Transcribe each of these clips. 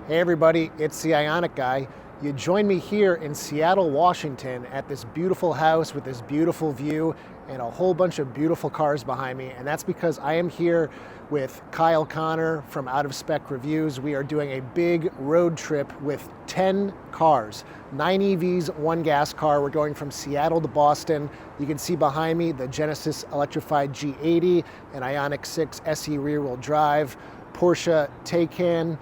Hey everybody, it's the Ioniq guy. You join me here in Seattle, Washington at this beautiful house with this beautiful view and a whole bunch of beautiful cars behind me. And that's because I am here with Kyle Connor from Out of Spec Reviews. We are doing a big road trip with 10 cars, 9 EVs, 1 gas car. We're going from Seattle to Boston. You can see behind me the Genesis electrified G80, an Ioniq 6 SE rear wheel drive, Porsche Taycan,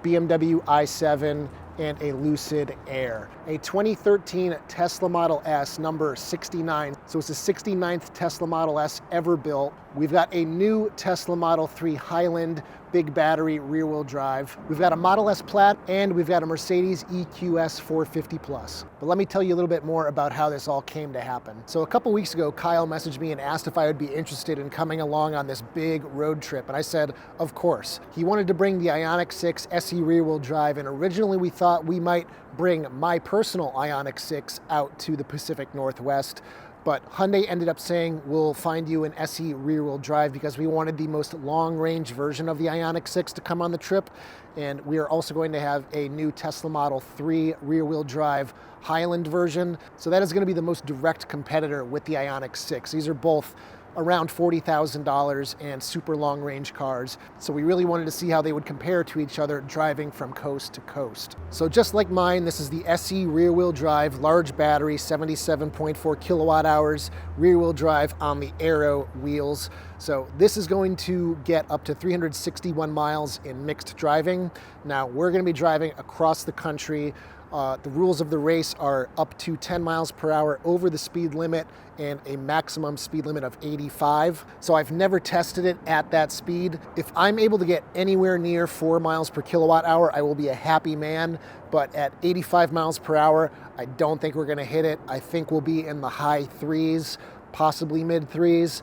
BMW i7, and a Lucid Air. A 2013 Tesla Model S, number 69. So it's the 69th Tesla Model S ever built. We've got a new Tesla Model 3 Highland, big battery, rear wheel drive. We've got a Model S Plaid, and we've got a Mercedes EQS 450 Plus. But let me tell you a little bit more about how this all came to happen. So a couple weeks ago, Kyle messaged me and asked if I would be interested in coming along on this big road trip. And I said, of course. He wanted to bring the Ioniq 6 SE rear wheel drive, and originally we thought we might bring my personal Ioniq 6 out to the Pacific Northwest. But Hyundai ended up saying, we'll find you an SE rear-wheel drive because we wanted the most long-range version of the Ioniq 6 to come on the trip. And we are also going to have a new Tesla Model 3 rear-wheel drive Highland version. So that is going to be the most direct competitor with the Ioniq 6. These are both around $40,000 and super long-range cars. So we really wanted to see how they would compare to each other driving from coast to coast. So just like mine, this is the SE rear-wheel drive, large battery, 77.4 kilowatt hours, rear-wheel drive on the Aero wheels. So this is going to get up to 361 miles in mixed driving. Now we're going to be driving across the country. The rules of the race are up to 10 miles per hour over the speed limit and a maximum speed limit of 85. So I've never tested it at that speed. If I'm able to get anywhere near 4 miles per kilowatt hour, I will be a happy man. But at 85 miles per hour, I don't think we're gonna hit it. I think we'll be in the high threes, possibly mid threes.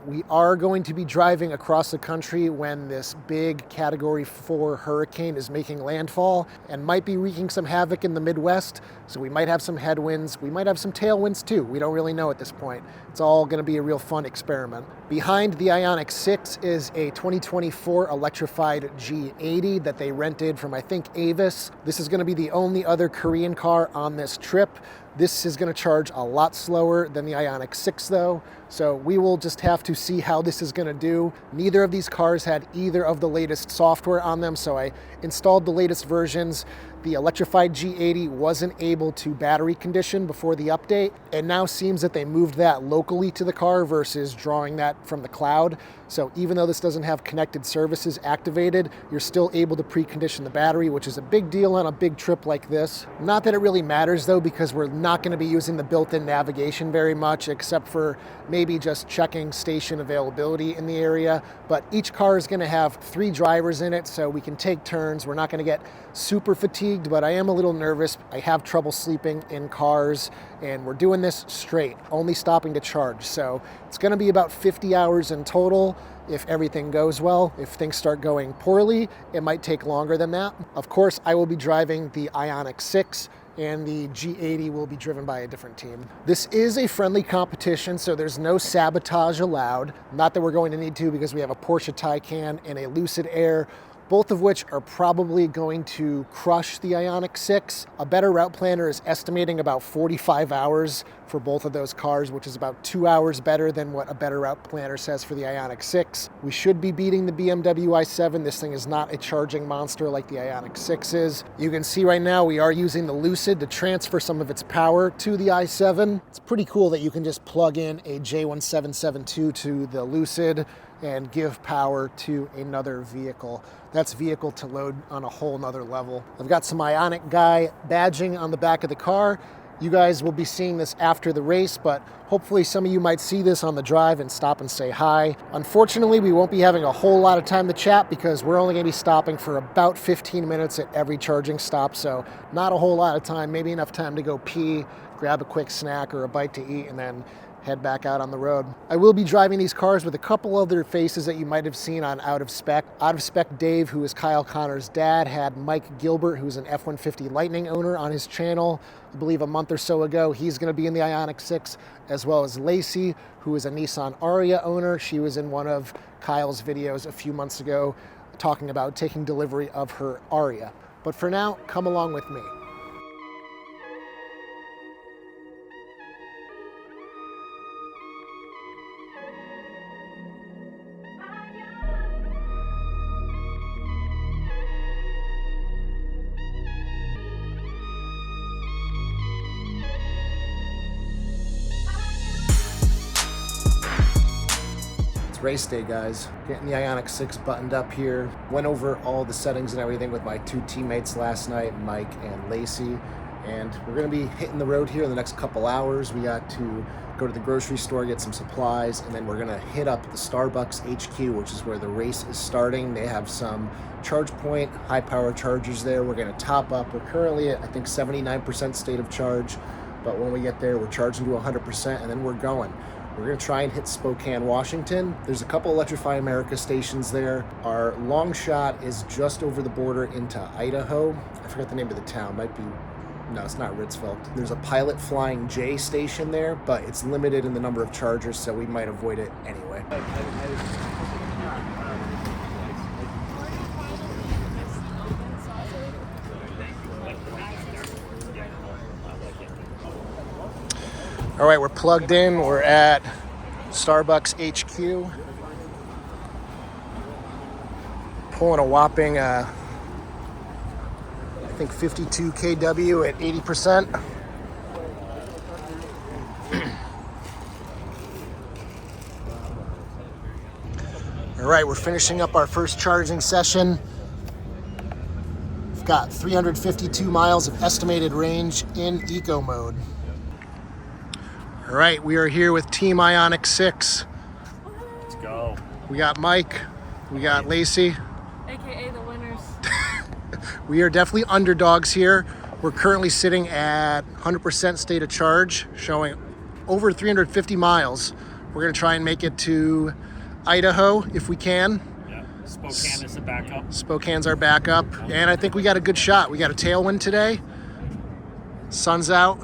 We are going to be driving across the country when this big Category 4 hurricane is making landfall and might be wreaking some havoc in the Midwest. So we might have some headwinds. We might have some tailwinds too. We don't really know at this point. It's all going to be a real fun experiment. Behind the Ioniq 6 is a 2024 electrified G80 that they rented from, I think, Avis. This is going to be the only other Korean car on this trip. This is going to charge a lot slower than the Ioniq 6 though, so we will just have to see how this is going to do. Neither of these cars had either of the latest software on them, so I installed the latest versions. The electrified G80 wasn't able to battery condition before the update. It now seems that they moved that locally to the car versus drawing that from the cloud. So even though this doesn't have connected services activated, you're still able to precondition the battery, which is a big deal on a big trip like this. Not that it really matters though, because we're not going to be using the built-in navigation very much, except for maybe just checking station availability in the area. But each car is going to have 3 drivers in it, so we can take turns. We're not going to get super fatigued, but I am a little nervous. I have trouble sleeping in cars, and we're doing this straight, only stopping to charge. So it's going to be about 50 hours in total if everything goes well. If things start going poorly, it might take longer than that. Of course, I will be driving the Ioniq 6, and the G80 will be driven by a different team. This is a friendly competition, so there's no sabotage allowed. Not that we're going to need to, because we have a Porsche Taycan and a Lucid Air, both of which are probably going to crush the Ioniq 6. A better route planner is estimating about 45 hours for both of those cars, which is about 2 hours better than what a better route planner says for the Ioniq 6. We should be beating the BMW i7. This thing is not a charging monster like the Ioniq 6 is. You can see right now we are using the Lucid to transfer some of its power to the i7. It's pretty cool that you can just plug in a J1772 to the Lucid and give power to another vehicle. That's vehicle to load on a whole nother level. I've got some Ioniq guy badging on the back of the car. You guys will be seeing this after the race, but hopefully some of you might see this on the drive and stop and say hi. Unfortunately, we won't be having a whole lot of time to chat because we're only going to be stopping for about 15 minutes at every charging stop, so not a whole lot of time, maybe enough time to go pee, grab a quick snack or a bite to eat, and then head back out on the road. I will be driving these cars with a couple other faces that you might have seen on Out of Spec. Out of Spec Dave, who is Kyle Connor's dad, had Mike Gilbert, who's an F-150 Lightning owner, on his channel, I believe a month or so ago. He's going to be in the Ioniq 6, as well as Lacey, who is a Nissan Ariya owner. She was in one of Kyle's videos a few months ago talking about taking delivery of her Aria. But for now, come along with me. Race day, guys. Getting the Ioniq 6 buttoned up here. Went over all the settings and everything with my two teammates last night, Mike and Lacey. And we're gonna be hitting the road here in the next couple hours. We got to go to the grocery store, get some supplies, and then we're gonna hit up the Starbucks HQ, which is where the race is starting. They have some charge point, high power chargers there. We're gonna top up. We're currently at, I think, 79% state of charge. But when we get there, we're charging to 100% and then we're going. We're gonna try and hit Spokane, Washington. There's a couple Electrify America stations there. Our long shot is just over the border into Idaho. I forgot the name of the town, might be, no, it's not Ritzville. There's a Pilot Flying J station there, but it's limited in the number of chargers, so we might avoid it anyway. All right, we're plugged in. We're at Starbucks HQ. Pulling a whopping, I think 52 kW at 80%. All right, we're finishing up our first charging session. We've got 352 miles of estimated range in eco mode. All right, we are here with Team Ioniq 6. Let's go. We got Mike, we got Lacey. AKA the winners. We are definitely underdogs here. We're currently sitting at 100% state of charge, showing over 350 miles. We're gonna try and make it to Idaho if we can. Yeah, Spokane is the backup. Spokane's our backup, and I think we got a good shot. We got a tailwind today. Sun's out.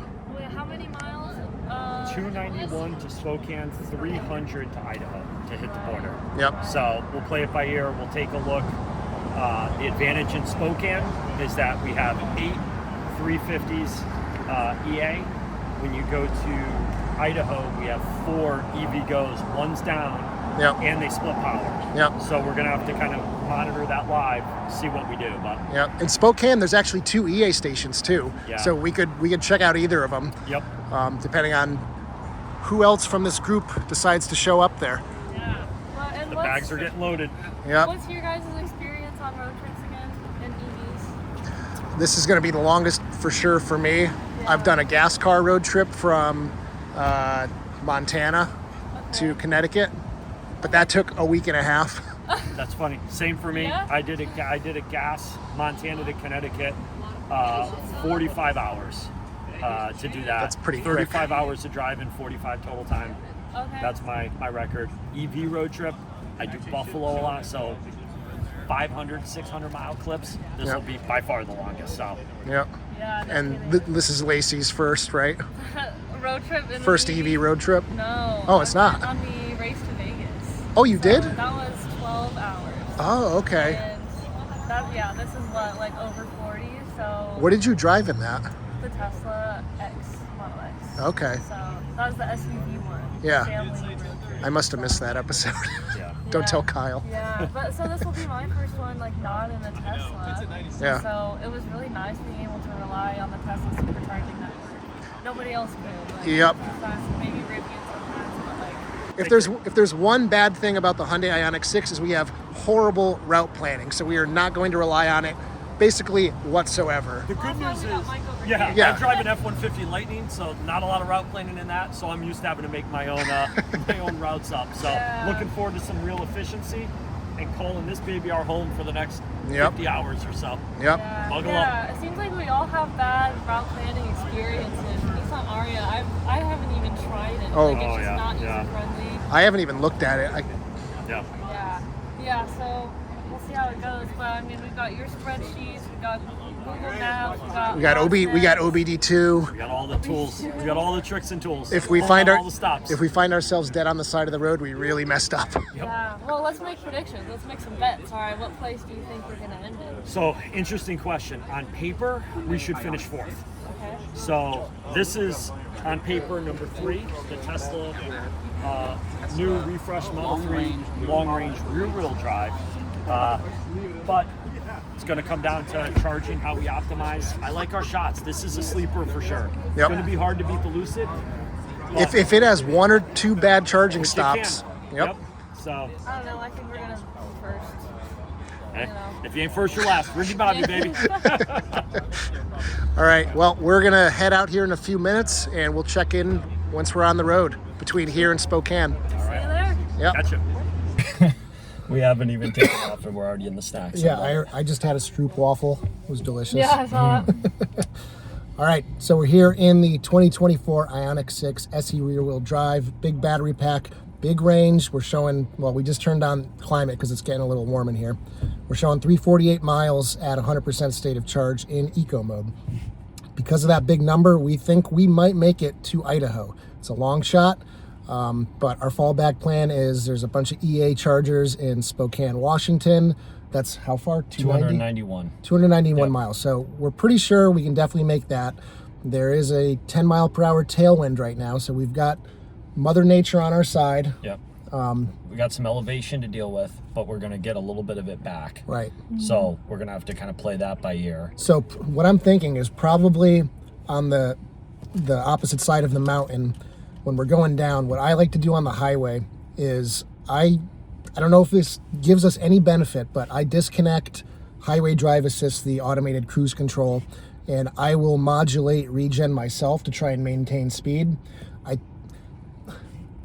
291 to Spokane, 300 to Idaho to hit the border. Yep. So we'll play it by ear. We'll take a look. The advantage in Spokane is that we have 8 350s EA. When you go to Idaho, we have 4 EV-GOs. One's down, Yep. and they split power. Yep. So we're going to have to kind of monitor that live, see what we do. But Yep. In Spokane, there's actually 2 EA stations too. Yeah. So we could check out either of them. Yep. Depending on who else from this group decides to show up there. Yeah. Well, and The bags are getting loaded. Yep. What's your guys' experience on road trips again in EVs? This is going to be the longest for sure for me. Yeah. I've done a gas car road trip from Montana to Connecticut, but that took a week and a half. That's funny. Same for me. Yeah? I did a gas Montana to Connecticut, 45 hours to do that. That's pretty quick. 35 hours to drive and 45 total time. Okay. That's my record. EV road trip, I do Buffalo a lot, so 500, 600 mile clips. This will be by far the longest. So Yep. Yeah. And this is Lacey's first, right? Road trip. In First EV road trip? No. Oh, it's I went not? On the race to Vegas. Oh, you did? That was 12 hours. Oh, okay. And that, this is what, like over 40. So. What did you drive in that? The Tesla X Model X. Okay. So that was the SUV one. Yeah. Family road trip. I must have missed that episode. yeah. Don't tell Kyle. Yeah, but so this will be my first one, like not in a Tesla. Yeah. So it was really nice being able to rely on the Tesla supercharging network. Nobody else could. Like, Yep. sometimes maybe Rivian sometimes, but like. If there's one bad thing about the Hyundai Ioniq 6 is we have horrible route planning, so we are not going to rely on it basically whatsoever. The good news is, Yeah. I drive an F-150 Lightning, so not a lot of route planning in that. So I'm used to having to make my own my own routes up. So looking forward to some real efficiency and calling this baby our home for the next 50 hours or so. Yep. Buckle up. It seems like we all have bad route planning experiences. Nissan Aria, I haven't even tried it. Oh. Like, it's Oh, just yeah, not yeah. user friendly. I haven't even looked at it. Yeah. Yeah. So we'll see how it goes. But I mean, we've got your spreadsheets, we've got Google Maps, We got OBD2. We got all the tools. We got all the tricks and tools. If we find all the stops. if we find ourselves dead on the side of the road, we really messed up. Yeah. Well, let's make predictions. Let's make some bets. All right. What place do you think we're gonna end in? So, interesting question. On paper, we should finish 4th. Okay. So this is on paper number 3, the Tesla new refreshed Model 3 long-range rear-wheel drive. But it's going to come down to charging, how we optimize. I like our shots. This is a sleeper for sure. It's Yep. going to be hard to beat the Lucid. If it has 1 or 2 bad charging Which it stops, can. yep. So, I don't know. I think we're gonna be first. eh, if you ain't first, you're last. Ricky Bobby, baby. All right, well, we're gonna head out here in a few minutes, and we'll check in once we're on the road between here and Spokane. All See you right. there. Yep. Gotcha. We haven't even taken off, and we're already in the stacks. Yeah, I just had a Stroop waffle. It was delicious. Yeah, I saw it. All right, so we're here in the 2024 Ioniq 6 SE rear-wheel drive, big battery pack, big range. We're showing, well, we just turned on climate because it's getting a little warm in here. We're showing 348 miles at 100% state of charge in eco mode. Because of that big number, we think we might make it to Idaho. It's a long shot, but our fallback plan is there's a bunch of EA chargers in Spokane, Washington. That's how far? 291. 291 Yep. miles. So we're pretty sure we can definitely make that. There is a 10 mile per hour tailwind right now, so we've got Mother Nature on our side. Yep. We got some elevation to deal with, but we're going to get a little bit of it back. Right. So we're going to have to kind of play that by ear. So what I'm thinking is probably on the opposite side of the mountain, when we're going down, what I like to do on the highway is I don't know if this gives us any benefit, but I disconnect highway drive assist, the automated cruise control, and I will modulate regen myself to try and maintain speed.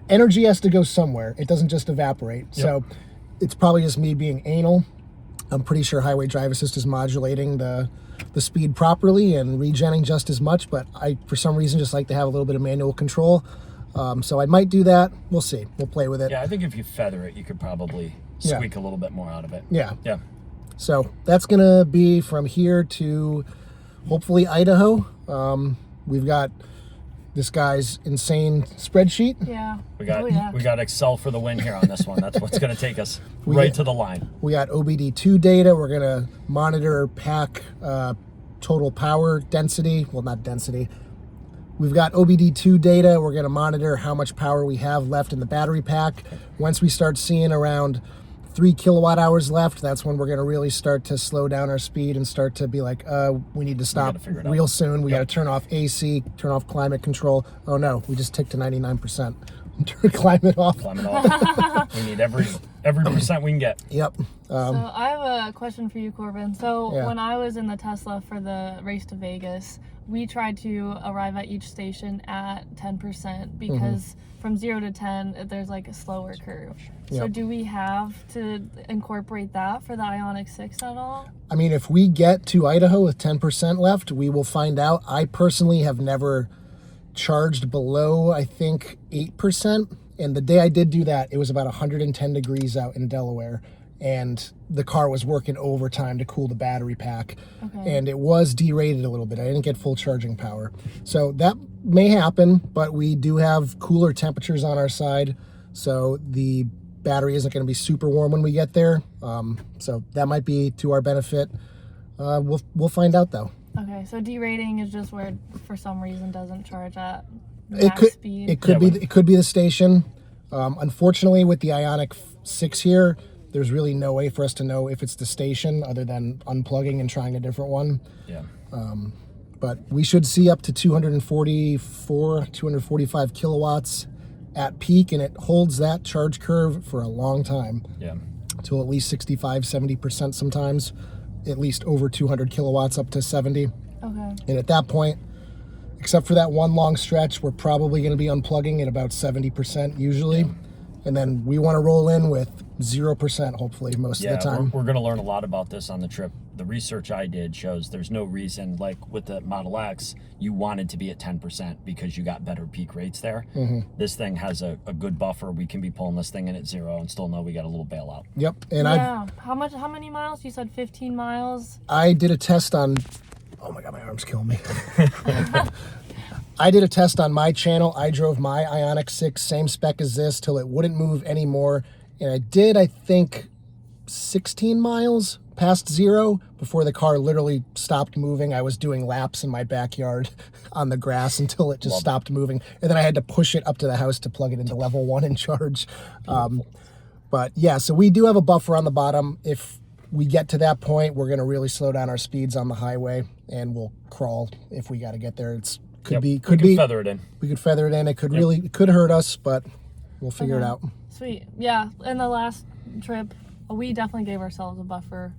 Energy has to go somewhere. It doesn't just evaporate. Yep. So it's probably just me being anal. I'm pretty sure highway drive assist is modulating the speed properly and regenning just as much, but I, for some reason, just like to have a little bit of manual control. So I might do that. We'll see. We'll play with it. Yeah, I think if you feather it, you could probably squeak a little bit more out of it. Yeah. Yeah. So that's going to be from here to hopefully Idaho. We've got this guy's insane spreadsheet. Yeah. We got Excel for the win here on this one. That's what's going to take us to the line. We got OBD2 data. We're going to monitor pack total power density. Well, not density. We've got OBD2 data. We're going to monitor how much power we have left in the battery pack. Once we start seeing around 3 kilowatt hours left, that's when we're going to really start to slow down our speed and start to be like, we need to stop real soon. We got to turn off AC, turn off climate control. Oh no, we just ticked to 99%. Turn climate off. Climate off. We need every percent we can get. Yep. So I have a question for you, Corbin. So Yeah. when I was in the Tesla for the race to Vegas, we tried to arrive at each station at 10% because from 0 to 10, there's like a slower curve. So Yep. do we have to incorporate that for the Ioniq 6 at all? I mean, if we get to Idaho with 10% left, we will find out. I personally have never charged below, I think, 8%. And the day I did do that, it was about 110 degrees out in Delaware. And the car was working overtime to cool the battery pack. Okay. And it was derated a little bit. I didn't get full charging power. So that may happen, but we do have cooler temperatures on our side. So the battery isn't going to be super warm when we get there. So that might be to our benefit. We'll find out though. Okay, so derating is just where it, for some reason, doesn't charge at It max speed. it could be the station. Unfortunately, with the Ioniq 6 here, there's really no way for us to know if it's the station other than unplugging and trying a different one. Yeah. But we should see up to 245 kilowatts at peak, and it holds that charge curve for a long time. Yeah. Till at least 65, 70% sometimes, at least over 200 kilowatts up to 70. Okay. And at that point, except for that one long stretch, we're probably going to be unplugging at about 70% usually. And then we want to roll in with 0% hopefully most of the time. We're going to learn a lot about this on the trip the research I did shows there's no reason, like with the Model X, you wanted to be at 10% because you got better peak rates there. This thing has a good buffer. We can be pulling this thing in at 0 and still know we got a little bailout. Yep. And yeah. How many miles? You said 15 miles? I did a test on, oh my God, my arm's killing me. I did a test on my channel. I drove my Ioniq 6, same spec as this, till it wouldn't move anymore. And I did, I think, 16 miles past 0 before the car literally stopped moving. I was doing laps in my backyard on the grass until it just stopped moving. And then I had to push it up to the house to plug it into level 1 and charge. But yeah, so we do have a buffer on the bottom. If we get to that point, we're going to really slow down our speeds on the highway, and we'll crawl if we got to get there. Could be feather it in. We could feather it in. It could it could hurt us, but we'll figure it out. Sweet. Yeah. In the last trip, we definitely gave ourselves a buffer.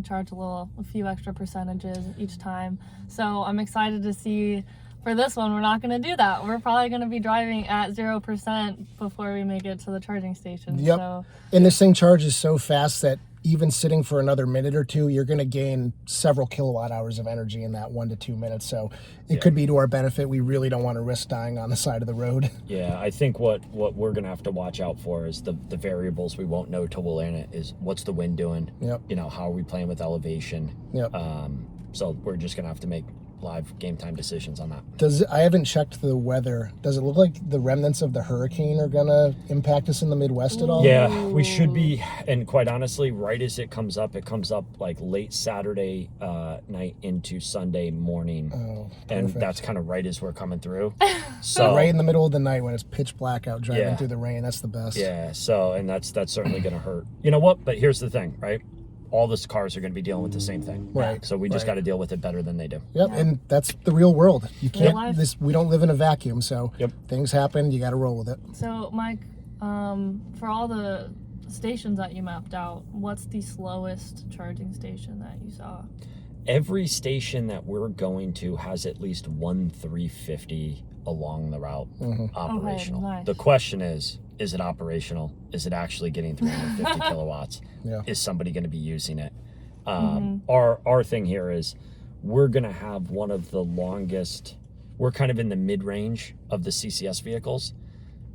Charged a few extra percentages each time. So I'm excited to see. For this one, we're not going to do that. We're probably going to be driving at 0% before we make it to the charging station. Yep. So. And this thing charges so fast that even sitting for another minute or two, you're going to gain several kilowatt hours of energy in that 1 to 2 minutes. So it could be to our benefit. We really don't want to risk dying on the side of the road. Yeah, I think what we're going to have to watch out for is the variables we won't know till we're in it is what's the wind doing? Yep. You know, how are we playing with elevation? Yep. So we're just going to have to make live game time decisions on that. I haven't checked the weather. Does it look like the remnants of the hurricane are gonna impact us in the Midwest at all? Yeah, we should be. And quite honestly, right as it comes up like late Saturday night into Sunday morning. Oh, and that's kind of right as we're coming through. So right in the middle of the night when it's pitch black out driving through the rain. That's the best. Yeah. So, and that's certainly going to hurt. You know what? But here's the thing, right? All these cars are going to be dealing with the same thing. Right. So we just got to deal with it better than they do. Yep. And that's the real world. You can't, we don't live in a vacuum. So things happen. You got to roll with it. So Mike, for all the stations that you mapped out, what's the slowest charging station that you saw? Every station that we're going to has at least one 350 along the route operational. Okay, nice. The question is it operational? Is it actually getting 350 kilowatts? Yeah. Is somebody going to be using it? Our thing here is we're going to have one of the longest, we're kind of in the mid-range of the CCS vehicles.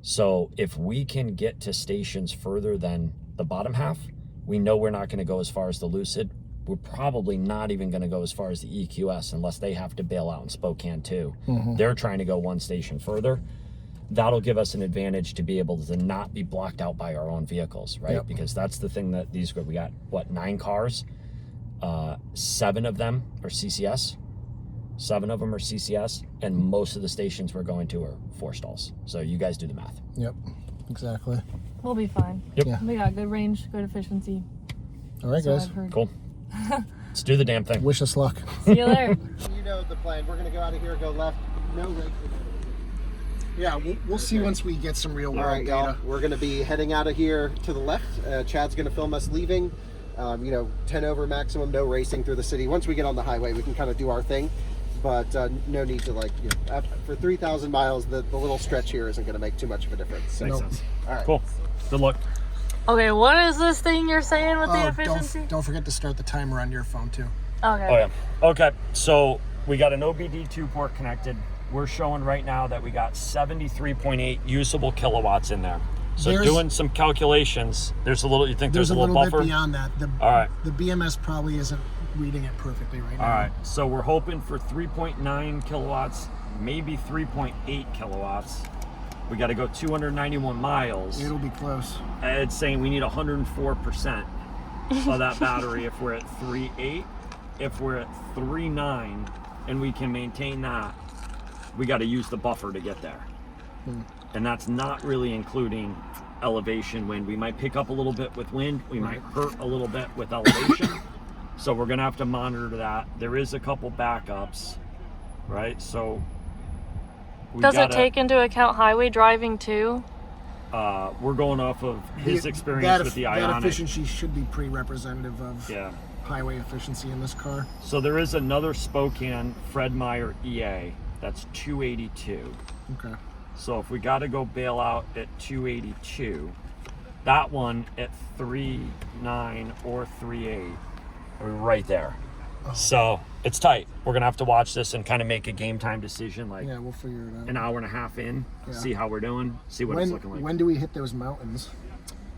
So if we can get to stations further than the bottom half, we know we're not going to go as far as the Lucid. We're probably not even going to go as far as the EQS unless they have to bail out in Spokane too. They're trying to go one station further. That'll give us an advantage to be able to not be blocked out by our own vehicles, right? Yep. Because that's the thing that we got, 9 cars? 7 of them are CCS. 7 of them are CCS, and most of the stations we're going to are 4 stalls. So you guys do the math. Yep, exactly. We'll be fine. Yep. Yeah. We got good range, good efficiency. All right, So guys. I've heard. Cool. Let's do the damn thing. Wish us luck. See you there. You know the plan. We're going to go out of here, go left. No right. Yeah, we'll see once we get some real world data. Y'all, we're going to be heading out of here to the left. Chad's going to film us leaving. 10 over maximum, no racing through the city. Once we get on the highway, we can kind of do our thing. But no need to for 3,000 miles, the little stretch here isn't going to make too much of a difference. So, Makes sense. all right. Cool. Good luck. Okay, what is this thing you're saying with the efficiency? Don't forget to start the timer on your phone too. Okay. Oh yeah. Okay. So we got an OBD2 port connected. We're showing right now that we got 73.8 usable kilowatts in there. So doing some calculations, there's a little. You think there's a little buffer? Bit beyond that. All right. The BMS probably isn't reading it perfectly right now. All right. So we're hoping for 3.9 kilowatts, maybe 3.8 kilowatts. We got to go 291 miles. It'll be close. It's saying we need 104% of that battery if we're at 3.8. If we're at 3.9 and we can maintain that, we got to use the buffer to get there. And that's not really including elevation wind. We might pick up a little bit with wind. We might hurt a little bit with elevation. So we're going to have to monitor that. There is a couple backups, right? So does it take into account highway driving too? We're going off of his experience with the Ioniq. That efficiency should be pretty representative of highway efficiency in this car. So there is another Spokane Fred Meyer EA that's 282. Okay. So if we got to go bail out at 282, that one at 3.9 or 3.8, we're right there. So it's tight. We're gonna have to watch this and kind of make a game time decision, like Yeah, we'll figure it out. an hour and a half in, Yeah. see how we're doing, see what it's looking like. When do we hit those mountains?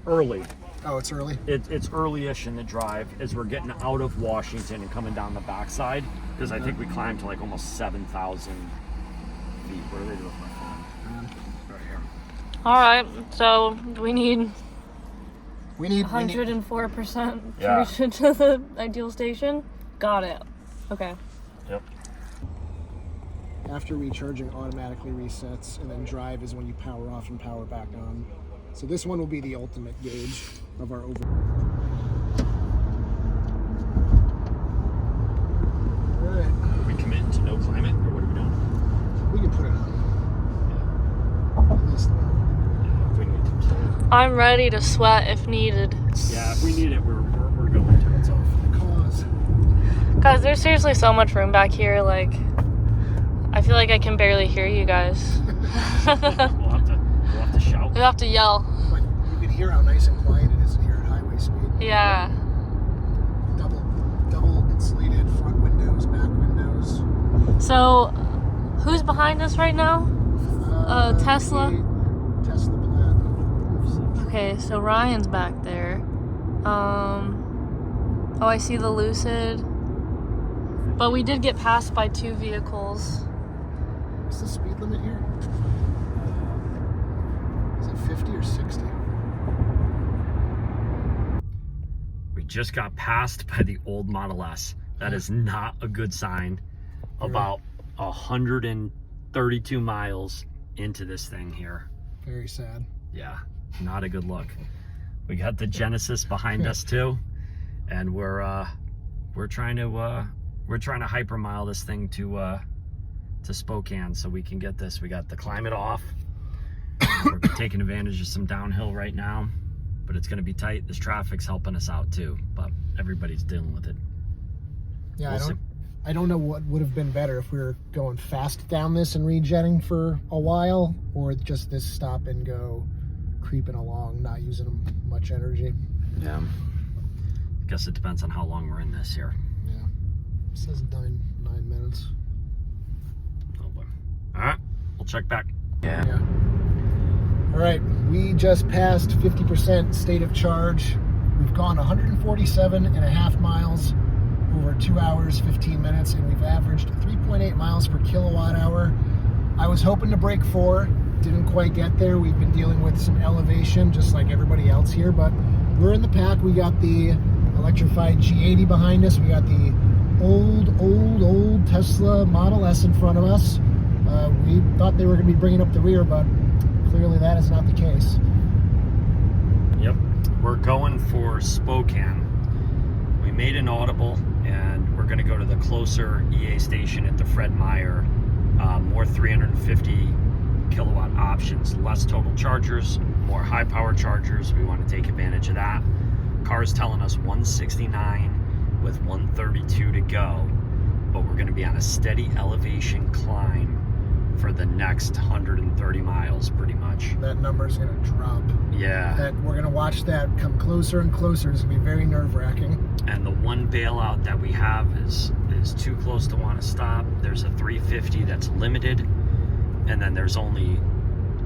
Early. Oh, it's early? It's early-ish in the drive as we're getting out of Washington and coming down the backside, because I think we climbed to like almost 7,000 feet. What are they doing with my phone? Right here. All right, so we need We need 104% Yeah. to reach to the ideal station. Got it. Okay. Yep. after recharging automatically resets, and then drive is when you power off and power back on. So this one will be the ultimate gauge of our over. All right, Are we committing to no climate, or what are we doing? we can put it on. At least now. Yeah, if we need to. I'm ready to sweat if needed. Yeah, if we need it, we're going to. It's all for the cause. Guys, there's seriously so much room back here. Like, I feel like I can barely hear you guys. We'll have to shout. We have to yell. But you can hear how nice and quiet it is here at highway speed. Yeah. Double insulated front windows, back windows. So, who's behind us right now? Tesla? the Tesla Plaid. Okay, so Ryan's back there. Oh, I see the Lucid. But we did get passed by 2 vehicles. What's the speed limit here? Is it 50 or 60? We just got passed by the old Model S. That is not a good sign. About 132 miles into this thing here. Very sad. Yeah, not a good look. We got the Genesis behind us too, and we're trying to hypermile this thing to Spokane so we can get this. We got the climate off. We're taking advantage of some downhill right now, but it's going to be tight. This traffic's helping us out too, but everybody's dealing with it. Yeah, We'll see. I don't know what would have been better if we were going fast down this and rejetting for a while, or just this stop and go creeping along, not using much energy. Yeah. I guess it depends on how long we're in this here. Yeah. It says 9 minutes. Oh boy. All right, we'll check back. Yeah. All right, we just passed 50% state of charge. We've gone 147.5 miles over 2 hours, 15 minutes, and we've averaged 3.8 miles per kilowatt hour. I was hoping to break 4, didn't quite get there. We've been dealing with some elevation, just like everybody else here, but we're in the pack. We got the electrified G80 behind us. We got the old Tesla Model S in front of us. We thought they were going to be bringing up the rear, but clearly that is not the case. Yep, we're going for Spokane. We made an audible, and we're going to go to the closer EA station at the Fred Meyer. More 350 kilowatt options, less total chargers, more high power chargers. We want to take advantage of that. Car's telling us 169 with 132 to go, but we're going to be on a steady elevation climb for the next 130 miles pretty much. That number is going to drop. Yeah. That we're going to watch that come closer and closer. It's going to be very nerve-wracking. And the one bailout that we have is too close to want to stop. There's a 350 that's limited, and then there's only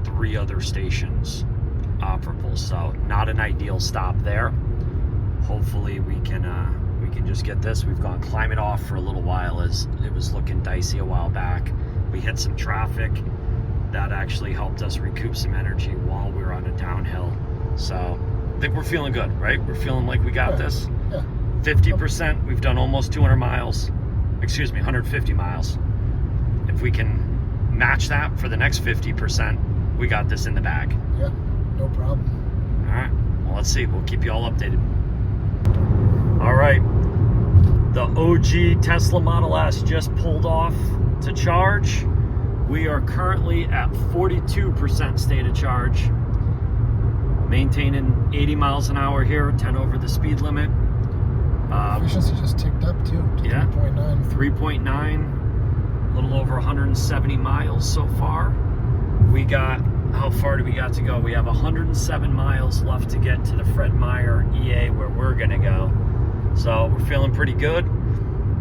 3 other stations operable, so not an ideal stop there. Hopefully we can just get this. We've gone climate off for a little while as it was looking dicey a while back. We hit some traffic that actually helped us recoup some energy while we were on a downhill. So I think we're feeling good, right? We're feeling like we got this. Yeah. 50%, we've done almost 200 miles. Excuse me, 150 miles. If we can match that for the next 50%, we got this in the bag. Yeah, no problem. All right, well, let's see. We'll keep you all updated. All right, the OG Tesla Model S just pulled off to charge. We are currently at 42% state of charge, maintaining 80 miles an hour here, 10 over the speed limit. Efficiency just ticked up too, to Yeah. 3.9. 3.9, a little over 170 miles so far. We got, how far do we got to go? We have 107 miles left to get to the Fred Meyer EA where we're gonna go. So we're feeling pretty good.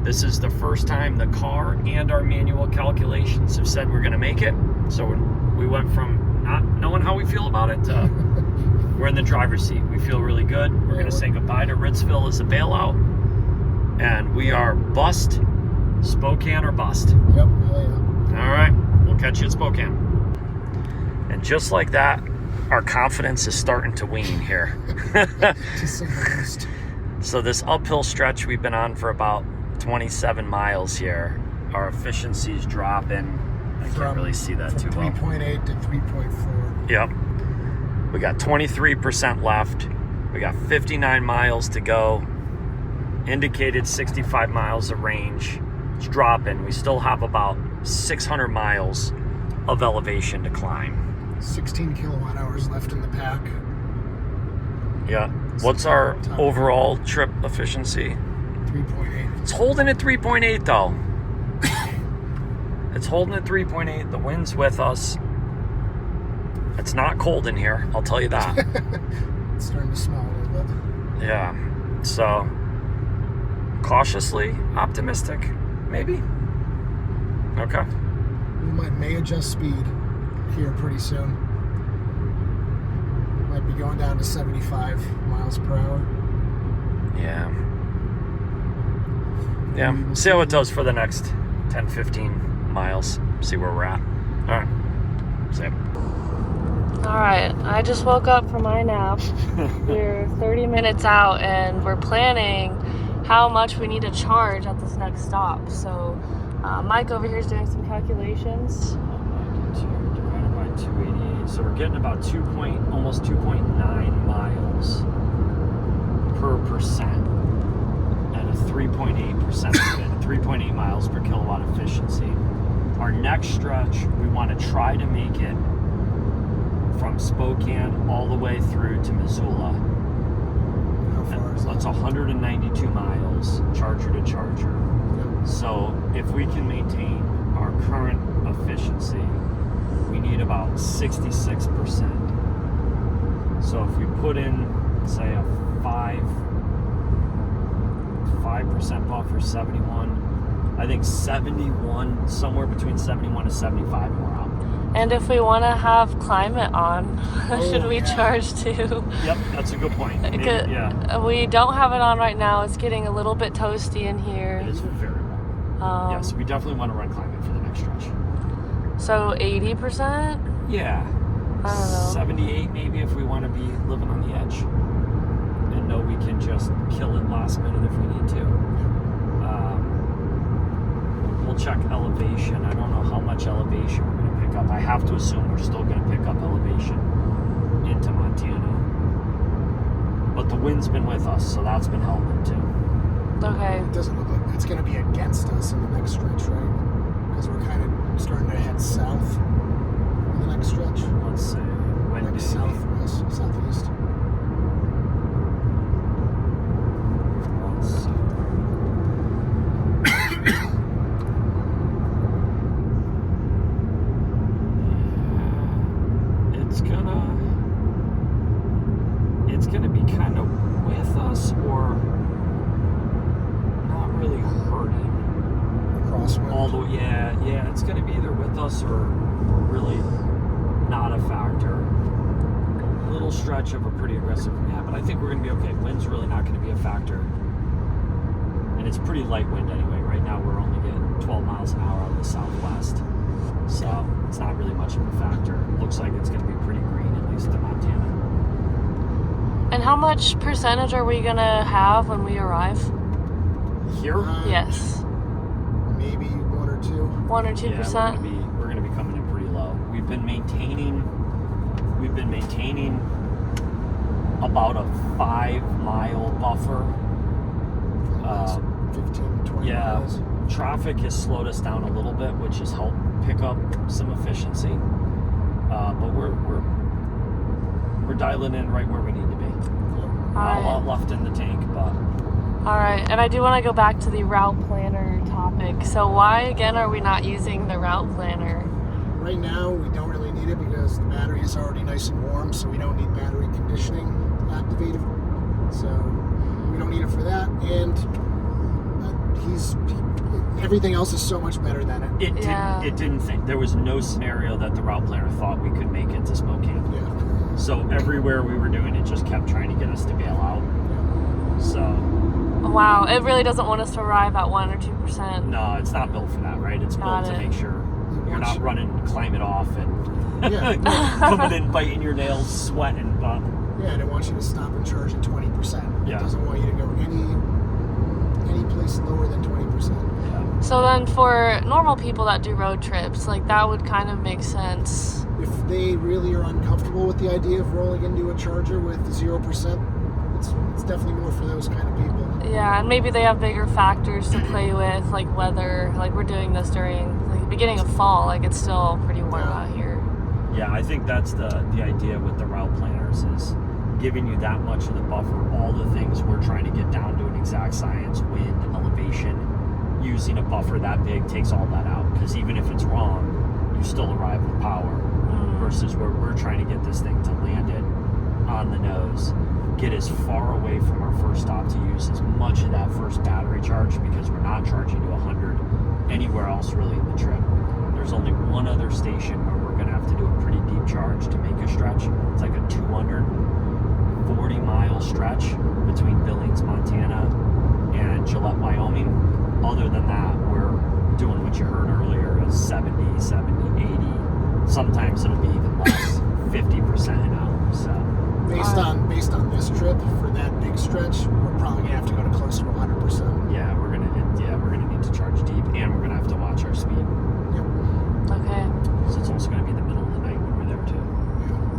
This is the first time the car and our manual calculations have said we're going to make it. So we went from not knowing how we feel about it to we're in the driver's seat. We feel really good. We're going to say goodbye to Ritzville as a bailout. And we are bust, Spokane or bust. Yep. Oh, yeah. All right. We'll catch you at Spokane. And just like that, our confidence is starting to wane here. To say the least. So this uphill stretch we've been on for about 27 miles here, our efficiency is dropping. I can't really see that too well. 3.8 to 3.4. Yep. We got 23% left. We got 59 miles to go. Indicated 65 miles of range. It's dropping. We still have about 600 miles of elevation to climb. 16 kilowatt hours left in the pack. Yeah. What's our overall trip efficiency? 3.8. It's holding at 3.8 though. It's holding at 3.8. The wind's with us. It's not cold in here, I'll tell you that. It's starting to smell a little bit. Yeah. So, cautiously optimistic, maybe. Okay. We may adjust speed here pretty soon. Might be going down to 75 miles per hour. Yeah. Yeah. See how it does for the next 10, 15 miles. See where we're at. All right. See ya. All right, I just woke up from my nap. We're 30 minutes out and we're planning how much we need to charge at this next stop. So Mike over here is doing some calculations. Divided by 288. So we're getting about almost 2.9 miles per percent at a 3.8%, 3.8 miles per kilowatt efficiency. Our next stretch, we want to try to make it from Spokane all the way through to Missoula. How far is that? That's 192 miles, charger to charger. Yep. So if we can maintain our current efficiency, we need about 66%. So if we put in, say, a 5% buffer, 71, I think 71, somewhere between 71 to 75, and we're out. And if we want to have climate on, should we yeah. charge too? Yep, that's a good point. Maybe, yeah, We don't have it on right now. It's getting a little bit toasty in here. it is very warm. Yes, we definitely want to run climate for the next stretch. So 80%? Yeah. I don't know. 78 maybe if we want to be living on the edge and know we can just kill it last minute if we need to. We'll check elevation. I don't know how much elevation we're going to pick up. I have to assume we're still going to pick up elevation into Montana. But the wind's been with us, so that's been helping too. Okay. It doesn't look like it's going to be against us in the next stretch, right? Because we're kind of starting to head south in the next stretch. Let's see. Windy. Like southwest, southeast. Let's see. It's gonna be kind of with us or not really hurting. Crosswind. All the way, yeah, it's gonna be either with us or really not a factor. A little stretch of a pretty aggressive, but I think we're gonna be okay. Wind's really not gonna be a factor. And it's pretty light wind anyway. Right now we're only getting 12 miles an hour out of the southwest. So it's not really much of a factor. Looks like it's gonna be pretty green, at least in Montana. And how much percentage are we gonna have when we arrive? Here? Yes. Maybe 1 or 2. 1 or 2%? Yeah, we're gonna be coming in pretty low. We've been maintaining about a 5-mile buffer. 15, 20 Yeah, miles. traffic has slowed us down a little bit, which has helped pick up some efficiency. But we're dialing in right where we need to be. Not a lot left in the tank, but. All right, and I do want to go back to the route planner topic. So why again are we not using the route planner? Right now, we don't really need it because the battery is already nice and warm, so we don't need battery conditioning activated. So we don't need it for that. And everything else is so much better than it. It didn't think there was no scenario that the route planner thought we could make it to Spokane. Yeah. So everywhere we were doing it just kept trying to get us to bail out. Yeah. So Wow, it really doesn't want us to arrive at 1 or 2%. no, it's not built for that, right? It's built to make sure you're not running, climb it off, and coming in, biting your nails, sweating. Yeah, and it wants you to stop and charge at 20%. Yeah. It doesn't want you to go any place lower than 20%. Yeah. So then for normal people that do road trips, like that would kind of make sense. If they really are uncomfortable with the idea of rolling into a charger with 0%, it's definitely more for those kind of people. Yeah, and maybe they have bigger factors to play with, like weather. Like we're doing this during like the beginning of fall, like it's still pretty warm out here. Yeah, I think that's the idea with the route planners is giving you that much of the buffer, all the things we're trying to get down to an exact science, wind, elevation. Using a buffer that big takes all that out, because even if it's wrong, you still arrive with power. Versus where we're trying to get this thing to land it on the nose, get as far away from our first stop to use as much of that first battery charge, because we're not charging to 100 anywhere else really in the trip. There's only one other station where we're going to have to do a pretty deep charge to make a stretch. It's like a 240-mile stretch between Billings, Montana and Gillette, Wyoming. Other than that, we're doing what you heard earlier is 70, 80. Sometimes it'll be even less, 50% an hour. So based on this trip, for that big stretch, we're probably gonna have to go to close to 100%. yeah, we're gonna need to charge deep, and we're gonna have to watch our speed. Yep. Okay, So it's also gonna be the middle of the night when we're there too.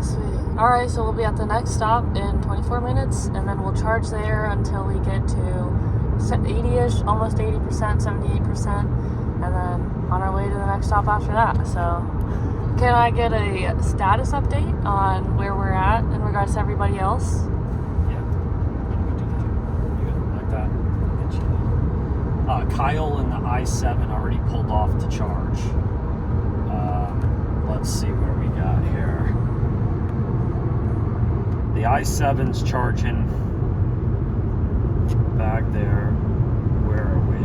sweet. All right, so we'll be at the next stop in 24 minutes, and then we'll charge there until we get to 80-ish, almost 80%, 78%, and then on our way to the next stop after that. So can I get a status update on where we're at in regards to everybody else? Yeah, we do that. You got like that? I'll get you that. Kyle and the I-7 already pulled off to charge. Let's see where we got here. The I-7's charging back there. Where are we?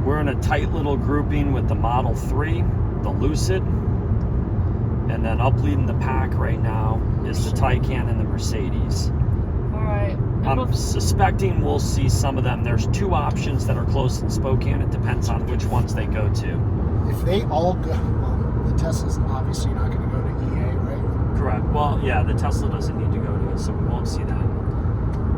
We're in a tight little grouping with the Model 3, the Lucid, and then up leading the pack right now is the Taycan and the Mercedes. All right. I'm suspecting we'll see some of them. There's two options that are close in Spokane. It depends on which ones they go to. If they all go, well, the Tesla's obviously not going to go to EA, right? Correct. Well, yeah, the Tesla doesn't need to go to it, so we won't see that.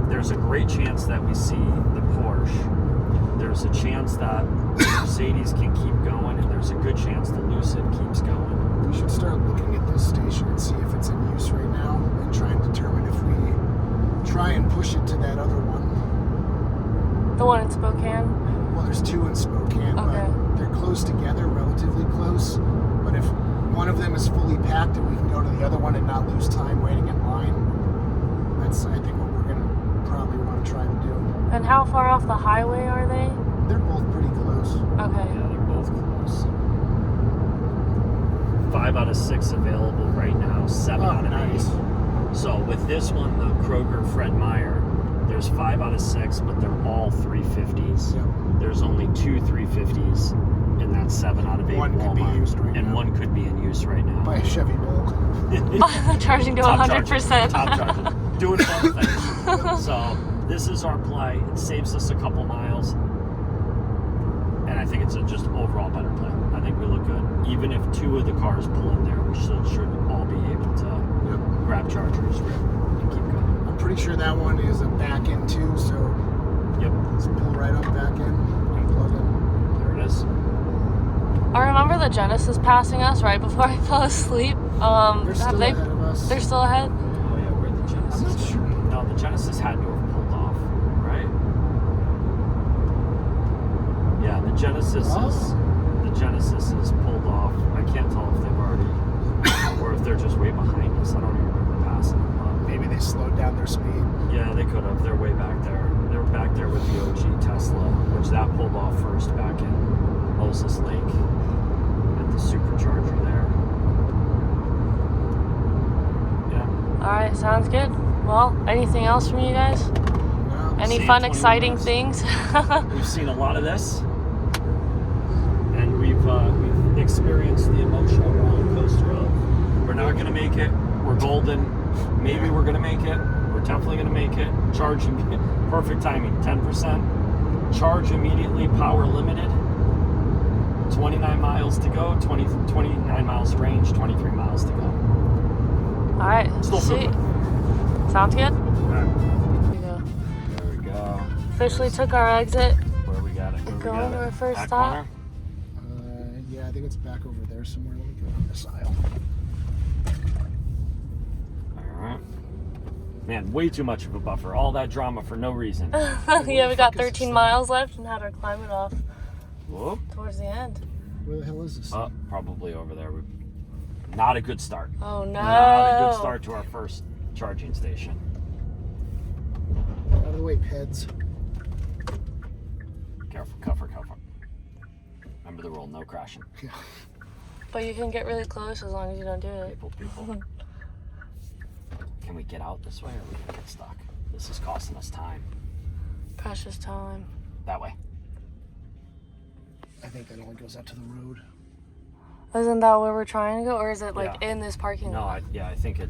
There's a great chance that we see the Porsche. There's a chance that Mercedes can keep going, and there's a good chance the Lucid keeps going. We should start looking at this station and see if it's in use right now, and try and determine if we try and push it to that other one. The one in Spokane? Well, there's two in Spokane, Okay. but they're close together, relatively close. But if one of them is fully packed and we can go to the other one and not lose time waiting in line, that's, I think, what we're going to probably want to try to do. And how far off the highway are they? They're both pretty close. Okay. Yeah, they're both close. 5 out of 6 available right now, 7 out of 8. So with this one, the Kroger Fred Meyer, there's 5 out of 6, but they're all 350s. Yep. There's only 2 350s in that 7 out of 8 One Walmart. could be used right and now. one could be in use right now. By a Chevy Bolt. Charging to Top 100%. Top charging. Doing fun things. So this is our play. It saves us a couple miles. And I think it's a just overall better play. I think we look good. Even if 2 of the cars pull in there, we should all be able to grab chargers and keep going. I'm pretty sure that one is a back end too, so let's pull right up back in and plug in. There it is. I remember the Genesis passing us right before I fell asleep. They're still ahead of us. They're still ahead? Oh yeah, where the Genesis? I'm not sure. No, the Genesis had to have pulled off, right? Yeah, the Genesis is pulled off. I can't tell if they've already or if they're just way behind us. I don't even remember passing them. Maybe they slowed down their speed. Yeah, they could have. They're way back there. They were back there with the OG Tesla, which that pulled off first back in Moses Lake at the supercharger there. Yeah. All right, sounds good. Well, anything else from you guys? No. Any See, fun, 21 exciting minutes. things? We've seen a lot of this, and we've experienced the emotional roller coaster of we're not going to make it, we're golden, maybe we're going to make it, we're definitely going to make it. Charging, perfect timing, 10%. Charge immediately, power limited. 29 miles to go, 29 miles range, 23 miles to go. All right, Still sweet. Sounds good? All right, Here we go. there we go. Officially took our exit. Where we got it? Where we Going got to it? our first Back stop. corner? Yeah, I think it's back over there somewhere. Let me go on this aisle. All right. Man, way too much of a buffer. All that drama for no reason. Yeah, we got 13 miles left and had our climb it off Whoop. towards the end. Where the hell is this? Oh, probably over there. Not a good start. Oh no. Not a good start to our first charging station. Out of the way, Peds. Careful, cover. Remember the rule, no crashing. Yeah. But you can get really close as long as you don't do it. People. Can we get out this way or we can get stuck? This is costing us time. Precious time. That way. I think that only goes out to the road. Isn't that where we're trying to go, or is it like Yeah. in this parking No, lot? I think it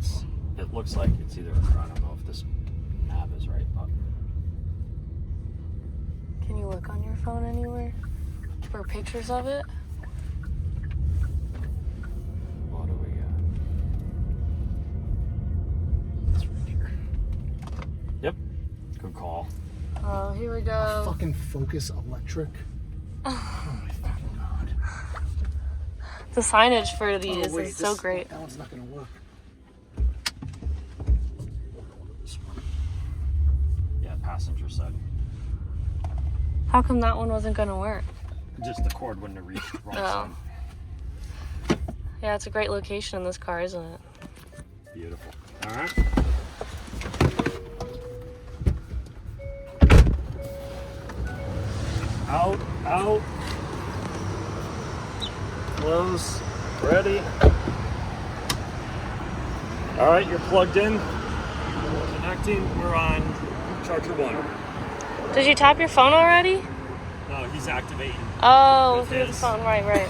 looks like it's either, I don't know if this map is right, but Can you look on your phone anywhere for pictures of it? what do we got? It's right here. Yep, good call. Oh, here we go. Fucking Focus Electric. Oh my fucking god. The signage for these Oh, wait, is so this- great. That one's not gonna work. Yeah, passenger side. How come that one wasn't gonna work? Just the cord wouldn't have reached the wrong Oh. Yeah, it's a great location in this car, isn't it? side. Beautiful. All right. Out. Close. Ready. All right, you're plugged in. Connecting. We're on charger 1. Did you tap your phone already? No, he's activating. Oh, With through the his. phone. Right.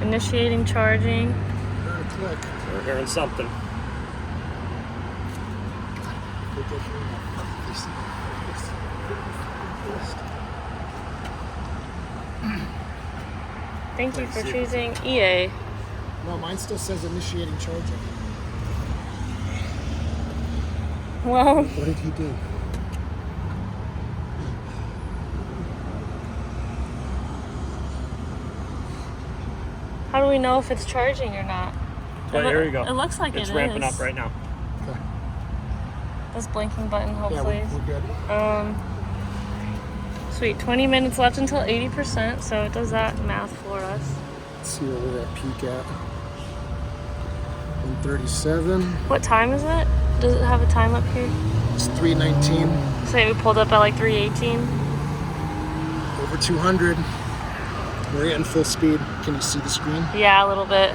Initiating charging. Heard a click. We're hearing something. Thank you for choosing EA. No, mine still says initiating charging. Well, What did he do? how do we know if it's charging or not? Yeah, here you go. It looks like It's it ramping is. up right now. Okay. This blinking button, Yeah, hopefully. we're good. Sweet, 20 minutes left until 80%, so it does that math for us. Let's see where we're at peak at. 137. What time is it? Does it have a time up here? It's 319. Say we pulled up at like 318. Over 200. We're getting full speed. Can you see the screen? Yeah, a little bit.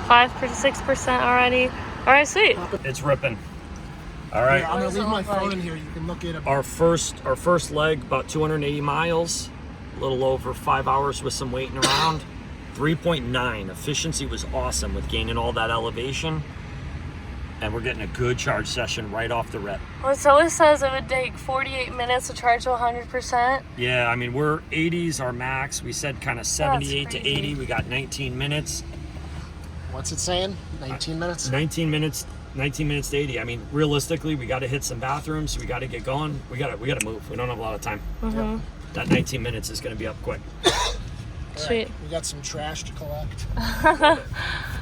6% already. All right, sweet. It's ripping. All right. Here, I'm What gonna does it leave my look phone like? in here. You can look at it. Our first leg, about 280 miles, a little over 5 hours with some waiting around. 3.9 efficiency was awesome with gaining all that elevation, and we're getting a good charge session right off the rip. Well, so it says it would take 48 minutes to charge to 100%. Yeah, I mean, we're 80s our max. We said kind of 78 to crazy. 80. We got 19 minutes. What's it saying? 19 minutes? 19 minutes to 80. I mean, realistically, we got to hit some bathrooms. We got to get going. We got to move. We don't have a lot of time. That 19 minutes is going to be up quick. Sweet. We got some trash to collect.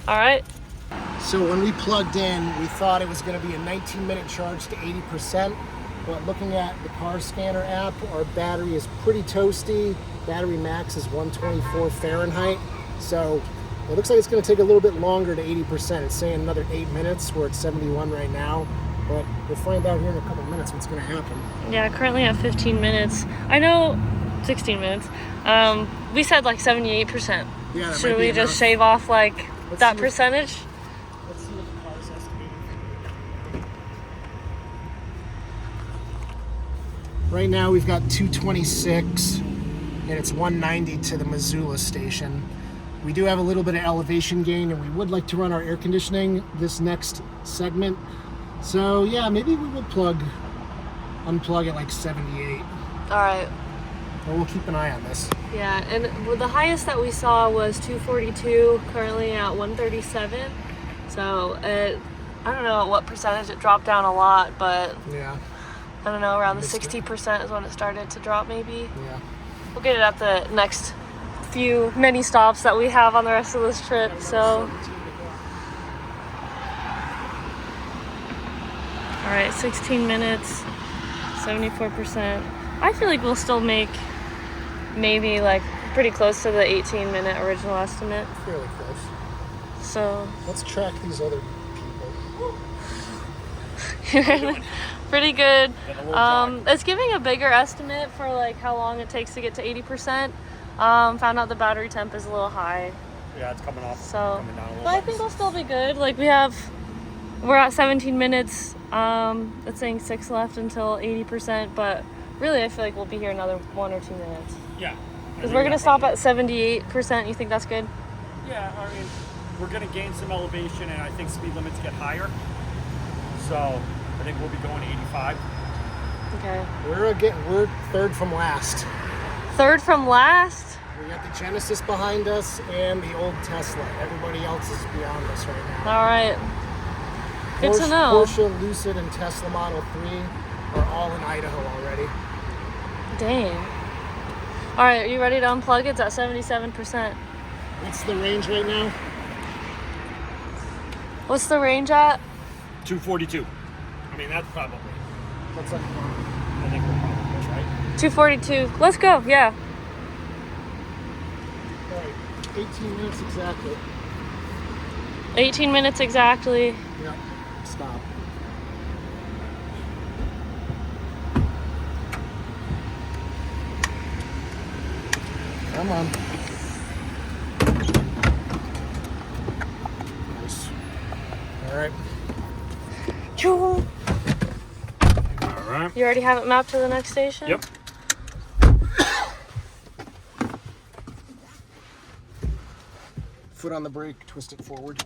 All right. So when we plugged in, we thought it was going to be a 19-minute charge to 80%, but looking at the car scanner app, our battery is pretty toasty. Battery max is 124 Fahrenheit, so it looks like it's going to take a little bit longer to 80%. It's saying another 8 minutes. We're at 71 right now, but we'll find out here in a couple minutes what's going to happen. Yeah, currently at 15 minutes. I know 16 minutes. We said like 78%. Yeah, that Should might we be just enough. shave off like Let's that see what- percentage? Let's see what the car's estimating Right now we've got 226 and it's 190 to the Missoula station. We do have a little bit of elevation gain and we would like to run our air conditioning this next segment. So yeah, maybe we will unplug at like 78. All right. But we'll keep an eye on this. Yeah, and the highest that we saw was 242, currently at 137. So I don't know what percentage it dropped down a lot, but Yeah. I don't know, around the 60% is when it started to drop maybe. Yeah. We'll get it at the next few mini stops that we have on the rest of this trip. So, all right, 16 minutes, 74%. I feel like we'll still make maybe like pretty close to the 18-minute original estimate. Fairly close. So Let's track these other people. pretty good. It's giving a bigger estimate for like how long it takes to get to 80%. Found out the battery temp is a little high. Yeah, it's coming off. So, coming down a little but I bit. think we'll still be good. Like we're at 17 minutes. It's saying 6 left until 80%, but really I feel like we'll be here another 1 or 2 minutes. Yeah. Because we're gonna stop at 78%. You think that's good? Yeah, I mean, we're gonna gain some elevation, and I think speed limits get higher. So I think we'll be going 85. Okay. We're third from last. Third from last. We got the Genesis behind us and the old Tesla. Everybody else is beyond us right now. All right. Good to know. Porsche, Lucid, and Tesla Model 3 are all in Idaho already. Dang. All right, are you ready to unplug? It's at 77%. What's the range right now? What's the range at? 242. I mean, that's probably. What's that? I think we're probably good, right? 242. Let's go. Yeah. All right, 18 minutes exactly. 18 minutes exactly. Yep, stop. Come on. Nice. All right. Choo. All right. You already have it mapped to the next station? Yep. Foot on the brake, twist it forward.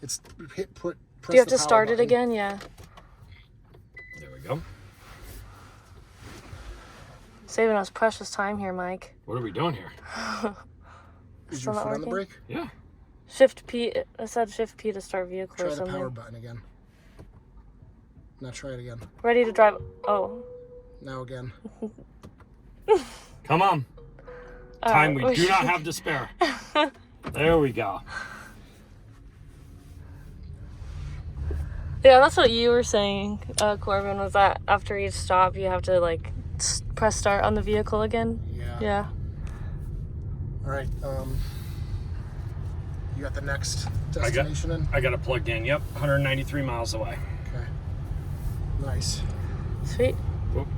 It's press Do you have the to power start it button. again? Yeah. There we go. Saving us precious time here, Mike. What are we doing here? Is Still your not foot on the working? brake? Yeah. Shift P. I said Shift P to start vehicle Try or the something. power button again. Now try it again. Ready to drive. Oh. Now again. Come on. All Time right, we do not have to spare. There we go. Yeah, that's what you were saying, Corbin, was that after each stop you have to like press start on the vehicle again? Yeah. Yeah. All right. You got the next destination in? I got it plugged in. Yep. 193 miles away. Okay. Nice. Sweet. Whoop.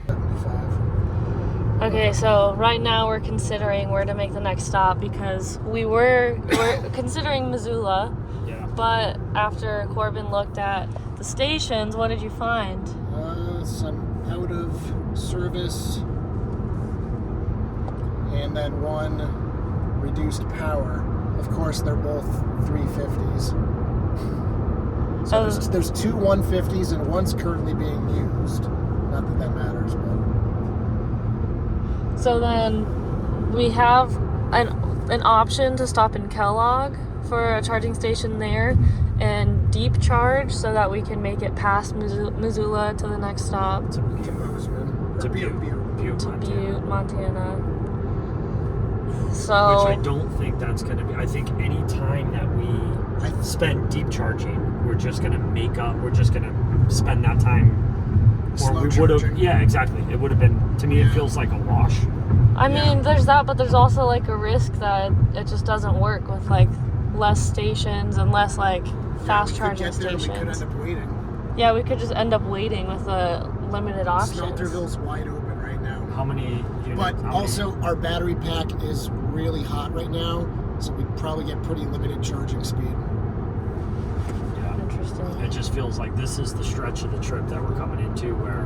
75. Okay, so right now we're considering where to make the next stop because we're considering Missoula, Yeah. but after Corbin looked at the stations, what did you find? Some out of service, and then one reduced power. Of course, they're both 350s. So there's two 150s and one's currently being used. Not that that matters, but So then we have an option to stop in Kellogg for a charging station there and deep charge so that we can make it past Missoula to the next stop. To Butte, Butte, Montana. Which So I don't think that's going to be. I think any time that we spend deep charging, we're just going to make up. We're just going to spend that time. Or Slow we would have. charging. Yeah, exactly. It would have been. To me, it feels like a wash. I mean, Yeah. there's that, but there's also like a risk that it just doesn't work with like less stations and less like fast charging we could stations. end up waiting. Yeah, we could just end up waiting with a limited options. Smelterville's wide open right now. How many? But how many- also, our battery pack is really hot right now, so we'd probably get pretty limited charging speed. Yeah. Interesting. It just feels like this is the stretch of the trip that we're coming into where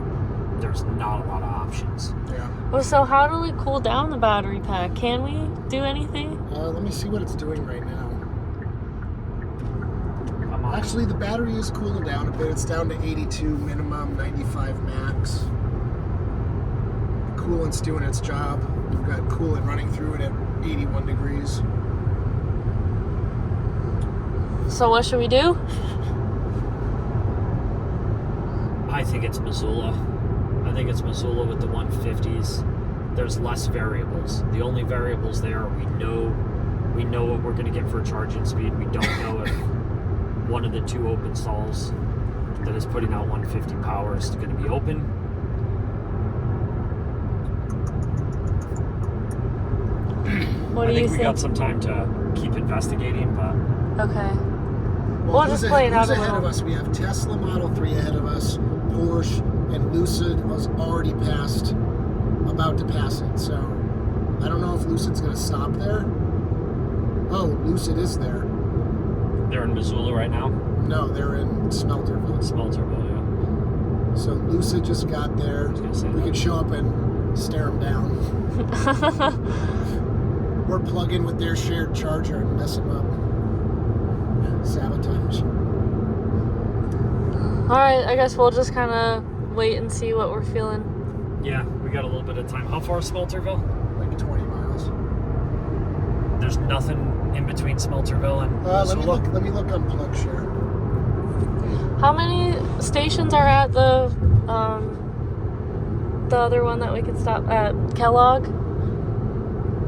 there's not a lot of options. Yeah. Well, so how do we cool down the battery pack? Can we do anything? Let me see what it's doing right now. Come on. Actually, the battery is cooling down a bit. It's down to 82 minimum, 95 max. Coolant's doing its job. We've got coolant running through it at 81 degrees. So what should we do? I think it's Missoula. I think it's Missoula with the 150s. There's less variables. The only variables there, we know what we're going to get for charging speed. We don't know if one of the two open stalls that is putting out 150 power is going to be open. What do you I think we think? got some time to keep investigating, but Okay. Well, We'll just play it out who's a ahead little. of us? We have Tesla Model 3 ahead of us, Porsche, and Lucid was already passed, about to pass it. So I don't know if Lucid's going to stop there. Oh, Lucid is there. they're in Missoula right now. No, they're in Smelterville. Smelterville, yeah. So Lucid just got there. was gonna say We that. could show up and stare them down. Or plug in with their shared charger and mess them up. Sabotage. All right, I guess we'll just kind of wait and see what we're feeling. Yeah, we got a little bit of time. How far is Smelterville? Like 20 miles. There's nothing in between Smelterville and Missoula. Let me look on plug share. How many stations are at the other one that we could stop at? Kellogg?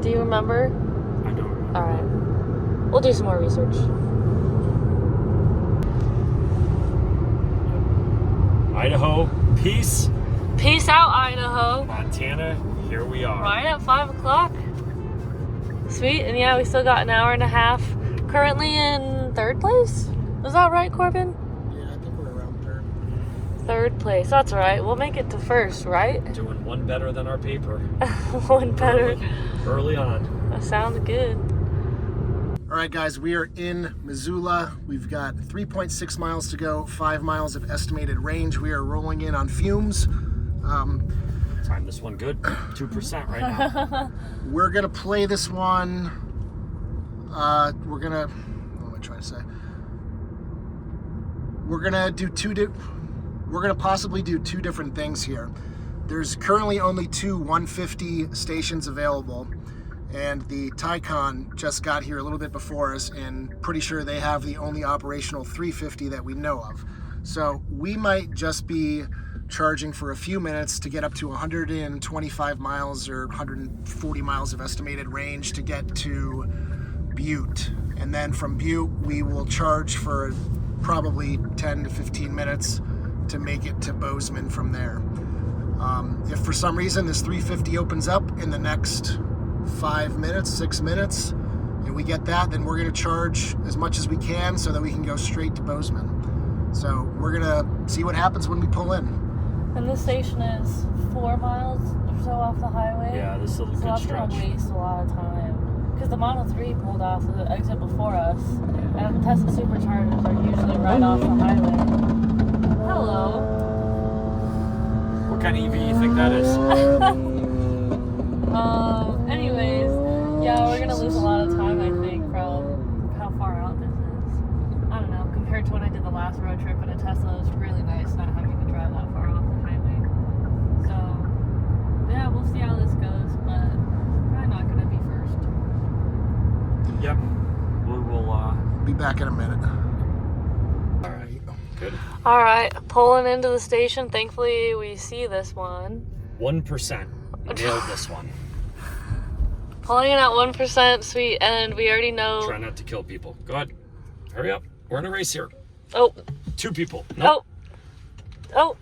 Do you remember? I don't remember. All right. We'll do some more research. Idaho, peace. Peace out, Idaho. Montana, here we are. Right at 5 o'clock. Sweet. And yeah, we still got an hour and a half. Currently in third place? Is that right, Corbin? Yeah, I think we're around third. Third place. That's all right. We'll make it to first, right? Doing one better than our paper. One better. Early on. That sounds good. All right, guys, we are in Missoula. We've got 3.6 miles to go, 5 miles of estimated range. We are rolling in on fumes. Time this one good. 2% right now. We're gonna play this one. What am I trying to say? We're gonna possibly do two different things here. There's currently only two 150 stations available, and the Taycan just got here a little bit before us, and pretty sure they have the only operational 350 that we know of. So we might just be charging for a few minutes to get up to 125 miles or 140 miles of estimated range to get to Butte. And then from Butte, we will charge for probably 10 to 15 minutes to make it to Bozeman from there. If for some reason this 350 opens up in the next 5 minutes, 6 minutes, and we get that, then we're going to charge as much as we can so that we can go straight to Bozeman. So we're going to see what happens when we pull in. And this station is 4 miles or so off the highway. Yeah, this is a So good that's stretch. gonna waste a lot of time. Because the Model 3 pulled off the exit before us, and Tesla superchargers are usually right off the highway. Hello. What kind of EV do you think that is? Anyways, yeah, we're gonna lose a lot of time, I think, from how far out this is. I don't know, compared to when I did the last road trip in a Tesla, it's really nice not having to drive that far off the highway. So, yeah, we'll see how this goes, but probably not gonna be first. Yep. We will, Be back in a minute. all right. Good. All right, pulling into the station. Thankfully, we see this one. 1%. Nailed this one. Pulling in at 1%, sweet, and we already know. Try not to kill people. Go ahead. Hurry up. We're in a race here. Oh, 2 people. Nope. oh.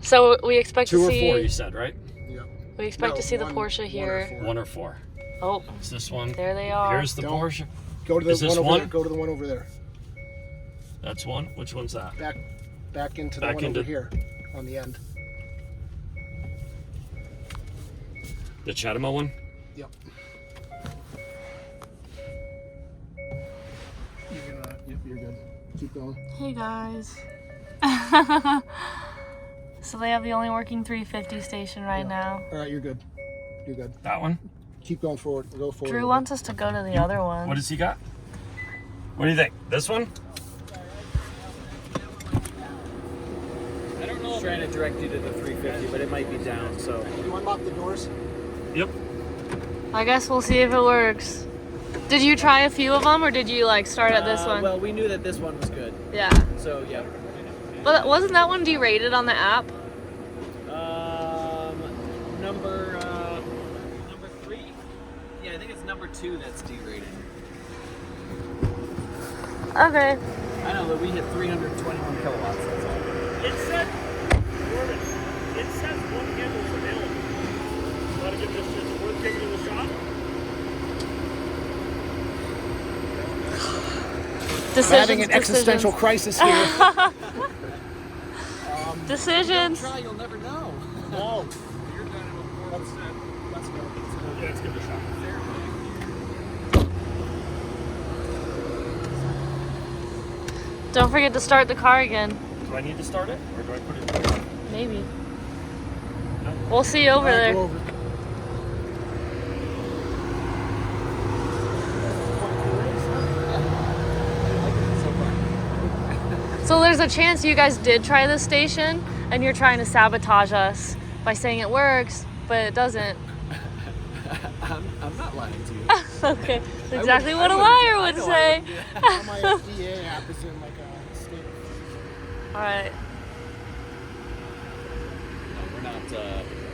So we expect 2 to or see. 4, you said, right? Yep. We expect No, to see the one- Porsche one or here. four. 1 or 4. Oh, It's this one. there they are. Here's the Don't- Porsche. Go to the Is this one over one? there. Go to the one over there. That's one. Which one's that? Back into the Back one into- over here on the end. The Chatamo one? Yep. Yep, you're good. Keep going. Hey guys. So they have the only working 350 station right now. All right, you're good. You're good. That one? Keep going forward. Go forward. Drew wants us to go to the other one. What does he got? What do you think? This one? I don't know. Trying to direct you to the 350, but it might be down. So You unlock the doors. Yep. I guess we'll see if it works. Did you try a few of them, or did you like start at this one? Well, we knew that this one was good. Yeah. So yeah. But wasn't that one derated on the app? Number 3. Yeah, I think it's number 2 that's derated. Okay. I know that we hit 321 kilowatts. That's all. It said, it says one handle's available. Want to give this just worth giving it a shot? Decisions, I'm having an existential crisis here. Decisions. Try, you'll never know. No. Let's go. Yeah, let's give it a shot. Don't forget to start the car again. Do I need to start it, or do I put it in? Maybe. We'll see you over All right, there. go over. So there's a chance you guys did try this station and you're trying to sabotage us by saying it works, but it doesn't. I'm not lying to you. Okay, that's exactly what a liar would say. My FDA app is in like a state. All right.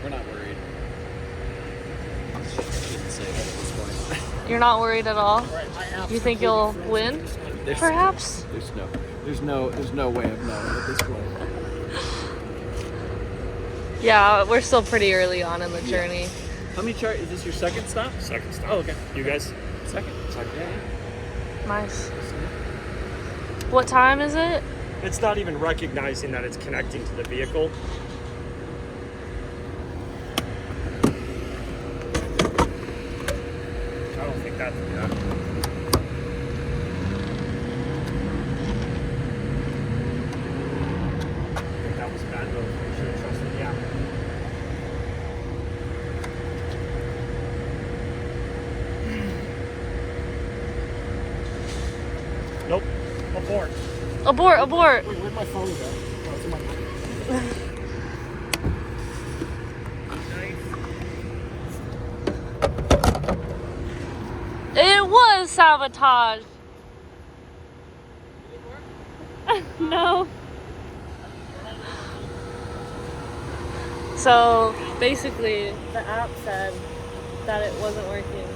We're not worried. I shouldn't say that at this point. You're not worried at all? You think you'll win? There's- Perhaps? There's no way of knowing at this point. Yeah, we're still pretty early on in the journey. How many is this your second stop? Second stop. Oh, okay. You guys? Second. Yeah. Nice. What time is it? It's not even recognizing that it's connecting to the vehicle. I don't think that's good. I think that was a bad move. We should have trusted the app. Nope. Abort. Abort, abort. Wait, where'd my phone go? Oh, it's in my pocket. It was sabotage. No. So basically, the app said that it wasn't working,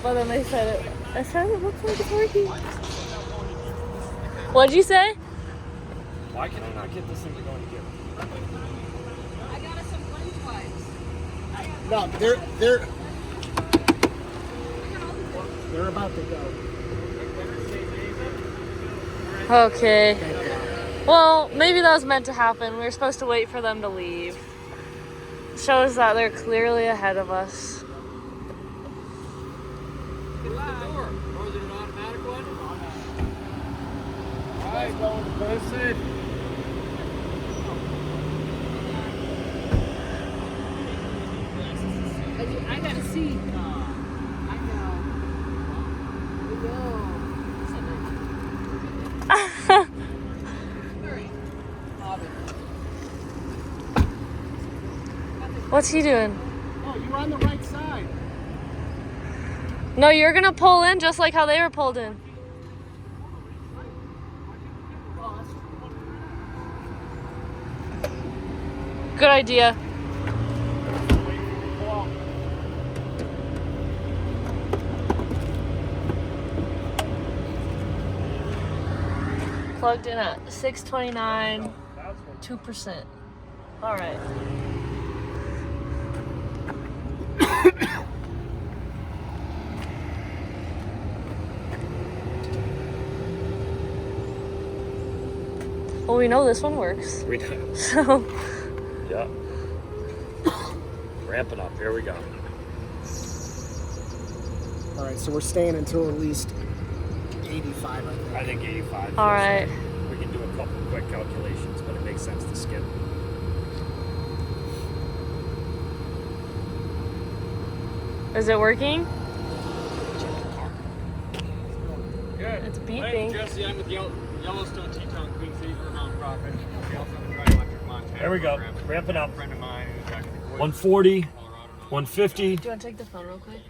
but then they said it looks like it's working. What'd you say? Why can I not get this thing to go into gear? I got us some wind wipes. No, they're about to go. Okay. Well, maybe that was meant to happen. We were supposed to wait for them to leave. Shows that they're clearly ahead of us. Get the door. Or is it an automatic one? Alright, going to posted. I got to see. What's he doing? Oh, you were on the right side. No, you're gonna pull in just like how they were pulled in. Good idea. Plugged in at 629, 2%. All right. Well, we know this one works. We do. So, Yeah. Ramping up. Here we go. Alright, so we're staying until at least 85, I think. I think 85. all right. We can do a couple quick calculations, but it makes sense to skip. Is it working? Good. It's My beeping. name's Jesse. I'm with Yellowstone Teton Queen City. We're a nonprofit. We also have a Dry Electric Montana There we go. program. Ramping up. A friend of mine who's actually 140, Colorado. 150, Do you want to take the phone real quick?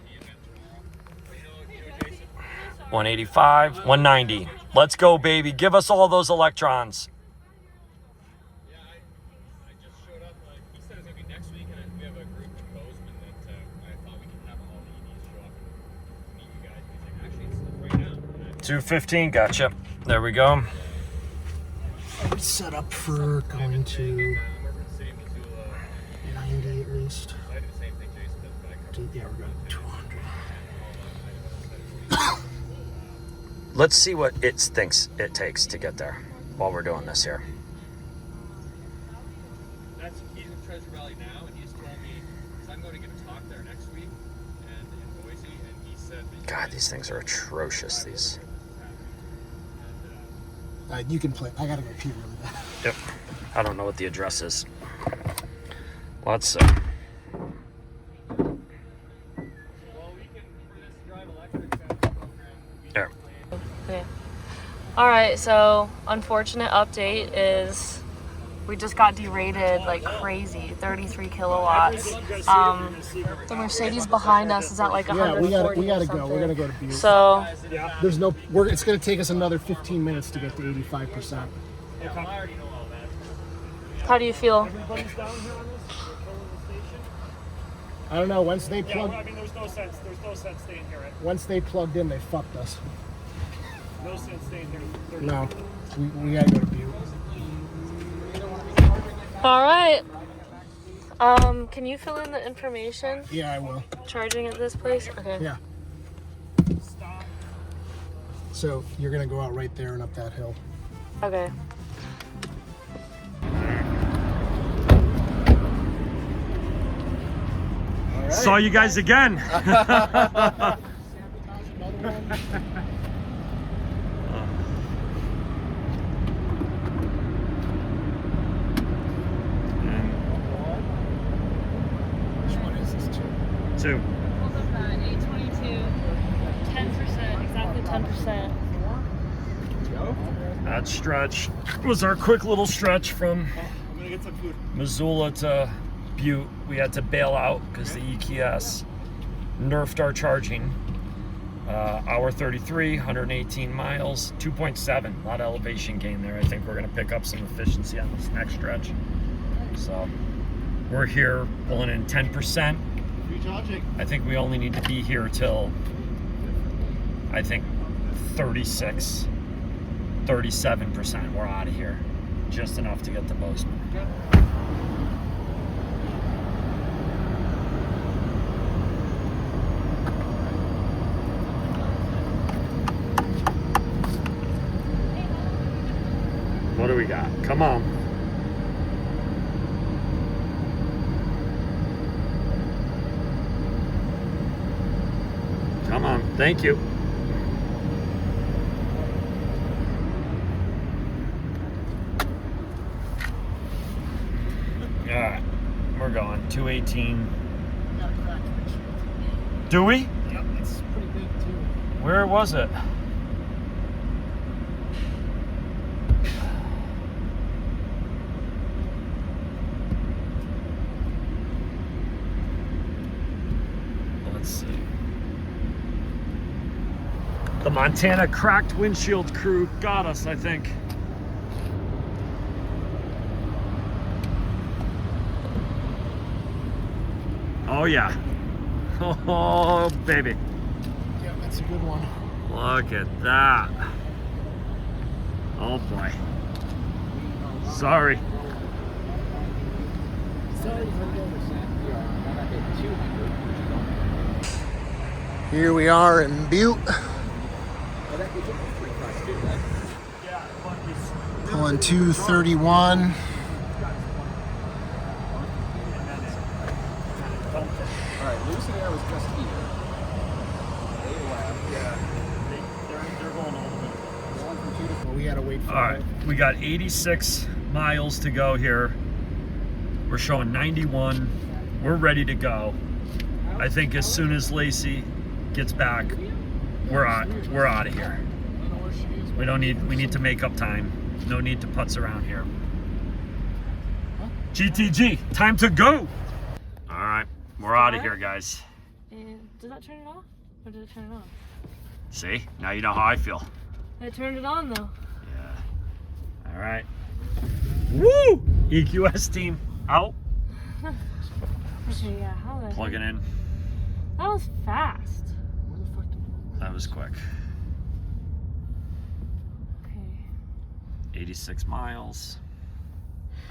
185, 190. Let's go, baby. Give us all those electrons. Yeah, I just showed up. He said it's going to be next week, and we have a group in Bozeman that I thought we could have all the EDs show up and meet you guys. He's like, actually, it's right now. 215, gotcha. There we go. We're set up for going to I'm over in the city of Missoula. 90 at least. I do the same thing Jason does, but I cover Yeah, we're going to 200. Let's see what it thinks it takes to get there while we're doing this here. He's in Treasure Valley now, and he's told me, because I'm going to give a talk there next week, and in Boise, and he said that God, these things are atrocious, these. You can play. I gotta go pee really bad. Yep. I don't know what the address is. Let's see. well, we can, for this Drive Electric program, we There. Okay. All right, so unfortunate update is we just got derated like crazy, 33 kilowatts. The Mercedes behind us is at like Yeah, 140 we gotta or go. We're something. gonna go to Butte. So There's no. It's gonna take us another 15 minutes to get to 85%. I already know all that. how do you feel? Everybody's down here on this? We're filling the station? I don't know. Once they Yeah, plug, well, I mean, there's no sense staying here. Right? once they plugged in, they fucked us. No sense staying here. 30 No, we gotta go to Butte. All right. Can you fill in the information? Yeah, I will. Charging at this place? Okay. Yeah. So you're gonna go out right there and up that hill. Okay. Saw you guys again. Which one is this to? 2. 822. 10%. Exactly 10%. That stretch was our quick little stretch from Missoula to Butte. We had to bail out because the EQS nerfed our charging. Hour 33, 118 miles, 2.7. A lot of elevation gain there. I think we're going to pick up some efficiency on this next stretch. So we're here pulling in 10%. I think we only need to be here till, I think, 36, 37%. We're out of here. Just enough to get to Bozeman. What do we got? Come on. Come on. Thank you. All right. We're going. 218. Do we? Yep, it's pretty big too. Where was it? Let's see. The Montana cracked windshield crew got us, I think. Oh yeah. Oh baby. Yeah, that's a good one. Look at that. Oh boy. Sorry. Here we are in Butte. Pulling 231. Alright, Lucid Air was just here. They left. They're going all the way. Going from 2 to 4. Well, we gotta wait for All right, we got 86 miles to go here. We're showing 91. We're ready to go. I think as soon as Lacey gets back, we're out of here. We need to make up time. No need to putz around here. GTG, time to go. All right, we're out of here, guys. And did that turn it off? Or did it turn it on? See, now you know how I feel. I turned it on though. Yeah. All right. Woo! EQS team out. Okay, yeah, how the Plug it in. That was fast. That was quick. Okay. 86 miles,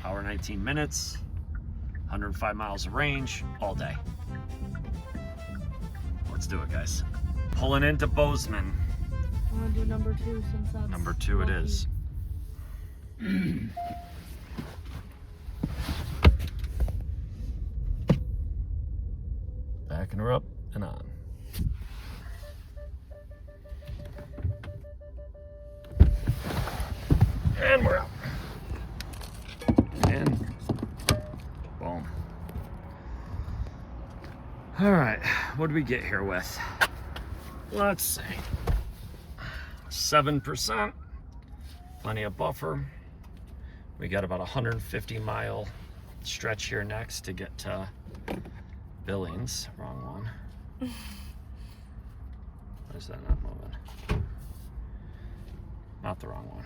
hour 19 minutes, 105 miles of range all day. Let's do it, guys. Pulling into Bozeman. I'm gonna do number 2 since that's Number 2 it lucky. is. Backing her up and on. And we're out. And boom. All right, what do we get here with? Let's see. 7%, plenty of buffer. We got about 150 mile stretch here next to get to Billings. Wrong one. Why is that not moving? Not the wrong one.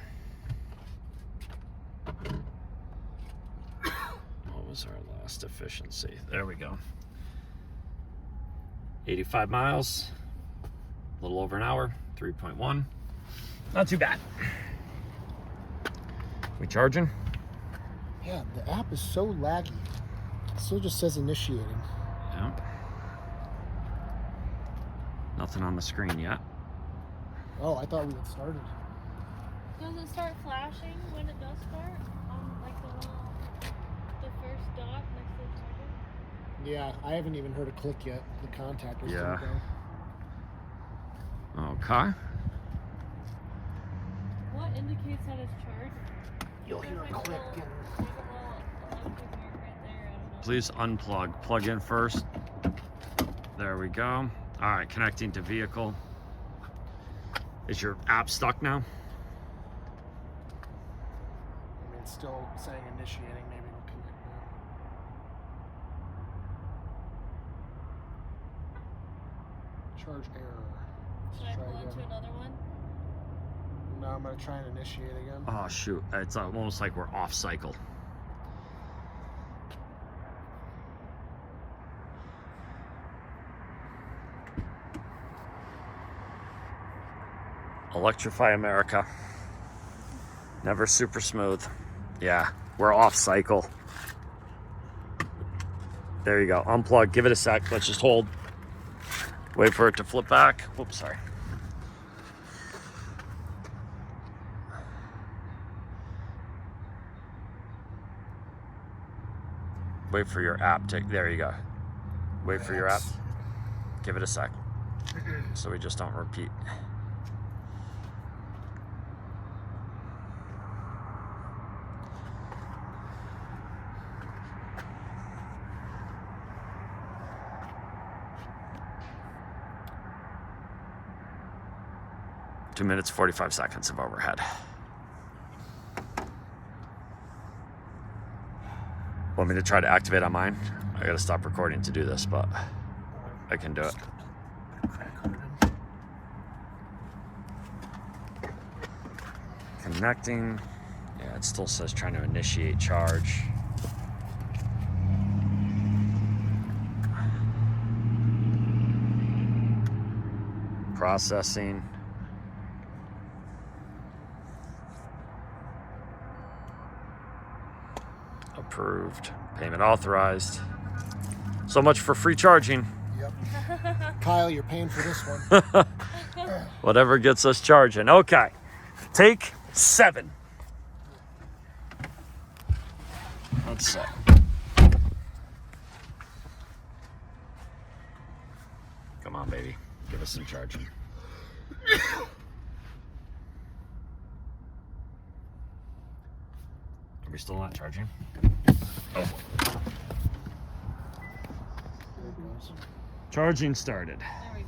What was our last efficiency? There we go. 85 miles, a little over an hour, 3.1. Not too bad. We charging? Yeah, the app is so laggy. It still just says initiating. Yeah. Nothing on the screen yet. Oh, I thought we had started. Does it start flashing when it does start? On like the first dot next to the timer? Yeah, I haven't even heard a click yet. The contactors Yeah. didn't go. Okay. What indicates that it's charged? You'll hear a click. There's a little electric mark right there. I don't know. Please unplug. Plug in first. There we go. All right, connecting to vehicle. Is your app stuck now? I mean, it's still saying initiating. Maybe it'll connect now. Charge error. Should I Try pull into again. another one? No, I'm gonna try and initiate again. Oh shoot, it's almost like we're off cycle. Electrify America. Never super smooth. Yeah, we're off cycle. There you go, unplug, give it a sec, let's just hold. Wait for it to flip back. Whoops, sorry. Wait for your app to, there you go. Wait for your app. Give it a sec. So we just don't repeat. Two minutes, 45 seconds of overhead. Want me to try to activate on mine? I gotta stop recording to do this, but I can do it. Connecting. Yeah, it still says trying to initiate charge. Processing. Approved. Payment authorized. So much for free charging. Yep. Kyle, you're paying for this one. Whatever gets us charging. Okay. Take 7. Let's see. Come on, baby. Give us some charging. Are we still not charging? Oh. There it goes. Charging started. There we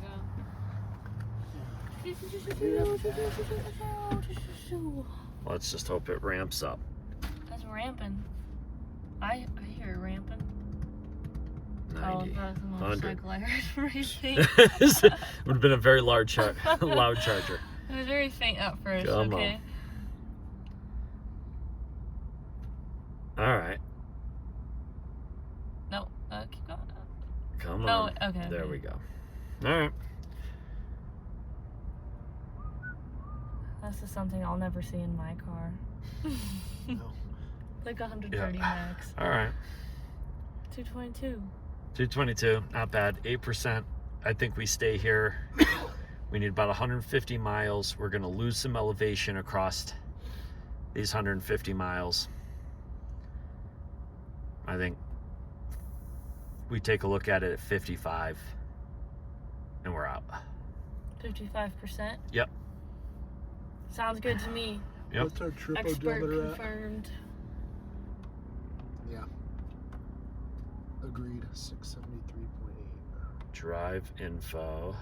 go. Let's just hope it ramps up. That's ramping. I hear it ramping. 90, Oh, that's a 100. motorcycle I heard racing. It would have been a very loud charger. It was very faint at first. Come okay. All right. No, keep going. Come No, on. okay. There we go. All right. This is something I'll never see in my car. No. Like 130 max. All right. 222. 222, not bad. 8%. I think we stay here. We need about 150 miles. We're going to lose some elevation across these 150 miles. I think we take a look at it at 55 and we're out. 55%? Yep. Sounds good to me. Yep. What's our trip Expert odometer at? confirmed. Yeah. Agreed. 673.8. Drive info.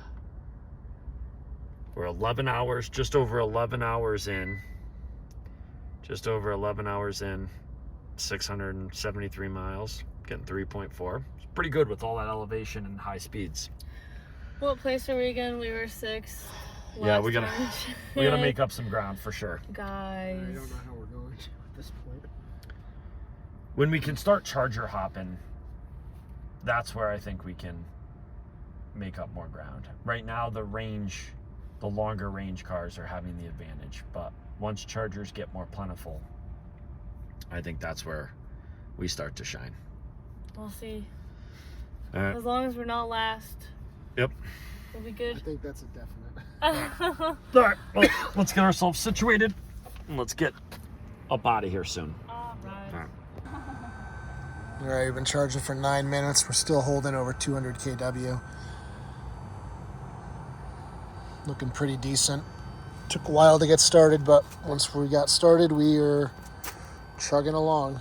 We're 11 hours, just over 11 hours in. Just over 11 hours in. 673 miles. Getting 3.4. It's pretty good with all that elevation and high speeds. What place are we again? We were 6. Yeah, we last gotta time. we gotta make up some ground for sure. Guys. I don't know how we're going at this point. When we can start charger hopping, that's where I think we can make up more ground. Right now, the longer range cars are having the advantage, but once chargers get more plentiful, I think that's where we start to shine. We'll see. All right. As long as we're not last, Yep. we'll be I good. think that's a definite. All right. Well, let's get ourselves situated and let's get up out of here soon. All right. All right, we've been charging for 9 minutes. We're still holding over 200 kW. Looking pretty decent. Took a while to get started, but once we got started, we are chugging along.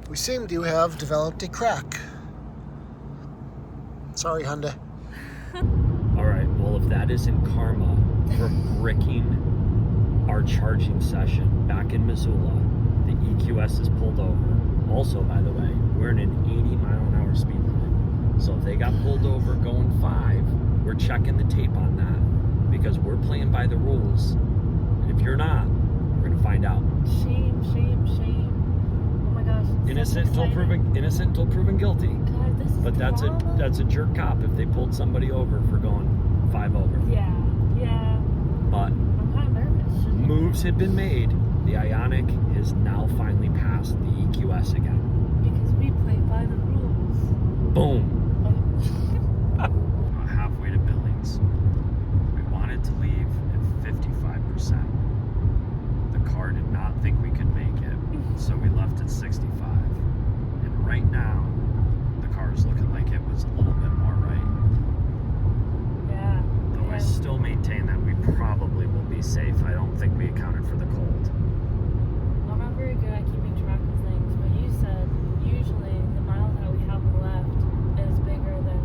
We seem to have developed a crack. Sorry, Hyundai. All right. Well, if that isn't karma for bricking our charging session back in Missoula, the EQS is pulled over. Also, by the way, we're in an 80-mile-an-hour speed limit. So if they got pulled over going 5, we're checking the tape on that because we're playing by the rules. And if you're not, we're gonna find out. Shame, shame, shame. Oh my gosh. it's Innocent so until proven guilty. God, this is But that's drama. a jerk cop if they pulled somebody over for going 5 over. Yeah, yeah. But I'm kind of nervous. Shouldn't moves had been made. The Ioniq is now finally past the EQS again. Because we play by the rules. Boom. Halfway to Billings. We wanted to leave at 55%. The car did not think we could make it, so we left at 65. And right now, the car is looking like it was a little bit more right. Yeah. Though I still maintain that we probably will be safe. I don't think we accounted for the cold. I'm not very good at keeping track of things, but you said usually the miles that we have left is bigger than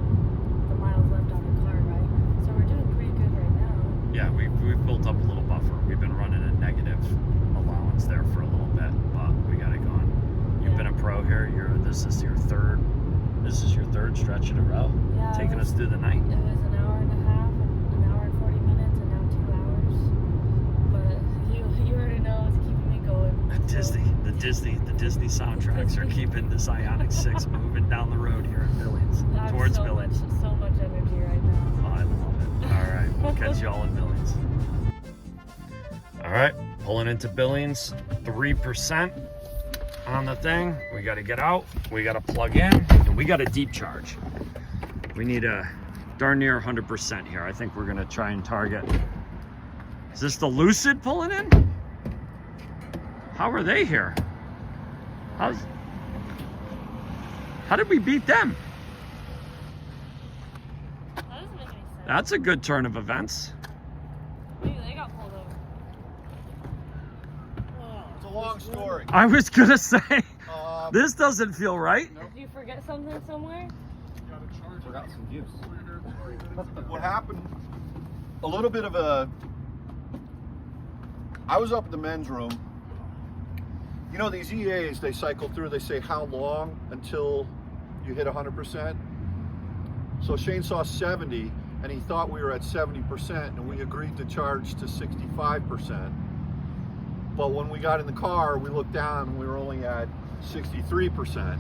the miles left on the car, right? So we're doing pretty good right now. Yeah, we've built up a little buffer. We've been running a negative allowance there for a little bit, but we got it going. You've been a pro here. This is your third stretch in a row. Yeah, Taking us through the night. It was an hour and a half, an hour and 40 minutes, and now 2 hours. But you already know it's keeping me going. The Disney soundtracks are keeping this Ioniq 6 moving down the road here in Billings, I have towards so Billings. so much energy right now. Oh, I love it. All right, we'll catch you all in Billings. All right, pulling into Billings, 3% on the thing. We got to get out. We got to plug in, and we got a deep charge. We need a darn near 100% here. I think we're gonna try and target. Is this the Lucid pulling in? How are they here? How did we beat them? That doesn't make any sense. That's a good turn of events. Maybe they got pulled over. It's a long story. I was gonna say. This doesn't feel right. Did you forget something somewhere? Forgot some juice. What happened? A little bit of a. I was up in the men's room. You know, these EAs, they cycle through, they say how long until you hit 100%. So Shane saw 70 and he thought we were at 70% and we agreed to charge to 65%. But when we got in the car, we looked down and we were only at 63%.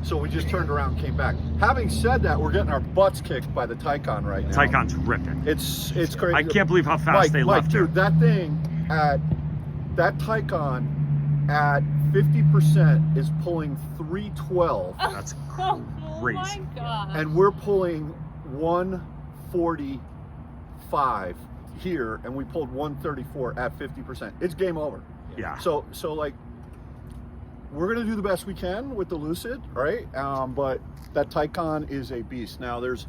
So we just turned around and came back. Having said that, we're getting our butts kicked by the Taycan right now. Taycan's ripping. It's crazy. I can't believe how fast they left dude, that thing that Taycan at 50% is pulling 312, That's Oh crazy. my god. and we're pulling 145 here, and we pulled 134 at 50%. It's game over. Yeah. So like, we're gonna do the best we can with the Lucid, right? But that Taycan is a beast. Now there's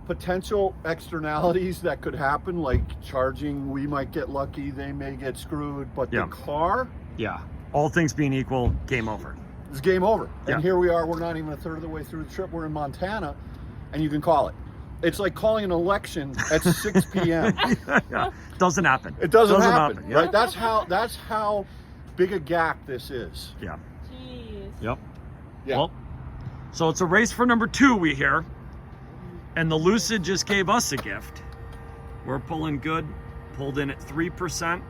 potential externalities that could happen, like charging. We might get lucky, they may get screwed, but Yeah. the car Yeah. All things being equal, game over. is game over. Yeah. And here we are. We're not even a third of the way through the trip. We're in Montana, and you can call it. It's like calling an election at 6 p.m. Yeah. Doesn't happen. It doesn't happen, Yeah. right? That's how big a gap this is. Yeah. Jeez. Yep. Yeah. Well, so it's a race for number 2, we hear. And the Lucid just gave us a gift. We're pulling good, pulled in at 3%.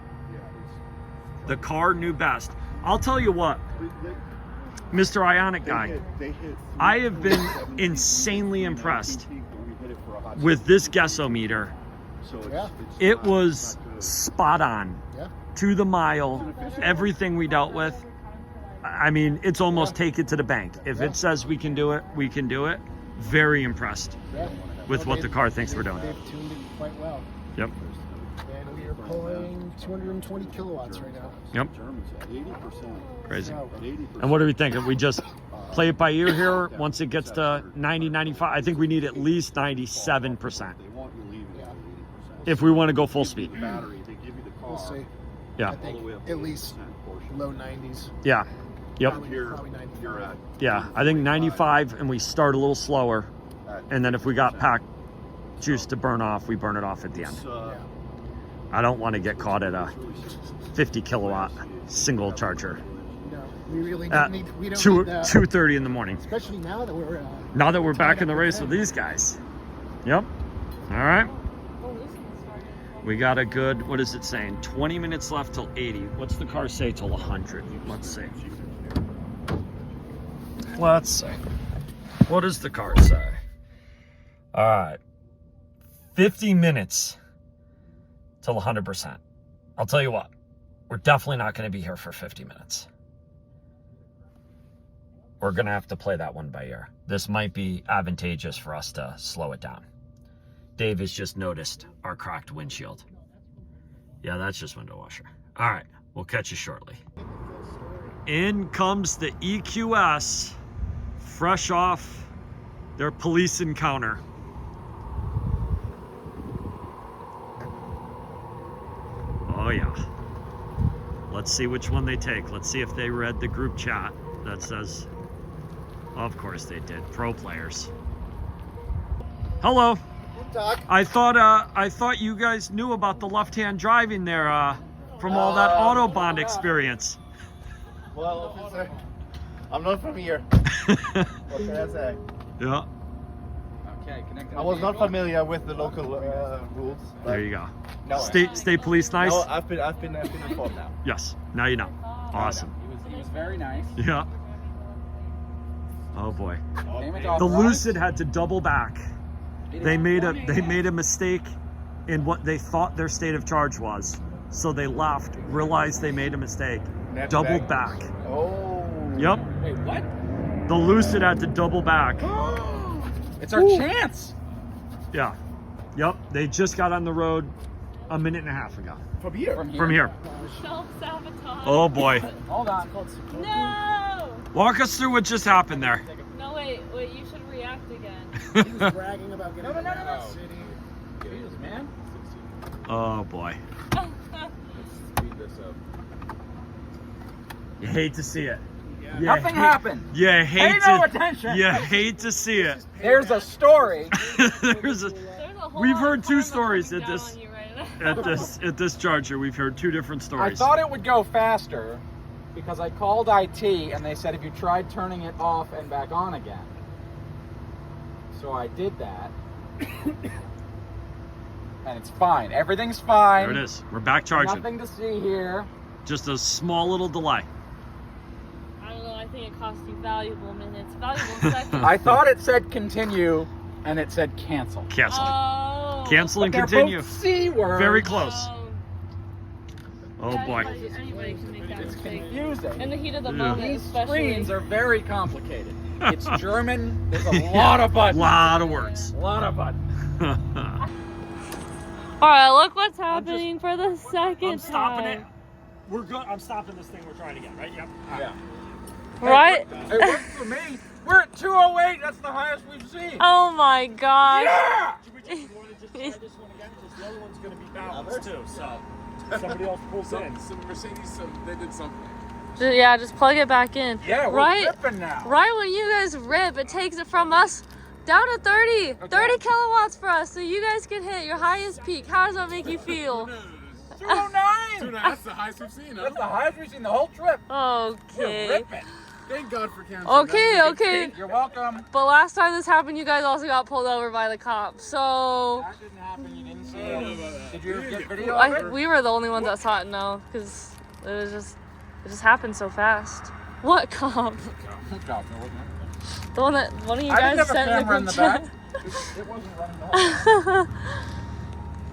The car knew best. I'll tell you what, Mr. Ioniq guy, I have been insanely impressed with this guessometer. Yeah. It was spot on, Yeah. to the mile, everything we dealt with. I mean, it's almost take it to the bank. If it says we can do it, we can do it. Very impressed Yeah. with what the car thinks we're doing. They've tuned it quite well. Yep. And we are pulling 220 kilowatts right now. Yep. 80%. Crazy. So, And what are we thinking? We just play it by ear here. Once it gets to 90, 95, I think we need at least 97% They want you leaving at 80%. if we want to go full speed. Battery, they give you the car. we'll see. Yeah. I think at least low 90s. Yeah. Yep. Here, Probably 95. you're at. Yeah. I think 95 and we start a little slower. And then if we got pack juice to burn off, we burn it off at the end. I don't want to get caught at a 50 kilowatt single charger No, we really at don't need. We don't 2, need that. 2:30 in the morning. Especially now that we're. Now that we're back in the race with these guys. Yep. All right. Oh, this one's starting. We got a good, what is it saying? 20 minutes left till 80. What's the car say till 100? Let's see. Let's see. What does the car say? All right. 50 minutes till 100%. I'll tell you what, we're definitely not going to be here for 50 minutes. We're going to have to play that one by ear. This might be advantageous for us to slow it down. Dave has just noticed our cracked windshield. Yeah, that's just window washer. All right, we'll catch you shortly. In comes the EQS, fresh off their police encounter. Oh yeah. Let's see which one they take. Let's see if they read the group chat that says, of course they did, pro players. Hello. Doc. I thought you guys knew about the left-hand driving there from all that Autobahn experience. Well, officer, I'm not from here. What can I say? Yeah, Okay, connected. I was not familiar with the local rules. but there you go. No, Stay police nice? No, I've been informed now. Yes, now you know. Awesome. He was very nice. Yeah. Oh boy. Payment authorized. The Lucid had to double back. They made a mistake in what they thought their state of charge was. So they left, realized they made a mistake, Never doubled back. Oh. Yep. Wait, what? The Lucid had to double back. It's our chance. Yeah. Yep. They just got on the road a minute and a half ago. From here. From here. Self-sabotage. Oh boy. Hold on. No! Walk us through what just happened there. No, wait, you should react again. He was bragging about getting No. out of the city. Jesus, man. Oh boy. Speed this up. You hate to see it. Nothing happened. You Pay hate no to. attention. You hate to see it. There's a story. There's a. We've heard two stories at this at this charger. We've heard two different I stories. thought it would go faster because I called IT and they said if you tried turning it off and back on again. So I did that. And it's fine. Everything's fine. There it is. We're back charging. Nothing to see here. Just a small little delay. I don't know. I think it cost you valuable minutes, valuable seconds. I thought it said continue and it said cancel. Cancel. Oh. Cancel and They're continue. both C words. Very close. Oh, Oh yeah, boy. Anybody can make that mistake. Confusing. In the heat of the Yeah. moment, These especially. screens are very complicated. It's German. There's a lot of buttons. Lot of words. A lot of buttons. All right, look what's happening for the second I'm stopping it. time. We're good. I'm stopping this thing we're trying to get, right? Yep. Yeah. Right? It worked for me. We're at 208. That's the highest we've seen. Oh my gosh. Yeah! Should we want to just try this one again? Because the other one's going to be balanced too. So somebody else pulls in. Some Mercedes, they did something. Yeah, just plug it back in. Yeah, we're right, ripping now. right when you guys rip, it takes it from us down to 30 kilowatts for us, so you guys can hit your highest peak. How does that make you feel? 209. That's the highest we've seen. That's the highest we've seen the whole trip. We're Okay. ripping. Thank God for canceling. Okay, okay. You're welcome. But last time this happened, you guys also got pulled over by the cops. So That didn't happen. You didn't see it. Did you get video of it? we were the only ones that saw it, no, because it just happened so fast. What cop? The one of you I didn't guys have a sent in the camera in group the back. chat. It wasn't running the whole time.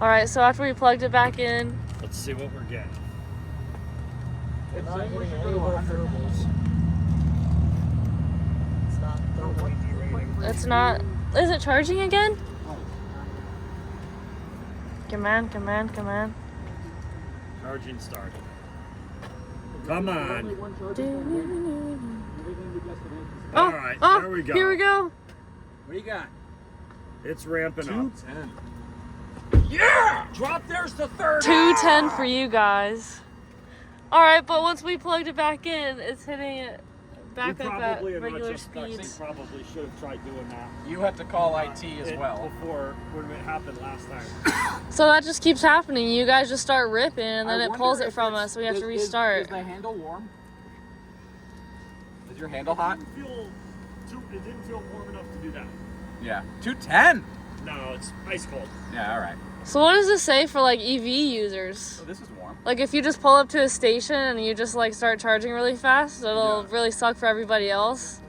All right, so after we plugged it back in, Let's see what we're getting. It's saying we should go to 100. it's not. Is it charging again? Come on, come on, come on. Charging started. Come on. All right, there we go. Here we go. What do you got? It's ramping up. 210. Yeah! Drop theirs to 30. 210 for you guys. All right, but once we plugged it back in, it's hitting it back up at regular speeds. Probably should have tried doing that. You had to call IT as well. Before when it happened last time. So that just keeps happening. You guys just start ripping, and then I it wonder pulls it if from it's- us. So we have to is restart. Is the handle warm? Is your handle hot? It didn't feel warm enough to do that. Yeah. 210. No, it's ice cold. Yeah. All right. So what does this say for like EV users? Oh, this is warm. Like if you just pull up to a station and you just like start charging really fast, it'll really suck for everybody else.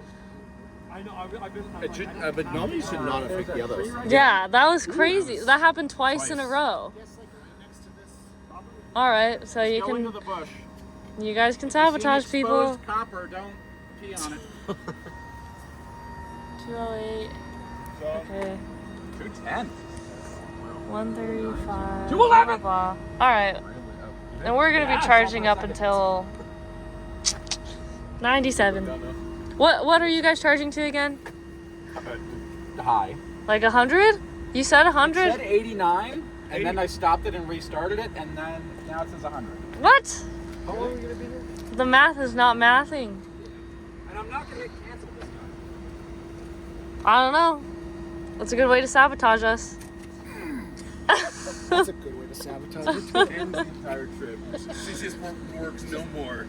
I know. I've been. It should, but normally should not affect the others. Yeah, that was crazy. That happened twice in a row. All right, so you Go into can, the bush. you guys can sabotage See people. exposed copper. Don't pee on it. 208. Okay. 210. 135. 211. All right, and we're gonna be charging up until 97. What are you guys charging to again? High. Like 100? You said It 100? said 89, and then I stopped it and restarted it, and then now it says 100. What? How long are we gonna be here? The math is not mathing. And I'm not gonna hit cancel this time. I don't know. That's a good way to sabotage us. That's a good way to sabotage it. Ends the entire trip. CCS works no more.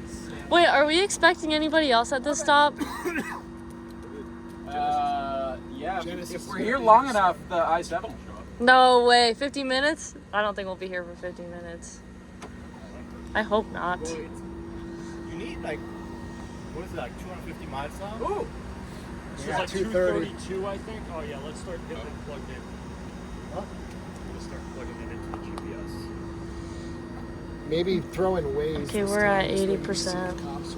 Wait, are we expecting anybody else at this stop? Yeah. If we're here long enough, the I-7 will show up. No way. 50 minutes? I don't think we'll be here for 50 minutes. I hope not. You need like, what is it, like 250 miles now? Ooh. This Yeah, is like 232, I think. Oh yeah, let's start getting it plugged in. Let's start plugging it into the GPS. Maybe throw in Waze. Okay, this we're time, at so you can 80%. see the cops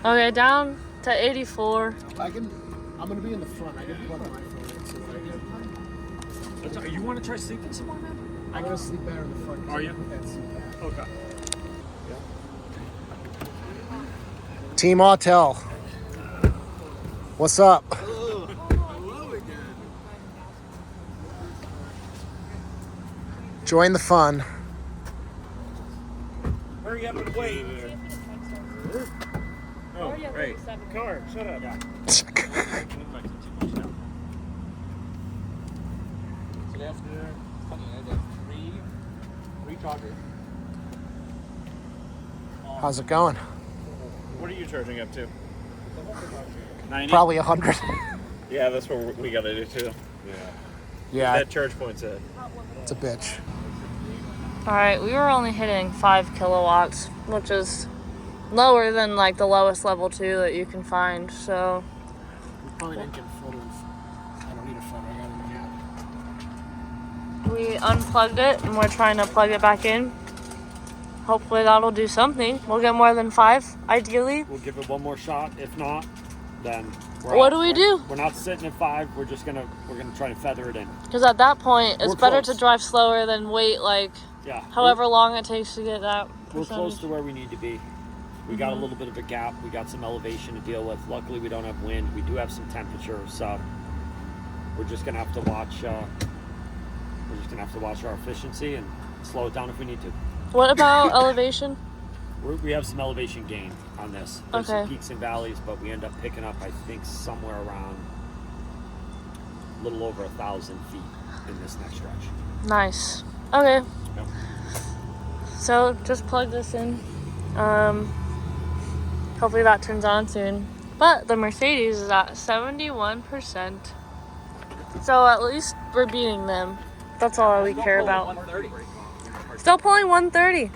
Okay, down to 84. I'm gonna be in the front. I can plug my phone in so that I can. You want to try sleeping somewhere, man? I'm gonna sleep better in the front. 'cause Are I you? put that seat back. Okay. Team Autel. What's up? Hello. Hello again. Join the fun. Hurry up and wait. Oh, right. Car, shut up. Yeah. So they have three chargers. How's it going? What are you charging up to? 90? Probably 100. Yeah, that's what we gotta do too. Yeah, That charge point's it. it's a bitch. All right, we were only hitting 5 kilowatts, which is lower than like the lowest level 2 that you can find. So We probably didn't get photos. I don't need a photo. I got it. we unplugged it and we're trying to plug it back in. Hopefully that'll do something. We'll get more than 5, ideally. We'll give it one more shot. If not, then What do we do? We're not sitting at 5. We're gonna try to feather it in. Because at that point, it's We're better close. to drive slower than wait like Yeah. however long it takes to get that We're close percentage. to where we need to be. We got a little bit of a gap. We got some elevation to deal with. Luckily, we don't have wind. We do have some temperature, so we're just gonna have to watch. We're just gonna have to watch our efficiency and slow it down if we need to. What about elevation? We have some elevation gain on this. There's Okay. some peaks and valleys, but we end up picking up, I think, somewhere around a little over 1,000 feet in this next stretch. Nice. Okay. Yep. So just plug this in. Hopefully that turns on soon. But the Mercedes is at 71%. So at least we're beating them. That's all we care about. 130. Still pulling 130.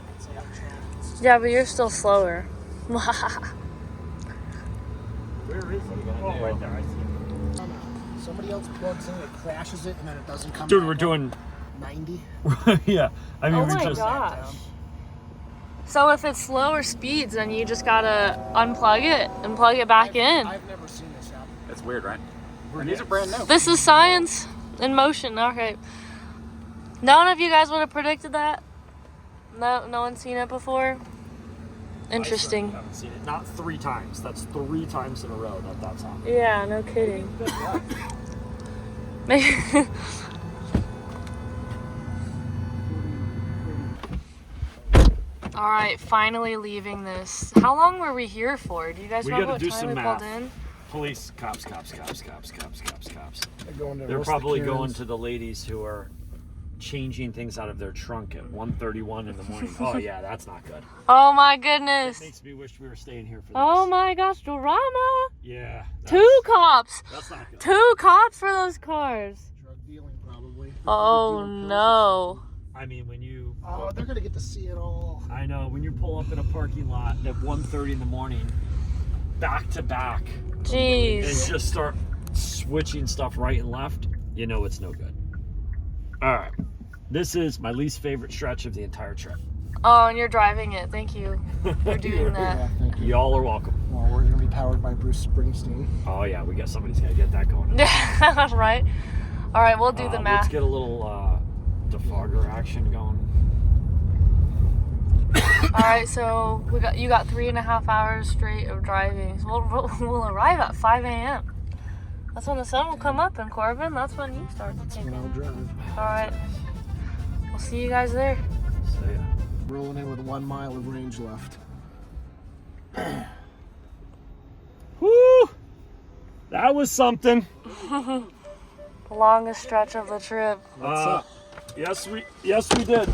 Yeah, but you're still slower. Where is it? Oh, right there. I see it. Somebody else plugs in, it crashes it, and then it doesn't come Dude, back we're up. doing. 90. Yeah. I mean, Oh we my just. gosh. So if it's slower speeds, then you just gotta unplug it and plug it back in. I've never seen this happen. That's weird, right? And these are brand new. This is science in motion. Okay. None of you guys would have predicted that? No one's seen it before? Interesting. I haven't seen it. Not 3 times. That's 3 times in a row that's happened. Yeah, no kidding. Maybe. All right, finally leaving this. How long were we here for? Do you guys We remember gotta what do time some we math. pulled in? Police, cops. They're going to They're arrest probably the going Karens. to the ladies who are changing things out of their trunk at 1:31 in the morning. Oh yeah, that's not good. Oh my It goodness. makes me wish we were staying here for this. Oh my gosh, drama. Yeah. 2 cops. That's not good. 2 cops for those cars. Drug dealing, probably. Oh no. I mean, when you. Oh, they're gonna get to see it all. I know, when you pull up in a parking lot at 1:30 in the morning, back to back, and Jeez. just start switching stuff right and left, you know it's no good. All right. This is my least favorite stretch of the entire trip. Oh, and you're driving it. Thank you for doing that. Yeah, thank you. Y'all are welcome. Well, we're gonna be powered by Bruce Springsteen. Oh yeah, we got somebody's got to get that going. Right? All right, we'll do the Let's math. get a little defogger action going. All right, so you got 3.5 hours straight of driving. So we'll arrive at 5 a.m. That's when the sun will come up in Corbin. That's when you start to kick And I'll in. drive. All right, we'll see you guys there. So yeah. Rolling in with 1 mile of range left. Woo! That was something. The longest stretch of the trip. Yes, we did.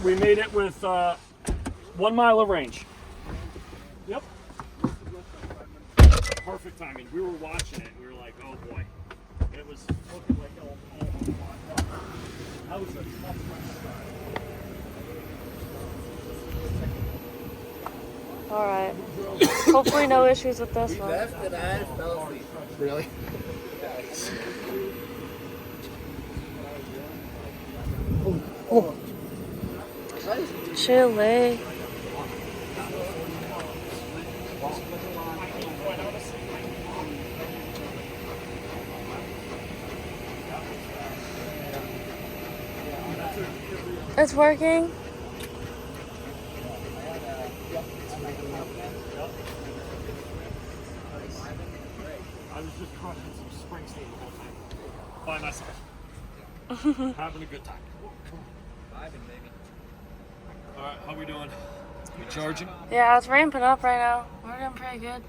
We made it with 1 mile of range. Yep. Perfect timing. We were watching it. We were like, oh boy. It was looking like that was a tough run. All right. Hopefully no issues with this one. Left and I fell asleep. Really? Oh. Chile. It's working. I was just crushing some Springsteen the whole time. By myself. Having a good time. All right, how we doing? We charging? Yeah, it's ramping up right now. We're doing pretty good.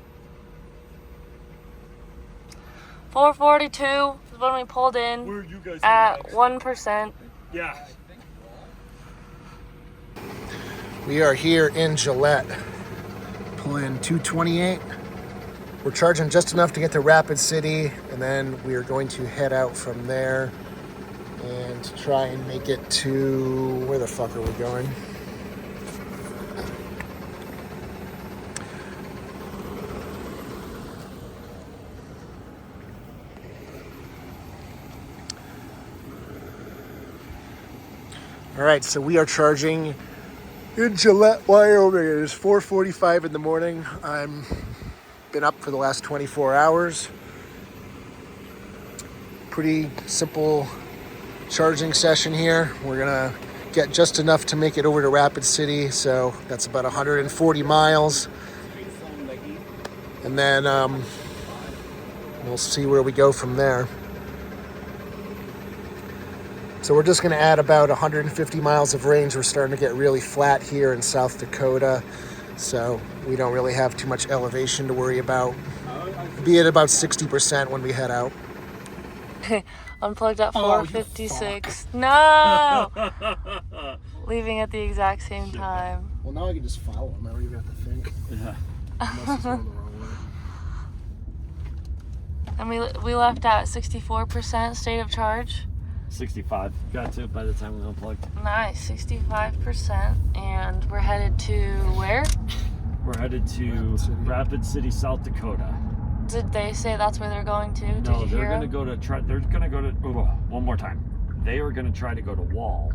442 is when we pulled in. Where are you guys at 1%. Yeah. We are here in Gillette. Pull in 228. We're charging just enough to get to Rapid City, and then we are going to head out from there and try and make it to, where the fuck are we going? All right, so we are charging in Gillette, Wyoming. It is 4:45 in the morning. I'm been up for the last 24 hours. Pretty simple charging session here. We're gonna get just enough to make it over to Rapid City, so that's about 140 miles. And then we'll see where we go from there. So we're just going to add about 150 miles of range. We're starting to get really flat here in South Dakota, so we don't really have too much elevation to worry about. Be at about 60% when we head out. Unplugged at 4:56. No! Leaving at the exact same time. Well, now I can just follow him. I don't even have to think. Yeah. Unless it's going the wrong way. And we left at 64% state of charge. 65. Got to it by the time we unplugged. Nice, 65%. And we're headed to where? We're headed to Rapid City, South Dakota. Did they say that's where they're going to? Did No, you they're hear going to them? go to try. They're going to go to. Oh, one more time. They were going to try to go to Wall,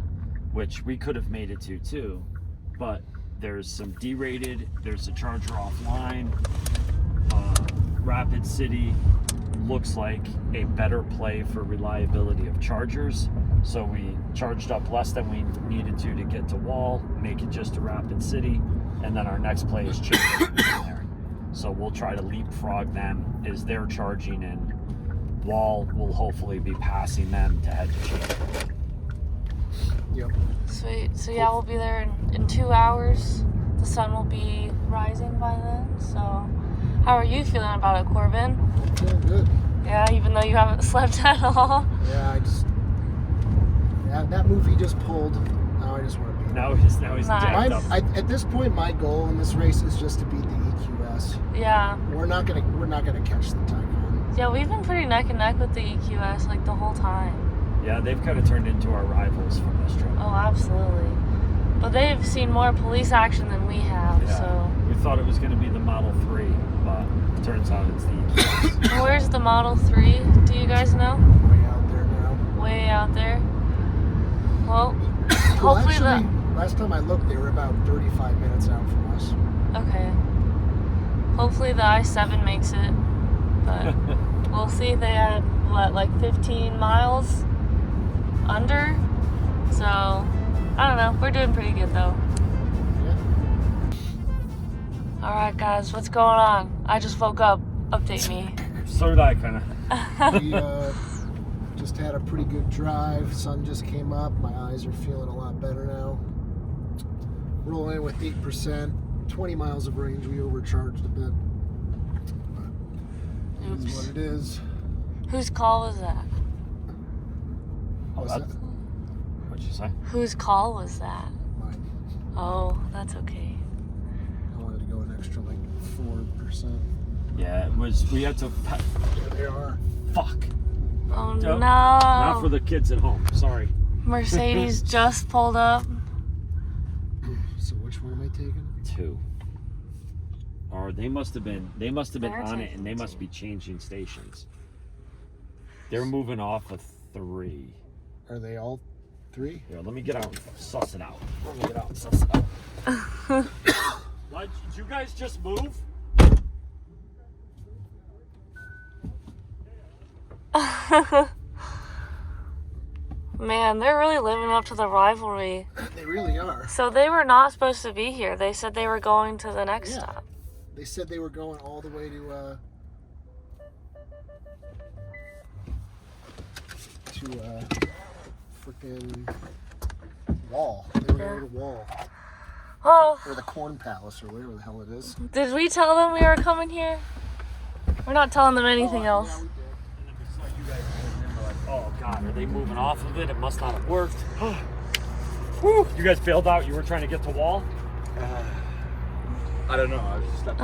which we could have made it to too, but there's some derated. There's a charger offline. Rapid City looks like a better play for reliability of chargers, so we charged up less than we needed to get to Wall, make it just to Rapid City, and then our next play is Chamber there. So we'll try to leapfrog them as they're charging, and Wall will hopefully be passing them to head to Chamber. Yep. Sweet. So yeah, we'll be there in 2 hours. The sun will be rising by then. So how are you feeling about it, Corbin? I'm feeling good. Yeah, even though you haven't slept at all. Yeah, that move he just pulled. Now I just want to beat Now he's Nice. jacked up. At this point, my goal in this race is just to beat the EQS. Yeah. We're not gonna catch the Taycan. Yeah, we've been pretty neck and neck with the EQS like the whole time. Yeah, they've kind of turned into our rivals from this trip. Oh, absolutely. But they've seen more police action than we have, Yeah. so. We thought it was going to be the Model 3, but it turns out it's the EQS. Where's the Model 3? Do you guys know? Way out there now. Way out there. Well, Well, hopefully actually, last time I looked, they were about 35 minutes out from us. Okay. Hopefully the I-7 makes it. But we'll see. They had, what, like 15 miles under? So, I don't know. We're doing pretty good, though. Yeah. Alright, guys. What's going on? I just woke up. Update me. So did I, kind of. We just had a pretty good drive. Sun just came up. My eyes are feeling a lot better now. Rolling in with 8%. 20 miles of range. We overcharged a bit. But it is what it is. Whose call was that? What's that? What'd you say? Whose call was that? Mine. Oh, that's okay. I wanted to go an extra like 4%. Yeah, it was. We had to. There they are. Fuck. Oh, Nope. no. Not for the kids at home. Sorry. Mercedes just pulled up. So which one am I taking? 2. Or they must have been. They must have been They're on it, taking and they must be changing stations. They're moving off of 3. Are they all 3? Here, let me get out and suss it out. Let me get out and suss it out. Why, did you guys just move? Man, they're really living up to the rivalry. They really are. So they were not supposed to be here. They said they were going to the next stop. They said they were going all the way to freaking wall. They were near the wall. Oh, Or the Corn Palace, or whatever the hell it is. did we tell them we were coming here? We're not telling them anything else. And then we saw you guys moving in. We're like, oh God, are they moving off of it? It must not have worked. Whew. You guys bailed out. You were trying to get to wall? I don't know. I was just up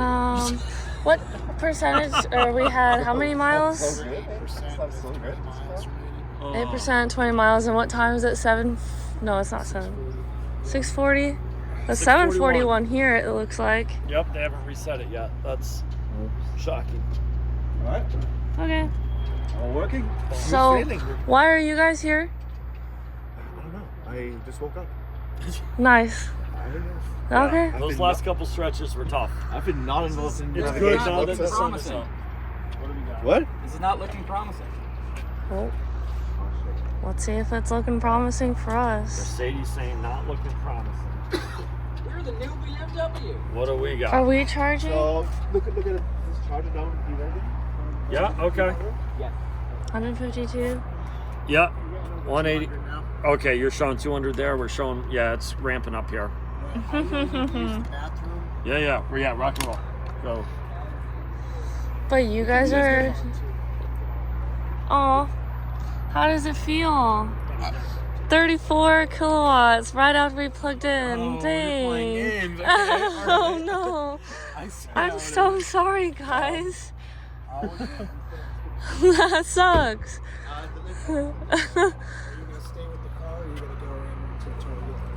What percentage we had? How many miles? 8%, 20 miles. And what time is it? 7? No, it's not 7. 6:40? It's 7:41 here, it looks like. Yep, they haven't reset it yet. That's shocking. All right. Okay. All working. So, why are you guys here? I don't know. I just woke up. Nice. Okay. Those last couple stretches were tough. I've been not involved in It's navigation good now that the whatsoever. sun is Promising. up. What do we got? What? This is not looking promising. Well, let's see if it's looking promising for us. Mercedes saying not looking promising. We're the new BMW. What do we got? Are we charging? So look at this charger down. You ready? Yeah, okay. 152. Yeah, 180. Okay, you're showing 200 there. We're showing, yeah, it's ramping up here. Yeah, rock and roll. Go. But you guys are. Oh, how does it feel? 34 kilowatts right after we plugged in. Dang. Oh no. I'm so sorry, guys. That sucks.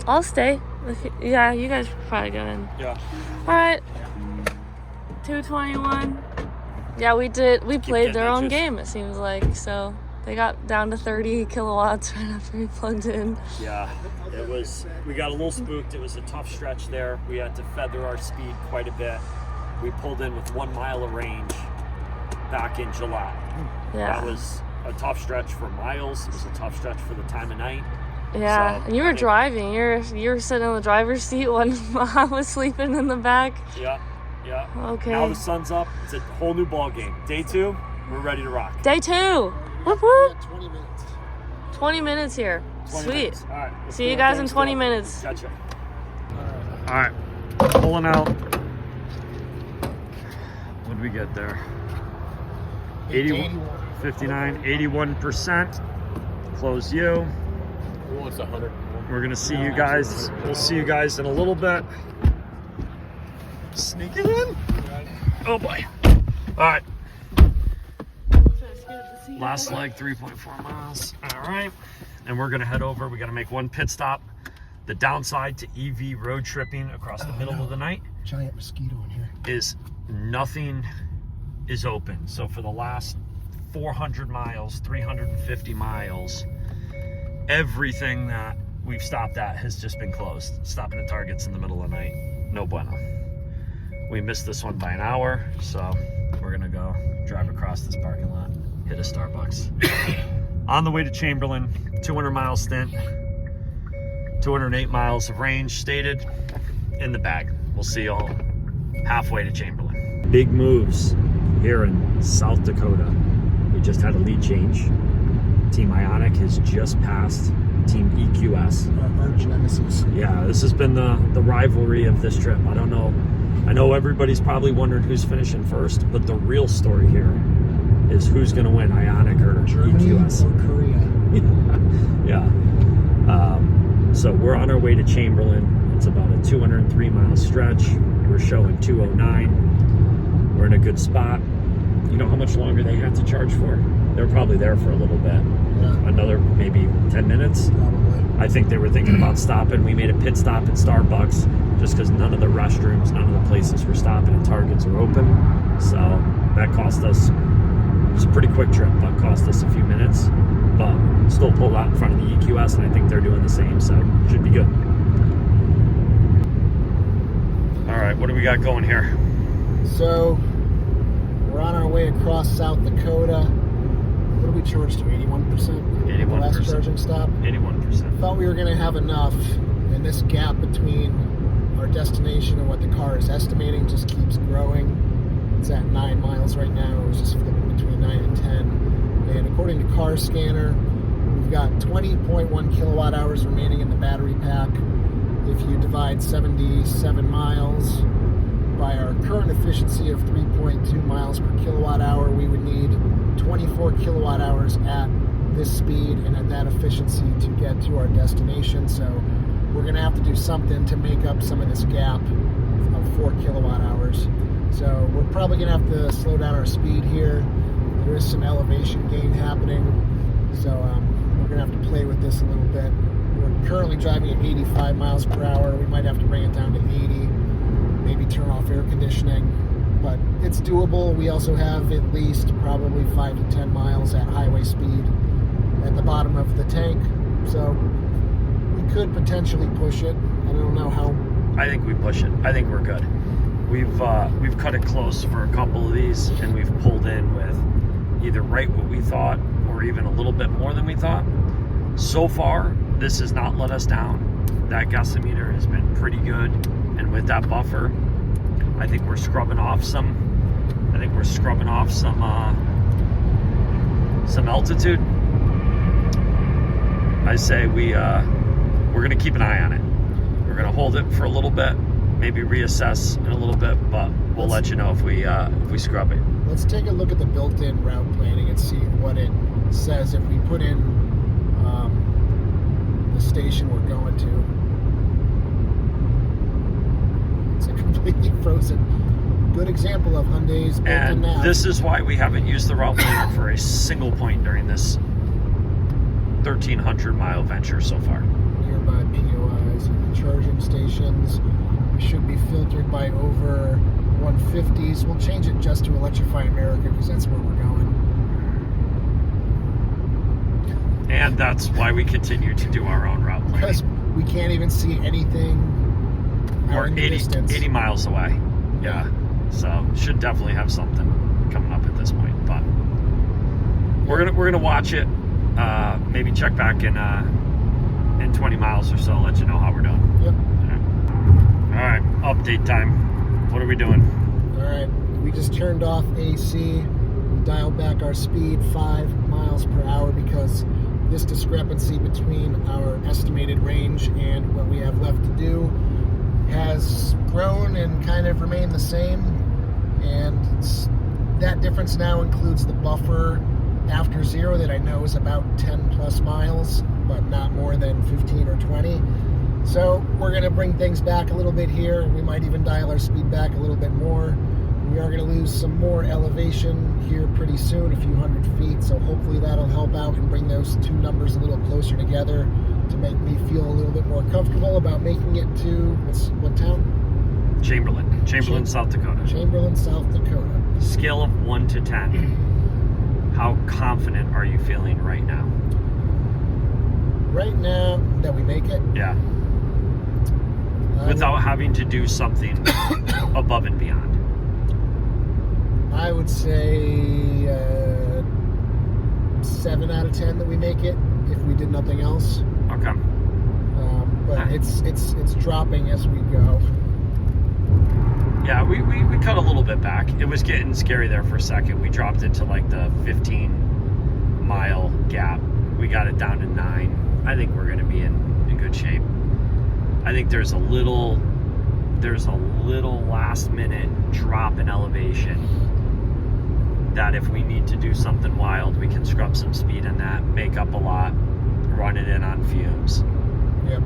I'll stay. Yeah, you guys probably go in. Yeah. All right. 221. Yeah, we did. We played their own game, it seems like. So they got down to 30 kilowatts right after we plugged in. Yeah, it was, we got a little spooked. It was a tough stretch there. We had to feather our speed quite a bit. We pulled in with 1 mile of range back in July. Yeah. That was a tough stretch for miles. It was a tough stretch for the time of night. Yeah, So, and you were driving. You were sitting in the driver's seat when I was sleeping in the back. Yeah. Okay. Now the sun's up. It's a whole new ball game. Day 2, we're ready to rock. Day 2. Whoop whoop. 20 minutes. 20 minutes here. 20 Sweet. minutes. All right. let's See do you our guys thing in 20 still. minutes. Gotcha. All right. Pulling out. What did we get there? 81, 59, 81%. Close you. Who wants 100? We're gonna see you guys. We'll see you guys in a little bit. Sneaking in. Oh boy. All right. Last leg, 3.4 miles. All right. And we're gonna head over. We gotta make one pit stop. The downside to EV road tripping across the middle of the night Giant mosquito in here. is nothing is open. So for the last 400 miles, 350 miles, everything that we've stopped at has just been closed. Stopping at Targets in the middle of the night, no bueno. We missed this one by an hour, so we're gonna go drive across this parking lot, hit a Starbucks. On the way to Chamberlain, 200 mile stint, 208 miles of range stated, in the bag. We'll see y'all halfway to Chamberlain. Big moves here in South Dakota. We just had a lead change. Team Ioniq has just passed Team EQS. Our nemesis. Yeah, this has been the rivalry of this trip. I don't know. I know everybody's probably wondering who's finishing first, but the real story here is who's going to win, Ioniq or Germany EQS. or Korea. Yeah. So we're on our way to Chamberlain. It's about a 203 mile stretch. We're showing 209. We're in a good spot. You know how much longer they had to charge for? They're probably there for a little bit. Yeah, Another maybe 10 minutes. probably. I think they were thinking about stopping. We made a pit stop at Starbucks just because none of the restrooms, none of the places we're stopping at Targets are open. So that cost us, it was a pretty quick trip, but cost us a few minutes. But still pulled out in front of the EQS, and I think they're doing the same, so should be good. All right, what do we got going here? So we're on our way across South Dakota. What did we charge to? 81%? 81%. The last charging stop. 81%. Thought we were going to have enough, and this gap between our destination and what the car is estimating just keeps growing. It's at 9 miles right now. It was just flipping between 9 and 10. And according to Car Scanner, we've got 20.1 kilowatt hours remaining in the battery pack. If you divide 77 miles by our current efficiency of 3.2 miles per kilowatt hour, we would need 24 kilowatt hours at this speed and at that efficiency to get to our destination. So we're going to have to do something to make up some of this gap of 4 kilowatt hours. So we're probably going to have to slow down our speed here. There is some elevation gain happening, so we're going to have to play with this a little bit. We're currently driving at 85 miles per hour. We might have to bring it down to 80, maybe turn off air conditioning, but it's doable. We also have at least probably 5 to 10 miles at highway speed at the bottom of the tank, so we could potentially push it. I don't know how. I think we push it. I think we're good. We've cut it close for a couple of these, and we've pulled in with either right what we thought or even a little bit more than we thought. So far, this has not let us down. That gasometer has been pretty good, and with that buffer, I think we're scrubbing off some. I think we're scrubbing off some altitude. I say we're gonna keep an eye on it. We're gonna hold it for a little bit, maybe reassess in a little bit, but we'll let you know if we scrub it. Let's take a look at the built-in route planning and see what it says if we put in the station we're going to. It's a completely frozen. Good example of Hyundai's built-in nav. And this is why we haven't used the route planner for a single point during this 1,300 mile venture so far. Nearby POIs and charging stations should be filtered by over 150s. We'll change it just to Electrify America because that's where we're going. And that's why we continue to do our own route planning. Because we can't even see anything Or in the 80, distance. 80 miles away. Yeah. So should definitely have something coming up at this point. But we're gonna watch it. Maybe check back in 20 miles or so. Let you know how we're doing. Yep. All right. Update time. What are we doing? All right. We just turned off AC. Dialed back our speed 5 miles per hour because this discrepancy between our estimated range and what we have left to do has grown and kind of remained the same, and that difference now includes the buffer after zero that I know is about 10 plus miles, but not more than 15 or 20. So we're going to bring things back a little bit here. We might even dial our speed back a little bit more. We are going to lose some more elevation here pretty soon, a few hundred feet, so hopefully that'll help out and bring those two numbers a little closer together to make me feel a little bit more comfortable about making it to, what town? Chamberlain, South Dakota. Chamberlain, South Dakota. Scale of 1 to 10. How confident are you feeling right now? Right now, that we make it? Yeah. Without having to do something above and beyond. I would say 7 out of 10 that we make it if we did nothing else. Okay. But it's dropping as we go. Yeah, we cut a little bit back. It was getting scary there for a second. We dropped into like the 15 mile gap. We got it down to 9. I think we're going to be in good shape. I think there's a little last minute drop in elevation that if we need to do something wild, we can scrub some speed in that, make up a lot, run it in on fumes. Yep.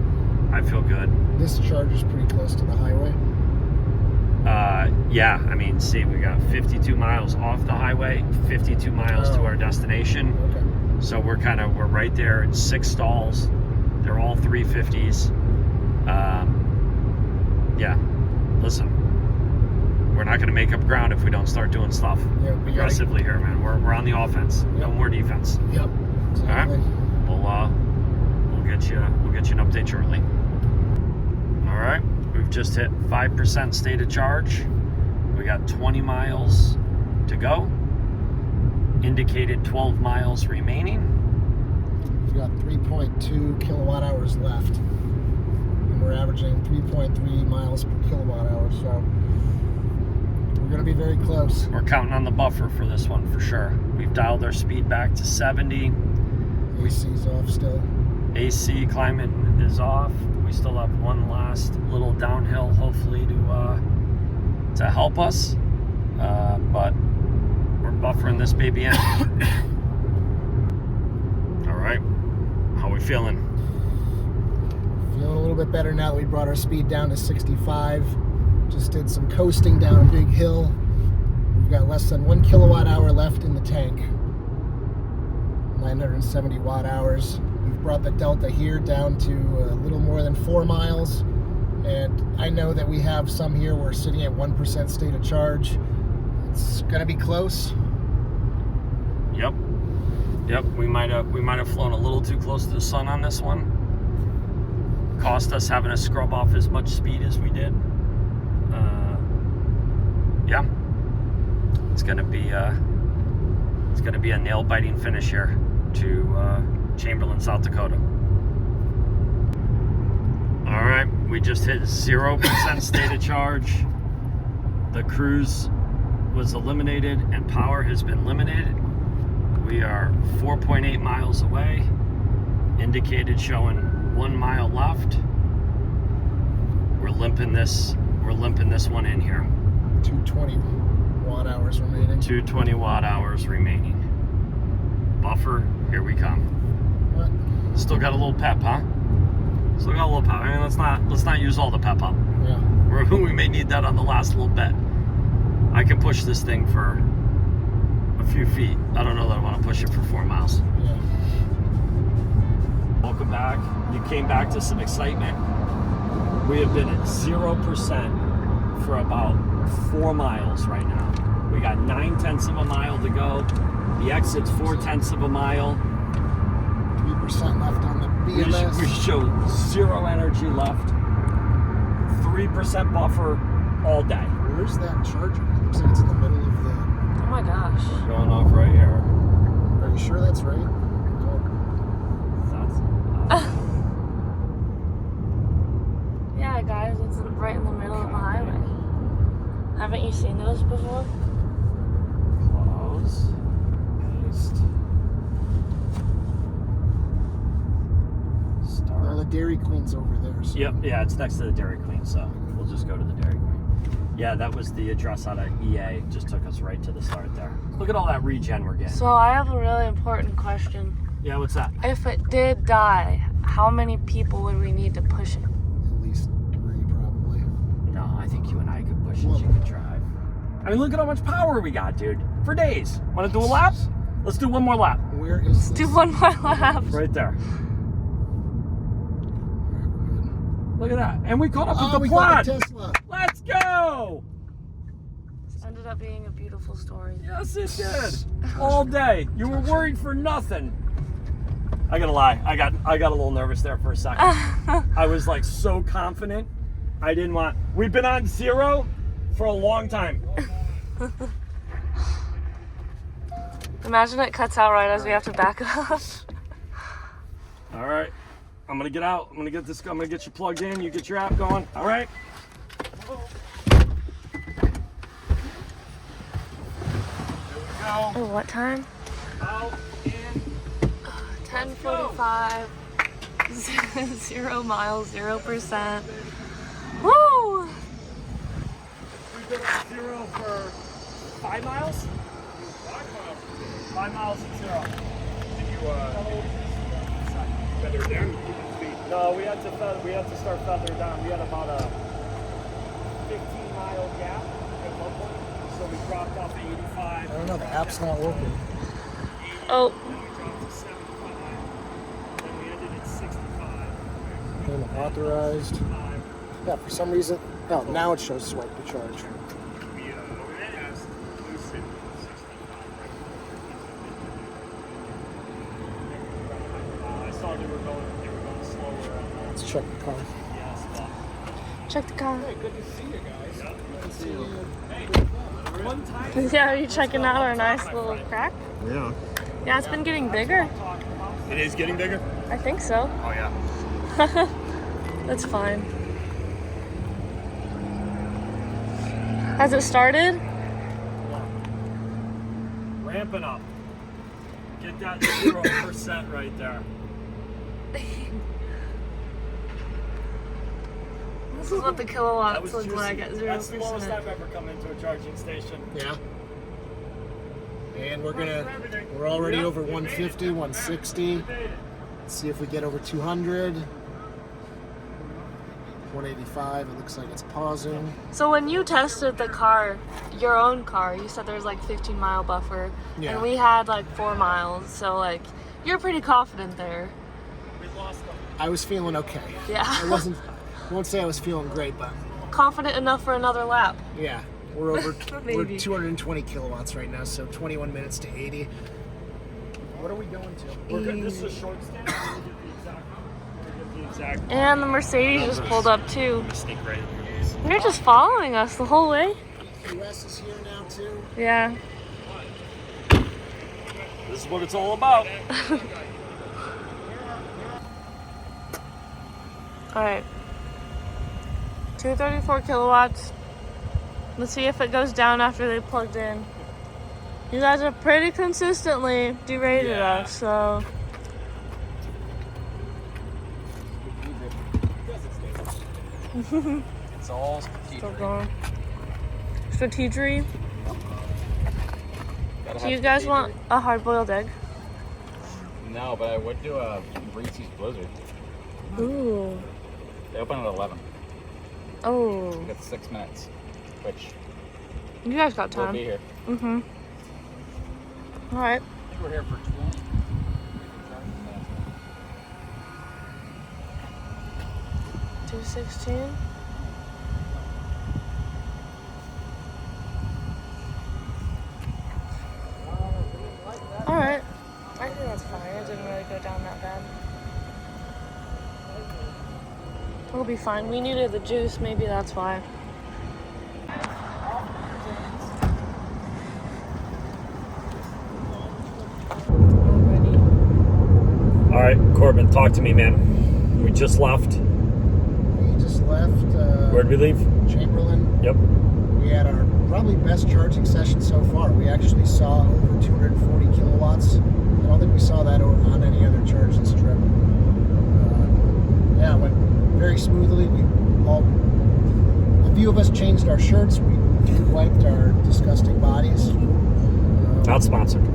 I feel good. This charge is pretty close to the highway. Yeah, I mean, see, we got 52 miles off the highway, 52 miles to our destination. Okay. So we're right there. It's 6 stalls. They're all 350s. Yeah, listen, we're not going to make up ground if we don't start doing stuff aggressively here, man. We're on the offense. Yep. No more defense. Yep. Exactly. All right. We'll get you an update shortly. All right. We've just hit 5% state of charge. We got 20 miles to go. Indicated 12 miles remaining. We've got 3.2 kilowatt hours left. And we're averaging 3.3 miles per kilowatt hour, so we're going to be very close. We're counting on the buffer for this one for sure. We've dialed our speed back to 70. AC's off still. AC climate is off. We still have one last little downhill, hopefully to help us, but we're buffering this baby in. All right, how are we feeling? Feeling a little bit better now that we brought our speed down to 65. Just did some coasting down a big hill. We've got less than 1 kilowatt hour left in the tank. 970 watt hours. We've brought the Delta here down to a little more than 4 miles. And I know that we have some here. We're sitting at 1% state of charge. It's gonna be close. Yep. We might have flown a little too close to the sun on this one. Cost us having to scrub off as much speed as we did. Yeah. It's gonna be a nail-biting finish here to Chamberlain, South Dakota. All right, we just hit 0% state of charge. The cruise was eliminated and power has been limited. We are 4.8 miles away. Indicated showing 1 mile left. We're limping this one in here. 220 watt hours remaining. 220 watt hours remaining. Buffer, here we come. What? Still got a little pep, huh? Still got a little pep. I mean, let's not use all the pep up. Yeah. We may need that on the last little bit. I can push this thing for a few feet. I don't know that I want to push it for 4 miles. Yeah. Welcome back. You came back to some excitement. We have been at 0% for about 4 miles right now. We got 9/10 of a mile to go. The exit's 4/10 of a mile. 3% left on the BMS. We show 0 energy left. 3% buffer all day. Where's that charger? It looks like it's in the middle of the... Oh my gosh. We're going off right here. Are you sure that's right? Yeah, guys, it's right in the middle of the highway. Haven't you seen those before? Close. Paste. Start. Well, the Dairy Queen's over there. So. Yep, yeah, it's next to the Dairy Queen, so we'll just go to the Dairy Queen. Yeah, that was the address out of EA. Just took us right to the start there. Look at all that regen we're getting. So I have a really important question. Yeah, what's that? If it did die, how many people would we need to push it? At least 3, probably. No, I think you and I could push it. You could drive. I mean, look at how much power we got, dude. For days. Want to do a lap? Let's do one more lap. Where is Let's do one more lap. Right there. Look at that. And we caught up with the we quad. got the Tesla. Let's go. This ended up being a beautiful story. Yes, it did. All day. You were worried for nothing. I gotta lie. I got a little nervous there for a second. I was like so confident. I didn't want. We've been on 0 for a long time. Imagine it cuts out right as we have to back up. All right. I'm gonna get out. I'm gonna get this. I'm gonna get you plugged in. You get your app going. All right. Oh, what time? Out in 10:45. 0 miles, 0%. Woo! We've been at 0 for 5 miles. 5 miles at 0. Did you feather down? No, we had to start feathering down. We had about a 15-mile gap at one point, so we dropped off to 85. I don't know, the app's not working. Oh. Then we dropped to 75. Then we ended at 65. Payment authorized. Yeah, for some reason. Oh, now it shows swipe to charge. I saw they were going slower. Let's check the car. Check the car. Hey, good to see you guys. Good to see you. One time. Yeah, are you checking out our nice little crack? Yeah. Yeah, it's been getting bigger. It is getting bigger? I think so. Oh, yeah. That's fine. Has it started? Ramping up. Get that 0% right there. This is what the That kilowatts was look juicy. like at 0%. That's the lowest I've ever come into a charging station. Yeah. And we're already over 150, 160. Let's see if we get over 200. 185, it looks like it's pausing. So when you tested the car, your own car, you said there was like 15-mile buffer, Yeah. and we had like 4 miles. So like, you're pretty confident there. We lost them. I was feeling okay. Yeah. I won't say I was feeling great, but Confident enough for another lap. yeah. We're over we're Maybe. 220 kilowatts right now, so 21 minutes to 80. What are we going to? We're good. This is a short stand. We'll get the exact. And the Mercedes just pulled up too. Sneak right in here. They're just following us the whole way. US is here now too. Yeah. This is what it's all about. All right. 234 kilowatts. Let's see if it goes down after they plugged in. You guys are pretty consistently derated us, so. It's all Still going. Strategery. Gotta Do have you guys strategy. want a hard-boiled egg? No, but I would do a Reese's Blizzard. Ooh. They open at 11. Oh. We got 6 minutes, which You guys got we'll time. be here. Mm-hmm. All right. I think we're here for 20. 216. All right. I think that's fine. It didn't really go down that bad. We'll be fine. We needed the juice. Maybe that's why. All right, Corbin, talk to me, man. We just left. We just left Where'd we leave? Chamberlain. Yep. We had our probably best charging session so far. We actually saw over 240 kilowatts. I don't think we saw that on any other charge this trip. Yeah, it went very smoothly. A few of us changed our shirts. We wiped our disgusting bodies. Not sponsored.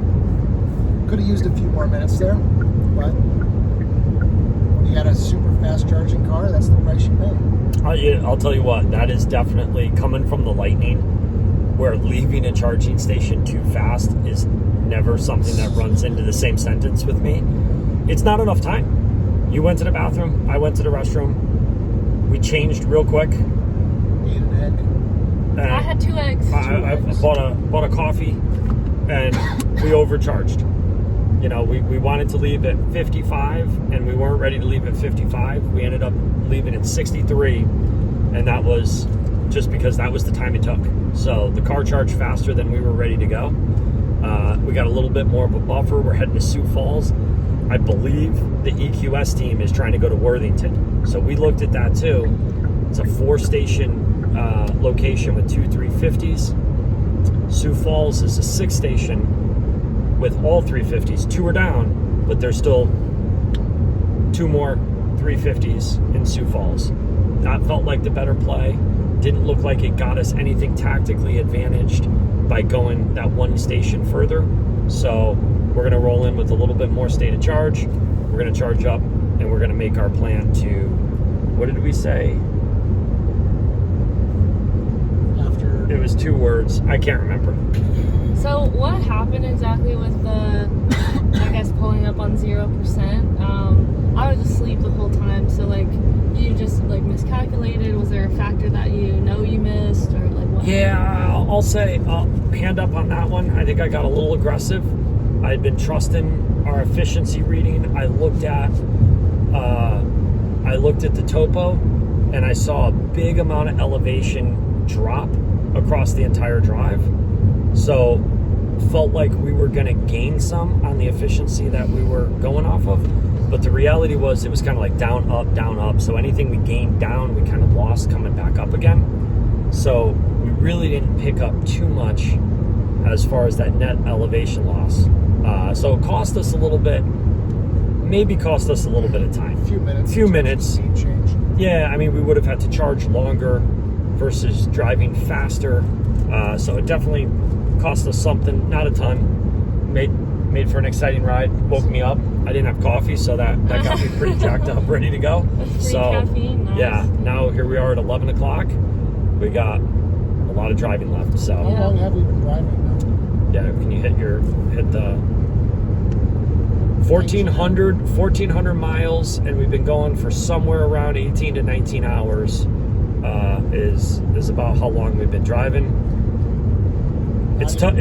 Could have used a few more minutes there, but when you got a super fast charging car, that's the price you pay. Yeah, I'll tell you what, that is definitely coming from the Lightning, where leaving a charging station too fast is never something that runs into the same sentence with me. It's not enough time. You went to the bathroom, I went to the restroom, we changed real quick. Ate an egg. I had 2 eggs. I bought a coffee, and we overcharged. You know, we wanted to leave at 55, and we weren't ready to leave at 55. We ended up leaving at 63, and that was just because that was the time it took. So the car charged faster than we were ready to go. We got a little bit more of a buffer. We're heading to Sioux Falls. I believe the EQS team is trying to go to Worthington. So we looked at that too. It's a 4-station location with 2 350s. Sioux Falls is a 6-station with all 350s. 2 are down, but there's still 2 more 350s in Sioux Falls. That felt like the better play. Didn't look like it got us anything tactically advantaged by going that 1 station further. So we're gonna roll in with a little bit more state of charge. We're gonna charge up, and we're gonna make our plan to, what did we say? After It was 2 words. I can't remember. So what happened exactly with the, I guess, pulling up on 0%? I was asleep the whole time, so like, you just like miscalculated. Was there a factor that you missed, or like what? Yeah, I'll say, hand up on that one. I think I got a little aggressive. I had been trusting our efficiency reading. I looked at the topo, and I saw a big amount of elevation drop across the entire drive. So felt like we were going to gain some on the efficiency that we were going off of. But the reality was it was kind of like down, up. So anything we gained down, we kind of lost coming back up again. So we really didn't pick up too much as far as that net elevation loss. So it cost us a little bit, maybe cost us a little bit of time. Few minutes. Speed change. Yeah, I mean, we would have had to charge longer versus driving faster. So it definitely cost us something, not a ton. Made for an exciting ride, woke me up. I didn't have coffee, so that got me pretty jacked up, ready to go. Free caffeine, nice. Yeah, now here we are at 11 o'clock. We got a lot of driving left, so. How long have we been driving now? Yeah, can you hit the 1,400 miles, and we've been going for somewhere around 18 to 19 hours is about how long we've been driving. It's tough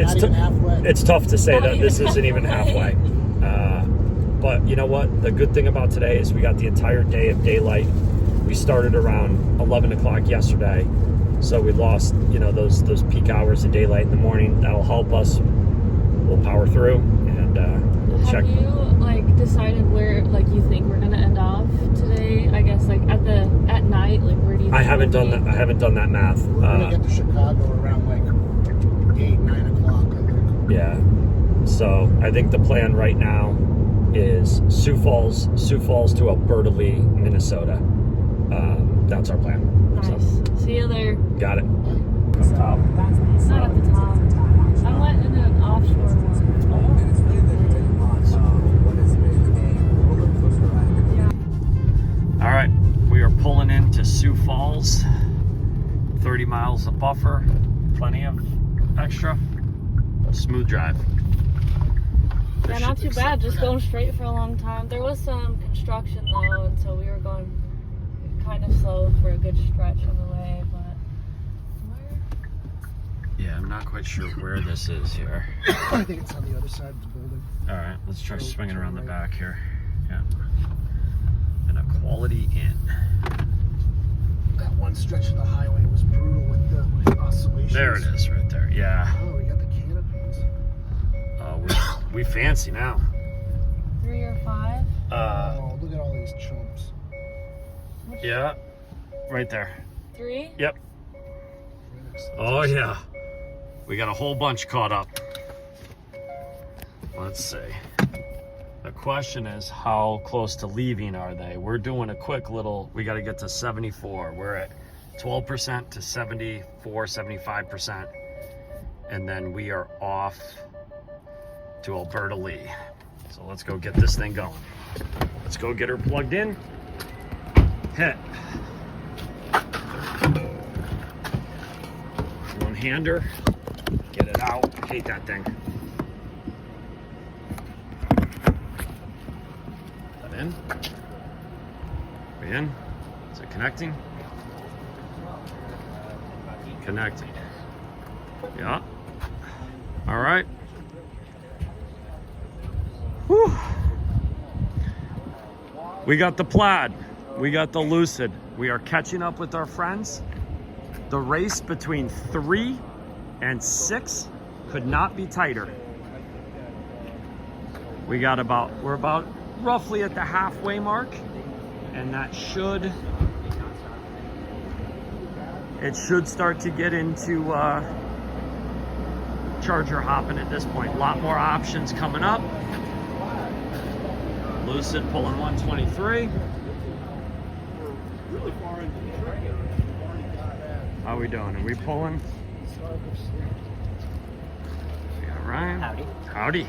to say that this isn't even halfway. But you know what? The good thing about today is we got the entire day of daylight. We started around 11 o'clock yesterday, so we lost, you know, those peak hours of daylight in the morning. That'll help us. We'll power through and we'll check. Have you decided where you think we're gonna end off today? I guess at night, where do you? I haven't done that. I haven't done that math. We're gonna get to Chicago around 8, 9 o'clock. I think. Yeah. So I think the plan right now is Sioux Falls to Alberta Lee, Minnesota. That's our plan. Nice. So, see you there. got it. It's not at the top. I went in an offshore one. All right, we are pulling into Sioux Falls. 30 miles of buffer, plenty of extra. Smooth drive. Yeah, not too bad. Just going straight for a long time. There was some construction though, and so we were going kind of slow for a good stretch of the way. But yeah, I'm not quite sure where this is here. I think it's on the other side of the building. All right, let's try swinging around the back here. Yeah. And a Quality Inn. That one stretch of the highway was brutal with the oscillations. There it is, right there. Yeah. Oh, we got the canopies. We fancy now. 3 or 5. Oh, look at all these chumps. Yeah, right there. 3. Yep. Oh yeah, we got a whole bunch caught up. Let's see. The question is, how close to leaving are they? We're doing a quick little, we got to get to 74. We're at 12% to 74, 75%. And then we are off to Alberta Lee. So let's go get this thing going. Let's go get her plugged in. Hit. One-hander. Get it out. I hate that thing. That in. We in. Is it connecting? Connecting. Yeah. All right. Whew. We got the Plaid. We got the Lucid. We are catching up with our friends. The race between 3 and 6 could not be tighter. We're about roughly at the halfway mark, and that should start to get into charger hopping at this point. A lot more options coming up. Lucid pulling 123. How we doing? Are we pulling? We got Ryan. Howdy. Howdy.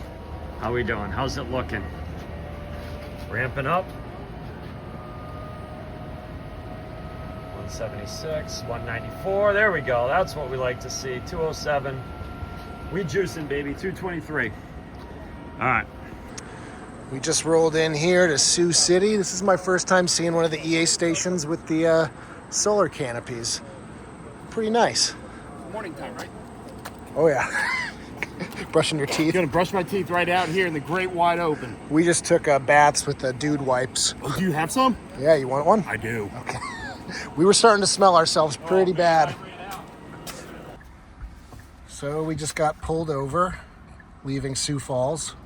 How we doing? How's it looking? Ramping up. 176, 194. There we go. That's what we like to see. 207. We juicing, baby. 223. All right. We just rolled in here to Sioux City. This is my first time seeing one of the EA stations with the solar canopies. Pretty nice. Morning time, right? Oh yeah. Brushing your teeth. Gonna brush my teeth right out here in the great wide open. We just took baths with the dude wipes. Oh, do you have some? Yeah, you want one? I do. Okay. We were starting to smell ourselves pretty bad. So we just got pulled over, leaving Sioux Falls.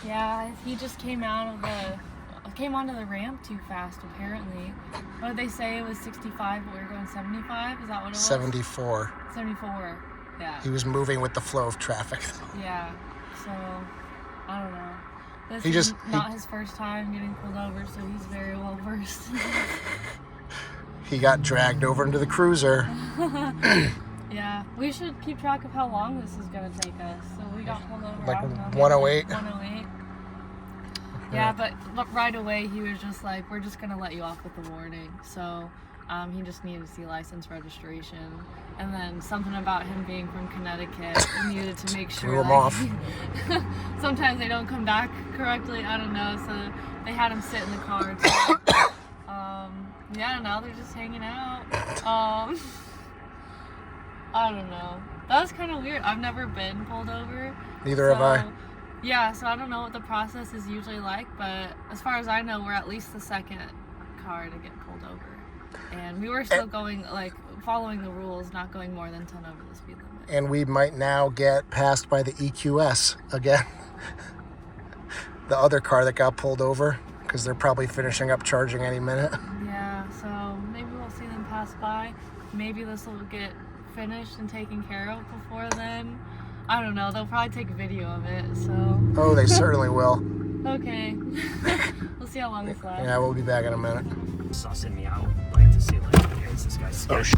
Yeah, he just came onto the ramp too fast apparently. What did they say? It was 65, but we were going 75? Is that what it was? 74. 74. Yeah. He was moving with the flow of traffic. Yeah. So, I don't know. This He is just- not his first time getting pulled over, so he's very well versed. He got dragged over into the cruiser. Yeah, we should keep track of how long this is gonna take us. So we got pulled over. Like I don't know, 108? 108. Yeah, but right away he was just like, "We're just gonna let you off with a warning." So he just needed to see license, registration, and then something about him being from Connecticut. We needed to make sure. Threw him like, off. sometimes they don't come back correctly. I don't know. So they had him sit in the car. Too. Yeah, now they're just hanging out. I don't know. That was kind of weird. I've never been pulled over. Neither have I. Yeah, so I don't know what the process is usually like, but as far as I know, we're at least the second car to get pulled over. And we were still going, like, following the rules, not going more than 10 over the speed limit. And we might now get passed by the EQS again. The other car that got pulled over, because they're probably finishing up charging any minute. Yeah, so maybe we'll see them pass by. Maybe this will get finished and taken care of before then. I don't know. They'll probably take a video of it, so. Oh, they certainly will. Okay. We'll see how long this lasts. Yeah, we'll be back in a minute. Sussing me out, like to see like, okay, is this guy sketchy?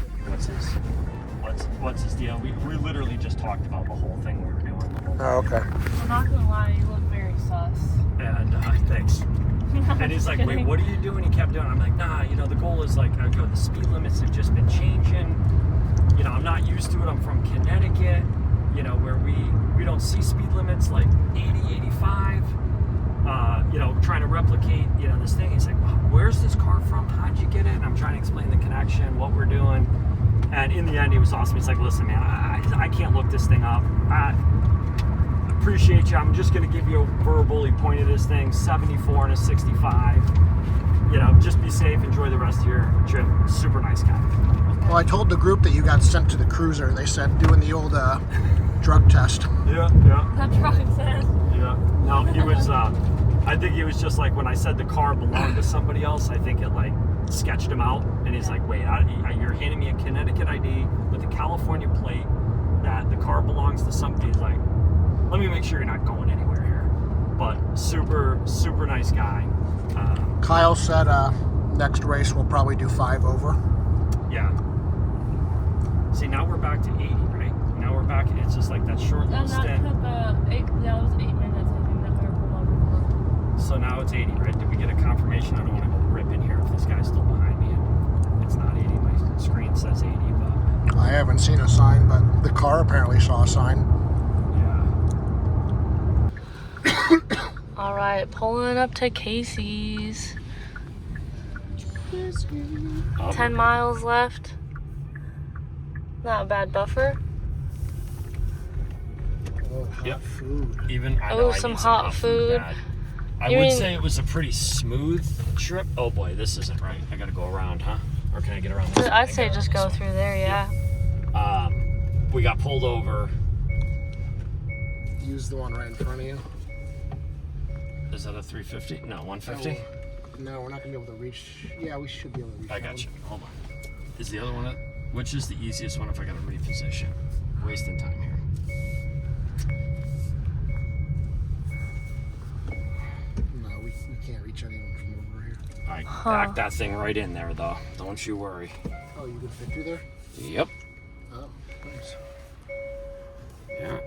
What's his deal? We literally just talked about the whole thing we were doing. Oh, okay. I'm not gonna lie, you look very sus. And thanks. And he's like, wait, what are you doing? He kept doing it. I'm like, nah, you know, the goal is like, I go, the speed limits have just been changing. You know, I'm not used to it. I'm from Connecticut, you know, where we don't see speed limits like 80, 85. You know, trying to replicate, you know, this thing. He's like, well, where's this car from? How'd you get it? And I'm trying to explain the connection, what we're doing. And in the end, he was awesome. He's like, listen, man, I can't look this thing up. I appreciate you. I'm just going to give you a verbal. He pointed this thing, 74 and a 65. You know, just be safe. Enjoy the rest of your trip. Super nice guy. Well, I told the group that you got sent to the cruiser. They said doing the old drug test. Yeah. That truck says. Yeah. No, he was, I think he was just like, when I said the car belonged to somebody else, I think it like sketched him out. And he's like, wait, you're handing me a Connecticut ID with a California plate that the car belongs to somebody. He's like, let me make sure you're not going anywhere here. But super, super nice guy. Kyle said next race we'll probably do 5 over. Yeah. See, now we're back to 80, right? Now we're back, it's just like that short little And that stint. took it was 8 minutes, I think, that we were pulled over for. So now it's 80, right? Did we get a confirmation? I don't want to go rip in here if this guy's still behind me and it's not 80. My screen says 80, but I haven't seen a sign, but the car apparently saw a sign. yeah. All right, pulling up to Casey's. 10 miles left. Not a bad buffer. Oh, hot Yep. food. Even I Oh, know I some need hot food. bad. I You would mean- say it was a pretty smooth trip. Oh boy, this isn't right. I gotta go around, huh? Or can I get around this way? I'd I say get just around go this through there, yeah. way. We got pulled over. Use the one right in front of you. Is that a 350? No, 150? No, we're not gonna be able to reach. Yeah, we should be able to reach. I that got you. one. Hold on. Is the other one? Which is the easiest one if I gotta reposition? Wasting time here. No, we can't reach anyone from over here. All right, back that thing right in there, though. Don't you worry. Oh, you could fit through there? Yep. Oh, nice. Yeah.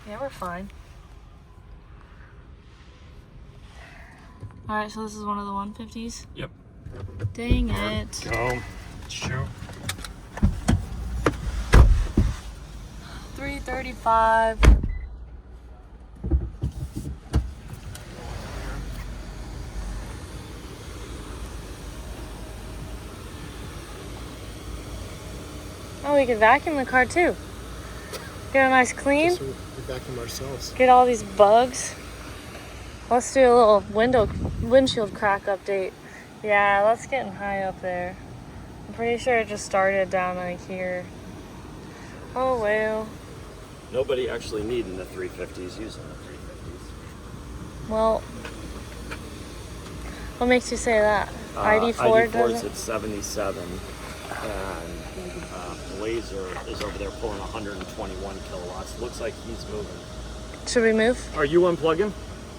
Yeah, we're fine. All right, so this is one of the 150s. Yep. Dang it. Go. Shoot. 335. Oh, we could vacuum the car too. Get a nice clean. So we vacuum ourselves. Get all these bugs. Let's do a little windshield crack update. Yeah, that's getting high up there. I'm pretty sure it just started down like here. Oh well. Nobody actually needing the 350s using the 350s. Well, what makes you say that? ID4 ID4's doesn't? at 77. And Blazer is over there pulling 121 kilowatts. Looks like he's moving. Should we move? Are you unplugging?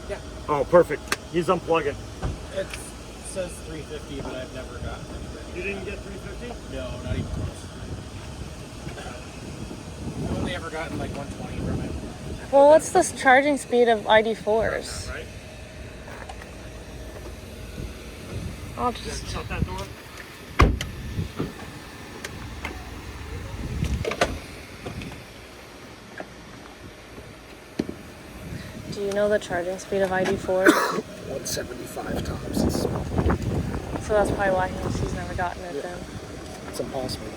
Yeah. Oh, perfect. He's unplugging. It says 350, but I've never gotten anywhere. You didn't get 350? No, not even close. I've only ever gotten like 120 from it. Well, what's the charging speed of ID4s? Right. I'll just... Shut that door. Do you know the charging speed of ID4? 175 tops. So that's probably why he's never gotten it then. It's impossible.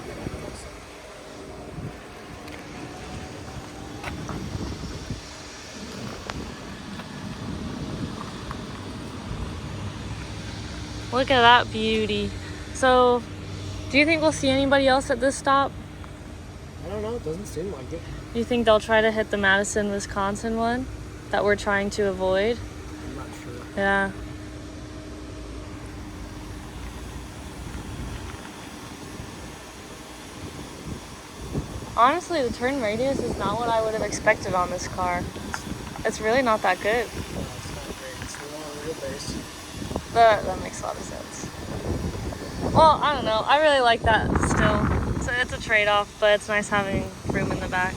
Look at that beauty. So, do you think we'll see anybody else at this stop? I don't know. It doesn't seem like it. Do you think they'll try to hit the Madison, Wisconsin one that we're trying to avoid? I'm not sure. Yeah. Honestly, the turn radius is not what I would have expected on this car. It's really not that good. No, it's not great. It's the long wheelbase. That makes a lot of sense. Well, I don't know. I really like that still. So it's a trade-off, but it's nice having room in the back.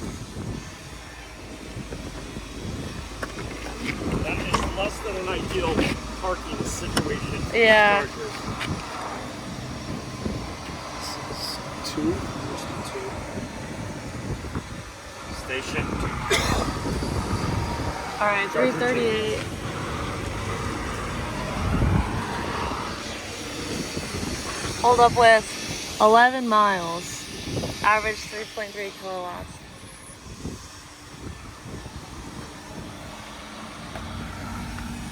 That is less than an ideal parking situation. for Yeah. chargers. This is 2. Station. All right, 338. Hold up with 11 miles. Average 3.3 kilowatts.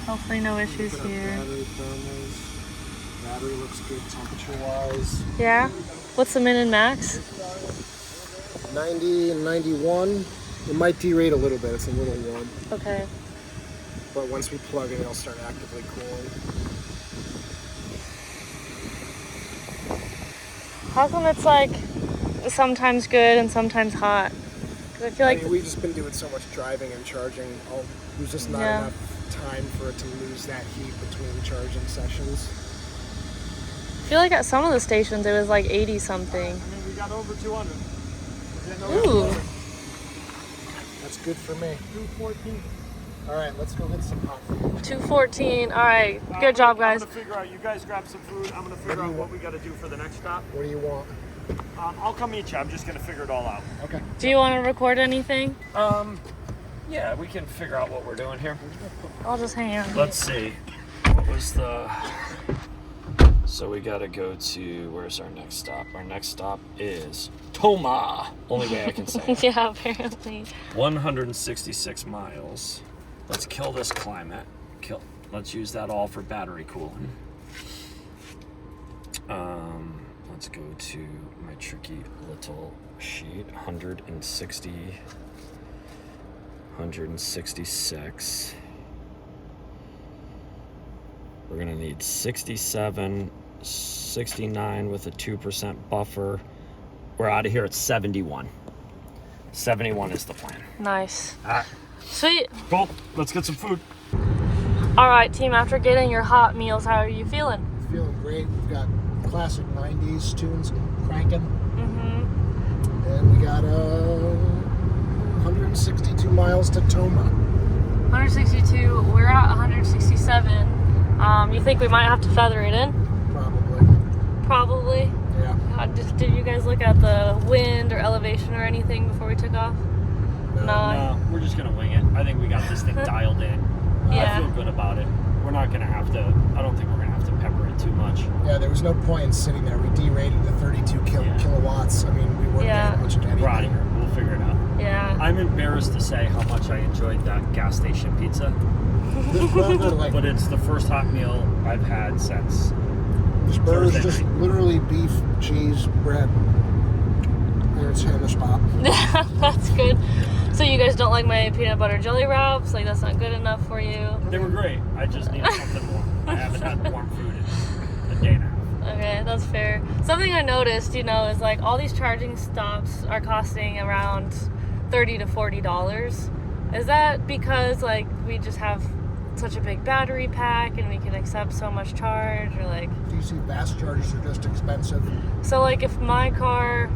Hopefully no issues here. Battery looks good temperature-wise. Yeah? What's the min and max? 90 and 91. It might derate a little bit. It's a little warm. Okay. But once we plug it, it'll start actively cooling. How come it's like sometimes good and sometimes hot? 'Cause I feel like we've just been doing so much driving and charging. There's just not enough time for it to lose that heat between charging sessions. I feel like at some of the stations it was like 80 something. I mean, we got over 200. Ooh. That's good for me. 214. All right, let's go get some hot food. 214. All right. Good job, guys. I'm gonna figure out. You guys grab some food. I'm gonna figure out what we got to do for the next stop. What do you want? I'll come meet you. I'm just gonna figure it all out. Okay. Do you want to record anything? Yeah, we can figure out what we're doing here. I'll just hang out. Let's see. What was the? So we gotta go to. Where's our next stop? Our next stop is Toma. Only way I can say it. Yeah, apparently. 166 miles. Let's kill this climate. Let's use that all for battery cooling. Let's go to my tricky little sheet. 166. We're gonna need 67, 69 with a 2% buffer. We're out of here at 71. 71 is the plan. Nice. All right. Sweet. Cool. Let's get some food. All right, team. After getting your hot meals, how are you feeling? Feeling great. We've got classic 90s tunes cranking. Mm-hmm. And we got 162 miles to Toma. 162. We're at 167. You think we might have to feather it in? Probably. Probably. Yeah. Did you guys look at the wind or elevation or anything before we took off? No, we're just gonna wing it. I think we got this thing dialed in. Yeah. I feel good about it. We're not gonna have to. I don't think we're gonna have to pepper it too much. Yeah, there was no point in sitting there. We derated to 32 kilowatts. I mean, we weren't getting much of anything. We're out of here. We'll figure it out. Yeah. I'm embarrassed to say how much I enjoyed that gas station pizza. But it's the first hot meal I've had since. This burger's Thursday just night. literally beef, cheese, bread. Here it's Hamish Pop. That's good. So you guys don't like my peanut butter jelly wraps? Like that's not good enough for you? They were great. I just needed something more. I haven't had warm food in a day and a half. I Okay, that's fair. Something I noticed, you know, is like all these charging stops are costing around $30 to $40. Is that because like we just have such a big battery pack and we can accept so much charge, or like DC fast chargers are just expensive. so like if my car,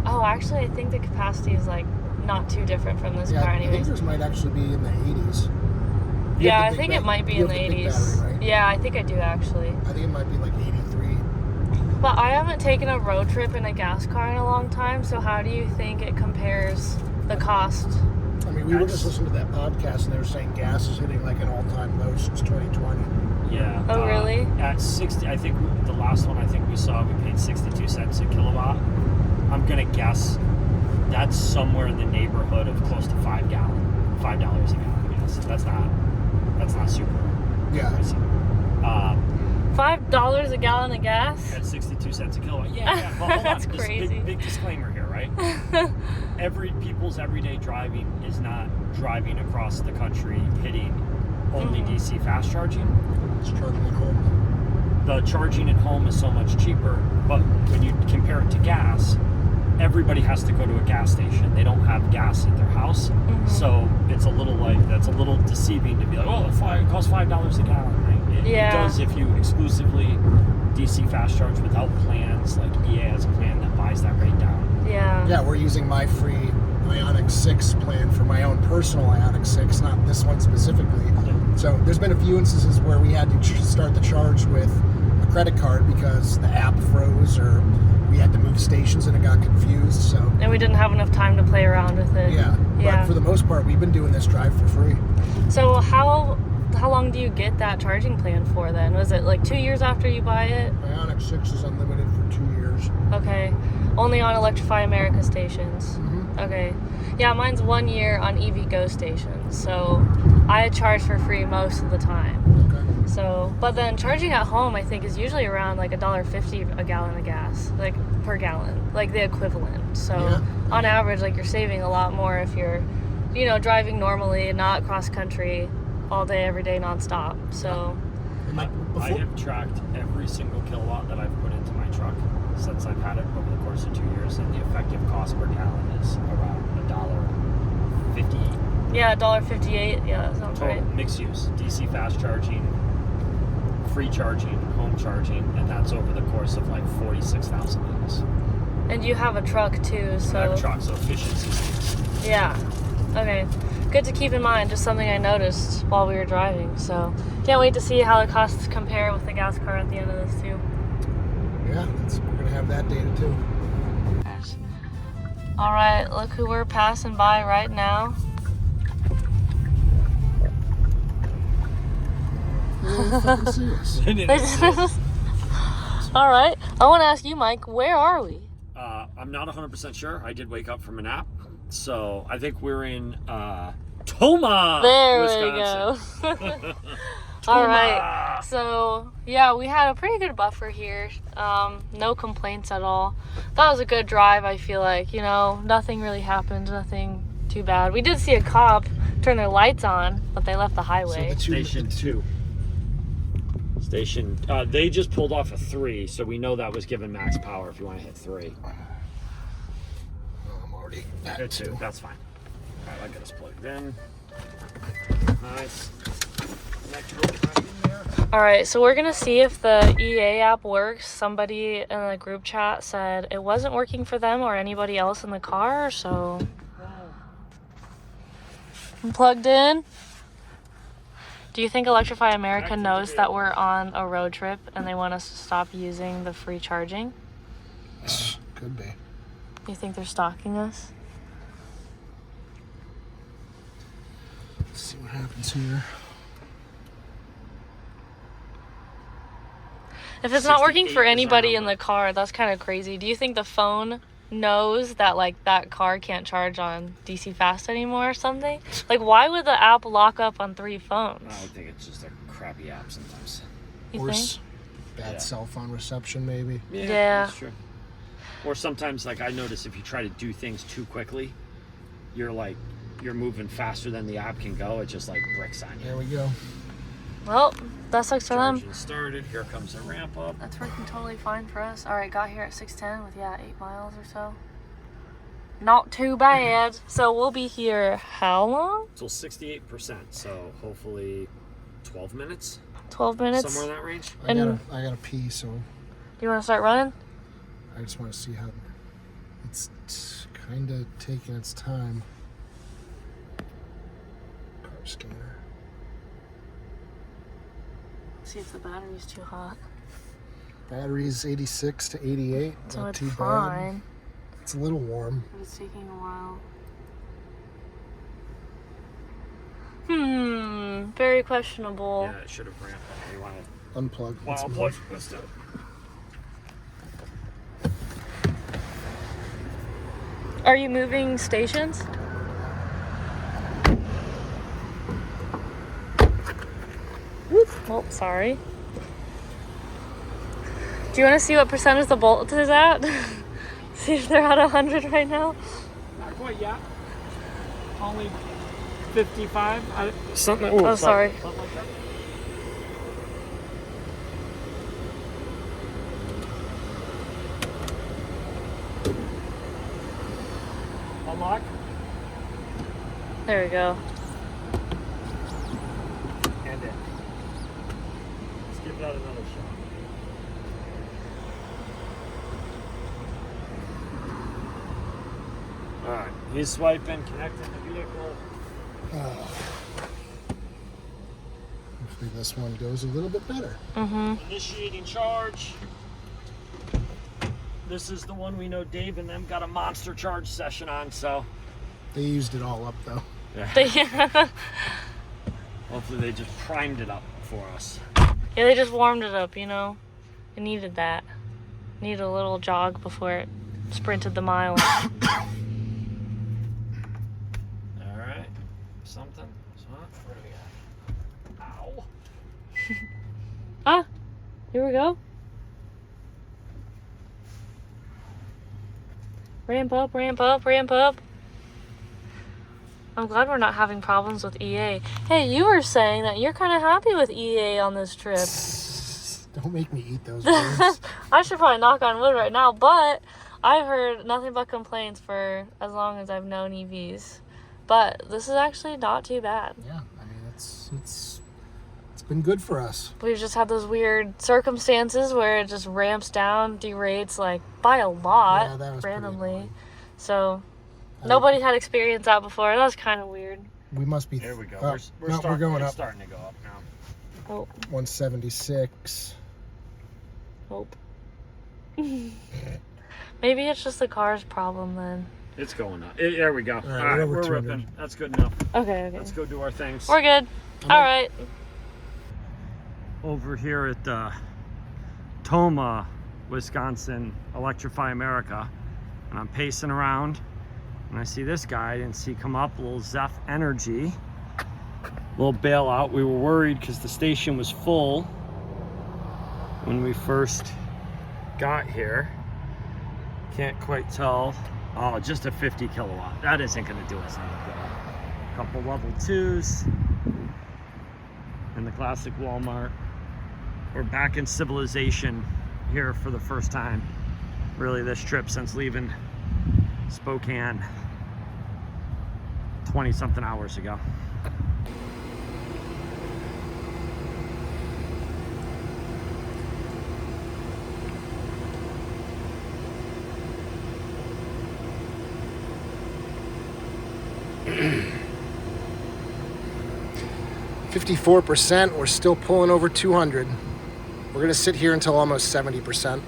oh actually I think the capacity is like not too different from this car I think anyways. yours might actually be in the 80s. Yeah, I think it might be you in the have the big 80s. battery, right? Yeah, I think I do actually. I think it might be like 83. But I haven't taken a road trip in a gas car in a long time, so how do you think it compares the cost? I mean, we were just listening to that podcast and they were saying gas is hitting like an all-time low since 2020. Yeah. Oh, really? At 60, I think the last one I think we saw, we paid 62 cents a kilowatt. I'm gonna guess that's somewhere in the neighborhood of close to $5 a gallon. Yes, that's not super Yeah. pricey. $5 a gallon of gas? At 62 cents a kilowatt. Yeah. But hold That's on. Just crazy. big disclaimer here, right? People's everyday driving is not driving across the country hitting only DC fast charging. It's charging at home. The charging at home is so much cheaper, but when you compare it to gas, everybody has to go to a gas station. They don't have gas at their house, so it's a little deceiving to be like, oh, it costs $5 a gallon. Right? It does if you exclusively DC fast charge without plans. Like EA has a plan that buys that rate down. Yeah. Yeah, we're using my free Ioniq 6 plan for my own personal Ioniq 6, not this one specifically. So there's been a few instances where we had to start the charge with a credit card because the app froze or we had to move stations and it got confused. So And we didn't have enough time to play around with it. yeah, but for the most part, we've been doing this drive for free. So how long do you get that charging plan for then? Was it like 2 years after you buy it? Ioniq 6 is unlimited for 2 years. Okay. Only on Electrify America stations. Okay. Yeah, mine's 1 year on EVgo stations. So I charge for free most of the time. Okay. So, but then charging at home, I think, is usually around like $1.50 a gallon of gas, like per gallon, like the equivalent. So on average, like you're saving a lot more if you're, you know, driving normally and not cross country all day, every day, nonstop. So I have tracked every single kilowatt that I've put into my truck since I've had it over the course of 2 years, and the effective cost per gallon is around $1.58. yeah, $1.58. Yeah, that sounds Total right. mixed use, DC fast charging, free charging, home charging, and that's over the course of like 46,000 miles. And you have a truck too, so I have a truck, so efficiency stinks. yeah. Okay. Good to keep in mind, just something I noticed while we were driving. So can't wait to see how the costs compare with the gas car at the end of this too. Yeah, we're going to have that data too. All right, look who we're passing by right now. All right, I want to ask you, Mike, where are we? I'm not 100% sure. I did wake up from a nap, so I think we're in Toma, There Wisconsin. we go. All right, so yeah, we had a pretty good buffer here. No complaints at all. That was a good drive. I feel like, you know, nothing really happened, nothing too bad. We did see a cop turn their lights on, but they left the highway. Station 2. They just pulled off a 3, so we know that was given max power if you want to hit 3. I'm already Hit at 2, that's fine. All right, I'll get us plugged in. Nice. All right, so we're gonna see if the EA app works. Somebody in the group chat said it wasn't working for them or anybody else in the car, so I'm plugged in. Do you think Electrify America knows that we're on a road trip and they want us to stop using the free charging? Could be. You think they're stalking us? Let's see what happens here. If it's not working for anybody in the car, that's kind of crazy. Do you think the phone knows that like that car can't charge on DC fast anymore or something? Like, why would the app lock up on 3 phones? I would think it's just a crappy app sometimes. You think? Bad cell phone reception, maybe. Yeah. That's true. Or sometimes, like, I notice if you try to do things too quickly, you're moving faster than the app can go. It just like bricks on you. There we go. Well, That sucks for them. Charging started. Here comes a ramp up. That's working totally fine for us. All right, got here at 6:10 with 8 miles or so. Not too bad. So we'll be here how long? Till 68%. So hopefully 12 minutes. 12 minutes. Somewhere in that range. I gotta pee, so Do you want to start running? I just want to see how it's kind of taking its time. Car scanner. See if the battery's too hot. Battery's 86 to 88. So Not it's too fine. bad. It's a little warm. But it's taking a while. Very questionable. Yeah, it should have ramped. You want to Unplug. unplug? Let's do it. Are you moving stations? Whoop. Oh, sorry. Do you want to see what percentage the bolt is at? See if they're at 100 right now? Not quite yet. Only 55. Something. Oh, sorry. Something like that. Unlock. There we go. And in. Let's give that another shot. All right, he's swiping, connecting the vehicle. Hopefully this one goes a little bit better. Initiating charge. This is the one we know Dave and them got a monster charge session on, so. They used it all up though. Yeah. Hopefully they just primed it up for us. Yeah, they just warmed it up, you know. It needed that. Needed a little jog before it sprinted the mile. Alright. Something. Where do we at? Ow. Ah, here we go. Ramp up, ramp up, ramp up. I'm glad we're not having problems with EA. Hey, you were saying that you're kind of happy with EA on this trip. Don't make me eat those words. I should probably knock on wood right now, but I've heard nothing but complaints for as long as I've known EVs. But this is actually not too bad. Yeah, I mean it's been good for us. We've just had those weird circumstances where it just ramps down, derates like by a lot, Yeah, that was pretty randomly. annoying. So nobody had experienced that before. That was kind of weird. We must be. There we go. Oh, We're we're going it's up. starting to go up now. Oh, 176. hope. Maybe it's just the car's problem then. It's going up. There we go. All right, right, we're over we're 200. ripping. That's good enough. Okay. Let's go do our things. We're good. All right. Over here at Toma, Wisconsin, Electrify America, and I'm pacing around, and I see this guy. I didn't see come up. A little Zeph Energy, little bailout. We were worried because the station was full when we first got here. Can't quite tell. Oh, just a 50 kilowatt. That isn't going to do us any good. Couple level 2s in the classic Walmart. We're back in civilization here for the first time, really, this trip since leaving Spokane 20-something hours ago. %. We're still pulling over 200. We're gonna sit here until almost 70%.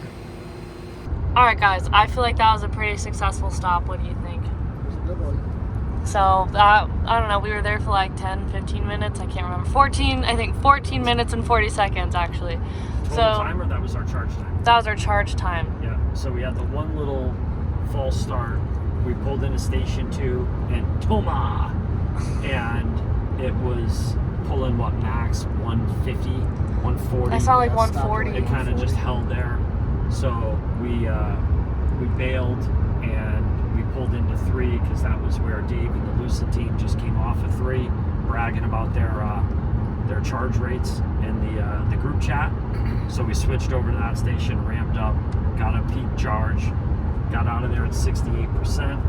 All right, guys. I feel like that was a pretty successful stop. What do you think? It was a good one. So that, I don't know, we were there for like 10, 15 minutes. I can't remember. 14 minutes and 40 seconds actually. Total So time, or that was our charge time? that was our charge time. Yeah, so we had the one little false start. We pulled into station 2 in Toma, and it was pulling what, max 150, 140. I saw like Yeah, 140. It kind of just held there. So we bailed and we pulled into 3 because that was where Dave and the Lucid team just came off of 3, bragging about their their charge rates in the group chat. So we switched over to that station, ramped up, got a peak charge, got out of there at 68%.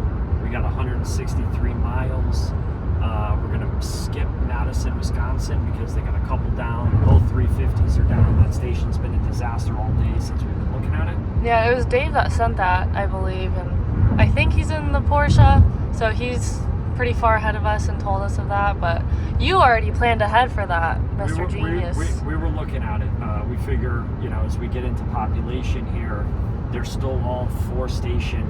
We got 163 miles. We're gonna skip Madison, Wisconsin because they got a couple down. Both 350s are down. That station's been a disaster all day since we've been looking at it. Yeah, it was Dave that sent that, I believe, and I think he's in the Porsche, so he's pretty far ahead of us and told us of that. But you already planned ahead for that, Mr. Genius. We were looking at it. We figure, you know, as we get into population here, there's still all 4-station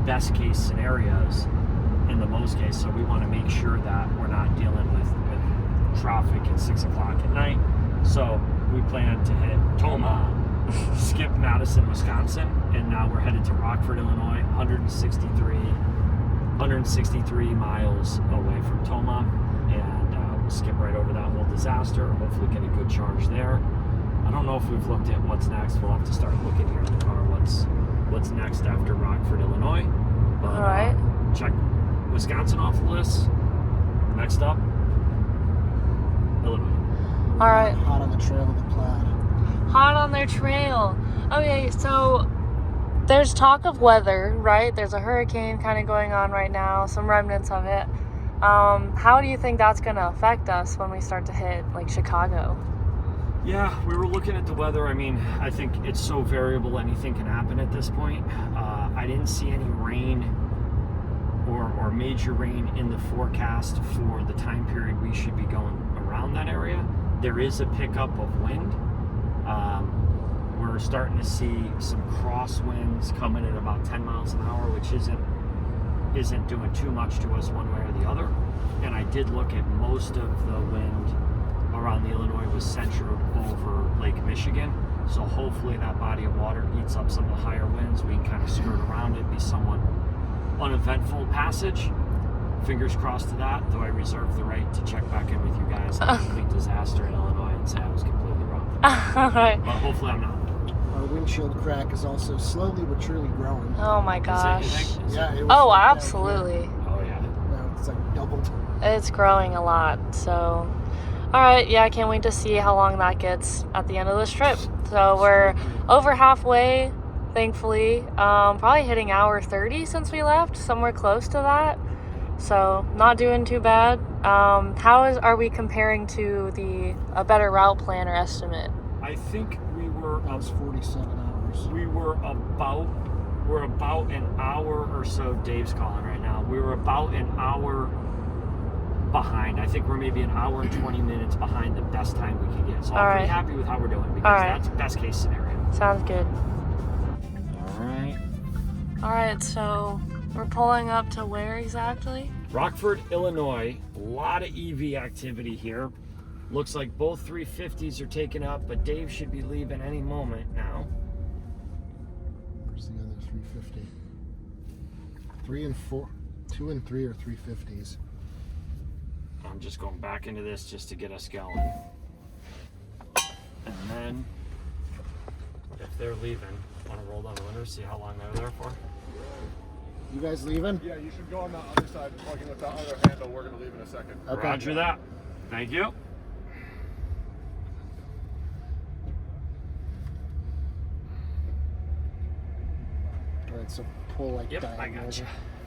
best case scenarios in the most case. So we want to make sure that we're not dealing with traffic at 6 o'clock at night. So we plan to hit Toma, skip Madison, Wisconsin, and now we're headed to Rockford, Illinois, 163 miles away from Toma, and we'll skip right over that whole disaster. Hopefully get a good charge there. I don't know if we've looked at what's next. We'll have to start looking here in the car what's next after Rockford, Illinois. But, all right. Check Wisconsin off the list. Next up, Illinois. All right. Hot on the trail of the Plaid. Hot on their trail. Okay, so there's talk of weather, right? There's a hurricane kind of going on right now, some remnants of it. How do you think that's going to affect us when we start to hit like Chicago? Yeah, we were looking at the weather. I mean, I think it's so variable, anything can happen at this point. I didn't see any rain or major rain in the forecast for the time period we should be going around that area. There is a pickup of wind. We're starting to see some crosswinds coming at about 10 miles an hour, which isn't doing too much to us one way or the other. And I did look at most of the wind around the Illinois was centered over Lake Michigan. So hopefully that body of water eats up some of the higher winds. We can kind of skirt around it, be somewhat uneventful passage. Fingers crossed to that, though I reserve the right to check back in with you guys on a complete disaster in Illinois and say I was completely wrong. All right. But hopefully I'm not. Our windshield crack is also slowly but surely growing. Oh my gosh. Yeah. It was Oh, like that. absolutely. Oh yeah. No, it's like doubled. It's growing a lot. So, all right. Yeah, I can't wait to see how long that gets at the end of this trip. So we're over halfway, thankfully. Probably hitting hour 30 since we left, somewhere close to that. So not doing too bad. Are we comparing to a better route plan or estimate? I think we were. That was 47 hours. We're about an hour or so. Dave's calling right now. We were about an hour behind. I think we're maybe an hour and 20 minutes behind the best time we could get. So I'm pretty happy with how we're doing because that's best case scenario. Sounds good. All right. All right, so we're pulling up to where exactly? Rockford, Illinois. A lot of EV activity here. Looks like both 350s are taken up, but Dave should be leaving any moment now. Where's the other 350? 3 and 4. 2 and 3 are 350s. I'm just going back into this just to get us going. And then, if they're leaving, want to roll down the window, see how long they're there for? You guys leaving? Yeah, you should go on the other side, plugging with the other handle. We're going to leave in a second. Okay. Roger that. Thank you. All right, so pull like Yep, diagonal. I got you.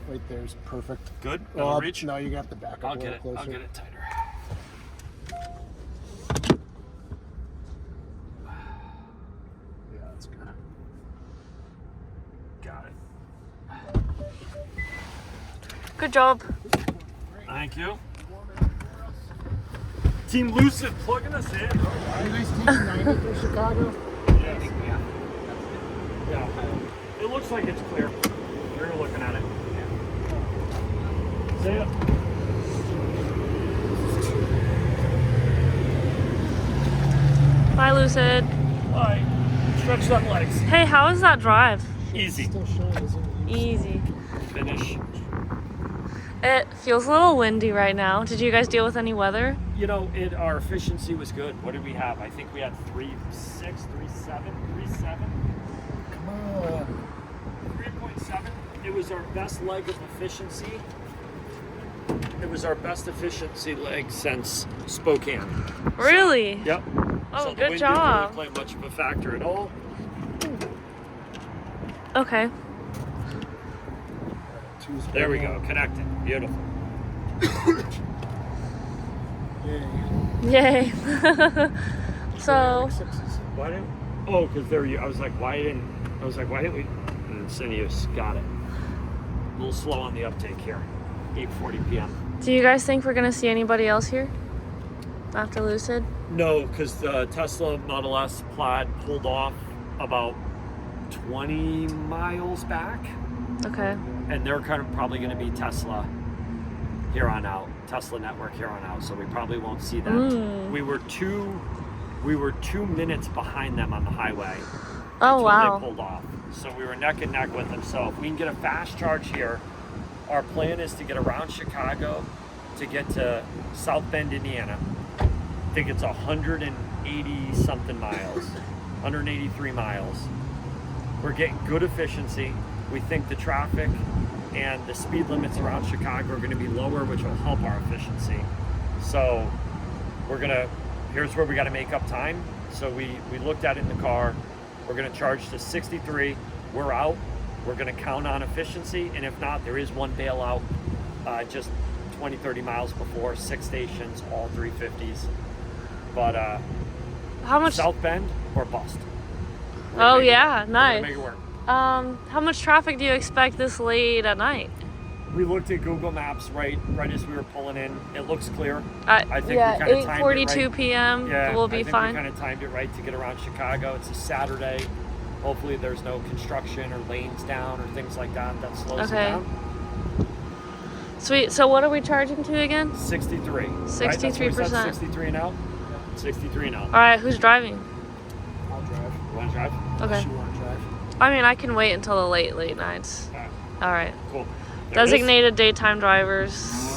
Right there's perfect. Good. Well, Reach. No, you got the back up I'll a get little it. closer. I'll get it tighter. Yeah, that's good. Got it. Good job. Thank you. Team Lucid plugging us in. Are you guys taking 90 through Chicago? Yes. Yeah. It looks like it's clear. You're looking at it. See ya. Bye, Lucid. Bye. Stretch them legs. Hey, how is that drive? Easy. Still showing, isn't it? Easy. Finish. It feels a little windy right now. Did you guys deal with any weather? You know, our efficiency was good. What did we have? I think we had 3.6, 3.7, 3.7. Come on. 3.7. It was our best leg of efficiency It was our best efficiency leg since Spokane. Really? Yep. Oh, So the good wind job. didn't really play much of a factor at all. Okay. There we go, connected. Beautiful. Yay. So, Why didn't? Oh, because there you. I was like, why didn't we? And then Cineus got it. A little slow on the uptake here. 8:40 p.m. do you guys think we're gonna see anybody else here after Lucid? No, because the Tesla Model S Plaid pulled off about 20 miles back, Okay. and they're kind of probably going to be Tesla here on out, Tesla network here on out. So we probably won't see them. We were 2 minutes behind them on the highway. Oh, until wow. They pulled off. So we were neck and neck with them. So if we can get a fast charge here, our plan is to get around Chicago to get to South Bend, Indiana. I think it's 180 something miles, 183 miles. We're getting good efficiency. We think the traffic and the speed limits around Chicago are going to be lower, which will help our efficiency. So here's where we got to make up time. So we looked at it in the car. We're going to charge to 63. We're out. We're going to count on efficiency. And if not, there is one bailout just 20, 30 miles before, 6 stations, all 350s. But How much? South Bend or bust. Oh, yeah, We're nice. gonna make it work. How much traffic do you expect this late at night? We looked at Google Maps right as we were pulling in. It looks clear. I think yeah, we kind of timed it 8:42 right. p.m. Yeah, will be I think fine. we kind of timed it right to get around Chicago. It's a Saturday. Hopefully there's no construction or lanes down or things like that slows it Okay. down. Sweet. So what are we charging to again? 63. 63%. 63 and out. 63 and out. All right. Who's driving? I'll drive. You want to drive? Okay. Unless you want to drive. I mean, I can wait until the late nights. All right. All right. Cool. There it is. Designated daytime drivers.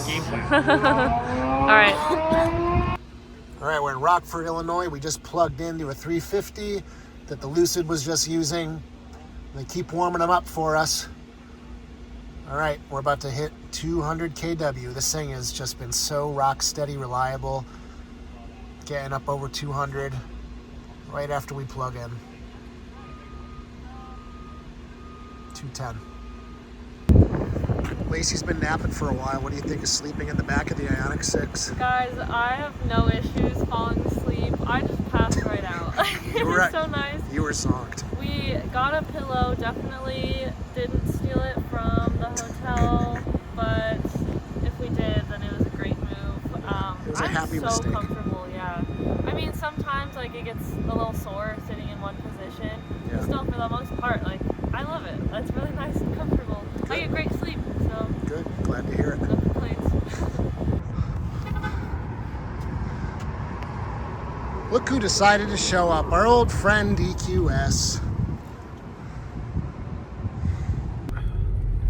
Game plan. All right. All right, we're in Rockford, Illinois. We just plugged into a 350 that the Lucid was just using. They keep warming them up for us. All right, we're about to hit 200 kW. This thing has just been so rock steady, reliable. Getting up over 200 right after we plug in. 210. Lacey's been napping for a while. What do you think of sleeping in the back of the Ioniq 6? Guys, I have no issues falling asleep. I just passed right out. It was so nice. You were zonked. We got a pillow. Definitely didn't steal it from the hotel, but if we did, then it was a great move. It was a happy so mistake. Comfortable, yeah. I mean, sometimes like it gets a little sore sitting in one position. Yeah. But still, for the most part, like I love it. It's really nice and comfortable. I get great sleep, so Good. Glad to hear it. no complaints. Look who decided to show up. Our old friend EQS.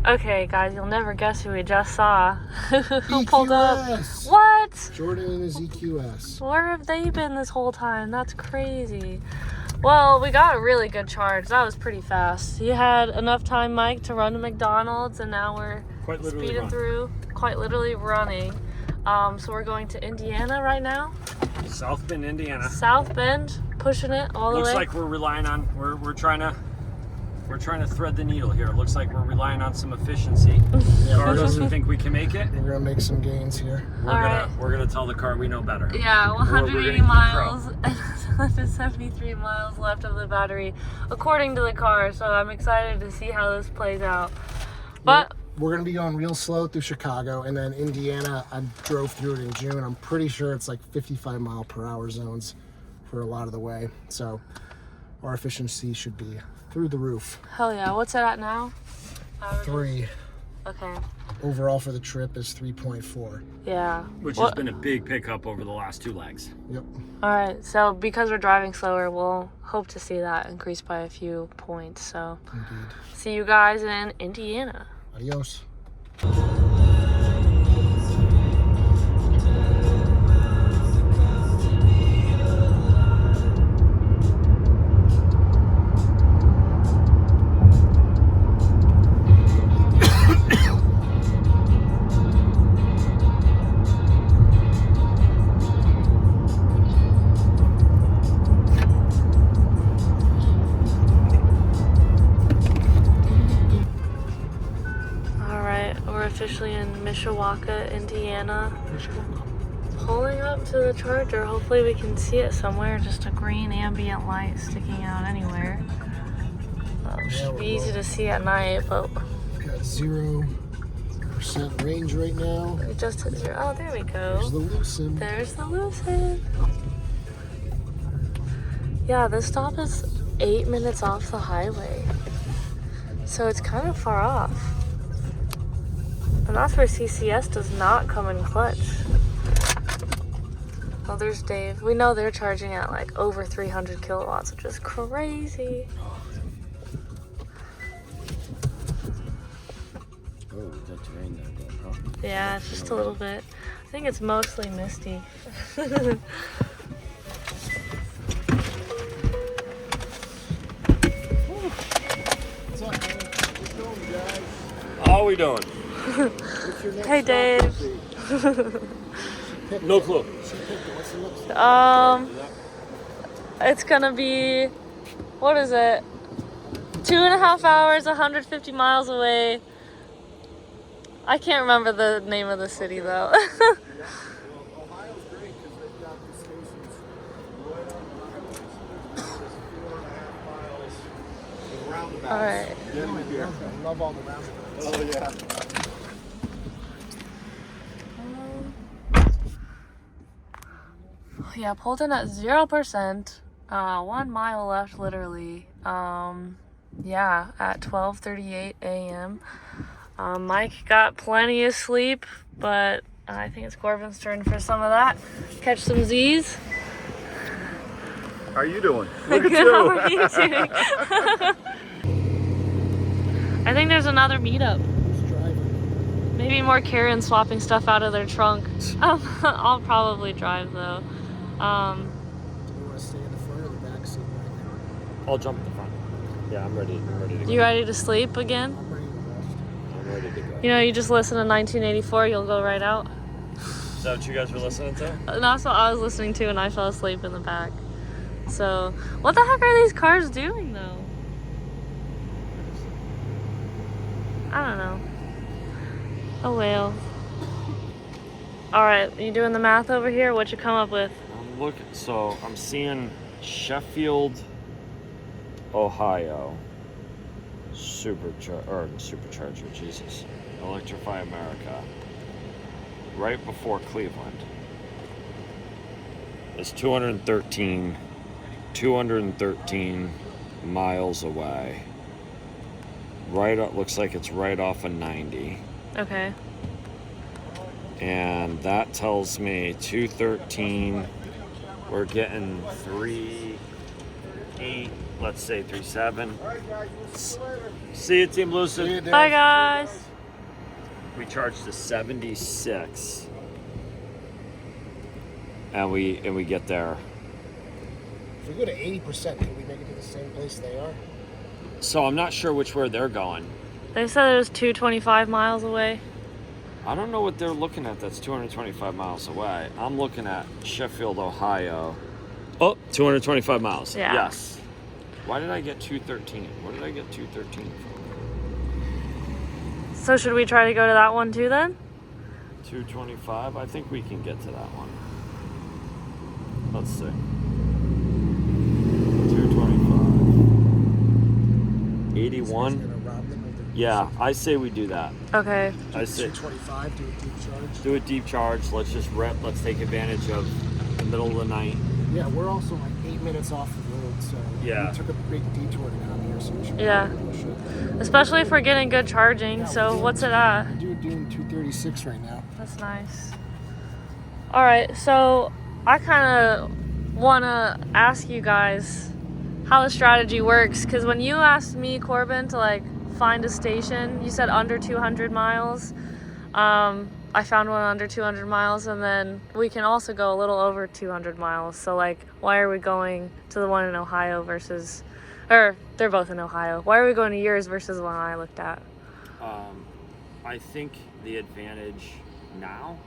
Okay, guys, you'll never guess who we just saw. Who pulled up? EQS. What? Jordan and his EQS. Where have they been this whole time? That's crazy. Well, we got a really good charge. That was pretty fast. You had enough time, Mike, to run to McDonald's, and now we're Quite literally speeding run. through, quite literally running. So we're going to Indiana right now. South Bend, Indiana. South Bend, pushing it all the way. Looks like we're relying on we're trying to thread the needle here. It looks like we're relying on some efficiency. The car doesn't think we can make it. We're gonna make some gains here. We're gonna tell the car we know better. Yeah, We're 180 gonna miles and 73 miles left of the battery, according to the car. So I'm excited to see how this plays out. But We're gonna be going real slow through Chicago, and then Indiana, I drove through it in June. I'm pretty sure it's like 55 mile per hour zones for a lot of the way. So our efficiency should be through the roof. hell yeah, what's it at now? 3. Okay. Overall for the trip is 3.4. Yeah. Which has been a big pickup over the last 2 legs. Yep. All right. So because we're driving slower, we'll hope to see that increase by a few points. So Indeed. see you guys in Indiana. Adios. officially in Mishawaka, Indiana. Pulling up to the charger. Hopefully we can see it somewhere. Just a green ambient light sticking out anywhere. Should be easy to see at night, but We've got 0% range right now. we just hit 0. Oh, there we go. There's the Lucid. There's the Lucid. Yeah, this stop is 8 minutes off the highway. So it's kind of far off. And that's where CCS does not come in clutch. Oh, there's Dave. We know they're charging at like over 300 kilowatts, which is crazy. Oh, that's rain there, huh? Yeah, it's just a little bit. I think it's mostly misty. How are we doing? Hey, Dave. No clue. It's gonna be, what is it? 2.5 hours, 150 miles away. I can't remember the name of the city though. Ohio's great because they've got the stations right on the highways. Just 4.5 miles with roundabouts. All right. Get them here. I love all the roundabouts. Oh yeah. Yeah, pulled in at 0%. 1 mile left, literally. Yeah, at 12:38 a.m. Mike got plenty of sleep, but I think it's Corbin's turn for some of that. Catch some Z's. How are you doing? Look at How are you doing? I think there's another meetup. Who's driving? Maybe more Karens swapping stuff out of their trunk. I'll probably drive though. Do you want to stay in the front or the back seat? I'll jump at the front. Yeah, I'm ready. I'm ready to go. You ready to sleep again? I'm ready to rest. I'm ready to go. You know, you just listen to 1984, you'll go right out. Is that what you guys were listening to? That's what I was listening to and I fell asleep in the back. So, what the heck are these cars doing though? I don't know. Oh well. Alright, you doing the math over here? What you come up with? I'm looking. So I'm seeing Sheffield, Ohio, supercharger. Jesus, Electrify America. Right before Cleveland. It's 213 miles away. Right up, looks like it's right off of 90. Okay. And that tells me 213, we're getting 3.8, let's say 3.7. See you, Team Lucid. Bye guys. We charged to 76. And we get there. If we go to 80%, can we make it to the same place they are? So I'm not sure which way they're going. They said it was 225 miles away. I don't know what they're looking at that's 225 miles away. I'm looking at Sheffield, Ohio. Oh, 225 miles. Yeah. Yes. Why did I get 213? What did I get 213 from? So should we try to go to that one too then? 225? I think we can get to that one. Let's see. 225. 81? Yeah, I say we do that. Okay. I say 225, do a deep charge. do a deep charge. Let's just rep. Let's take advantage of the middle of the night. Yeah, we're also like 8 minutes off the road, so Yeah. we took a big detour to come here, so we should Yeah. push it. Especially if we're getting good charging. So what's it at? We're doing 236 right now. That's nice. All right, so I kind of want to ask you guys how the strategy works, because when you asked me, Corbin, to like find a station, you said under 200 miles. I found one under 200 miles, and then we can also go a little over 200 miles. So like, why are we going to the one in Ohio versus, or they're both in Ohio. Why are we going to yours versus the one I looked at? I think the advantage now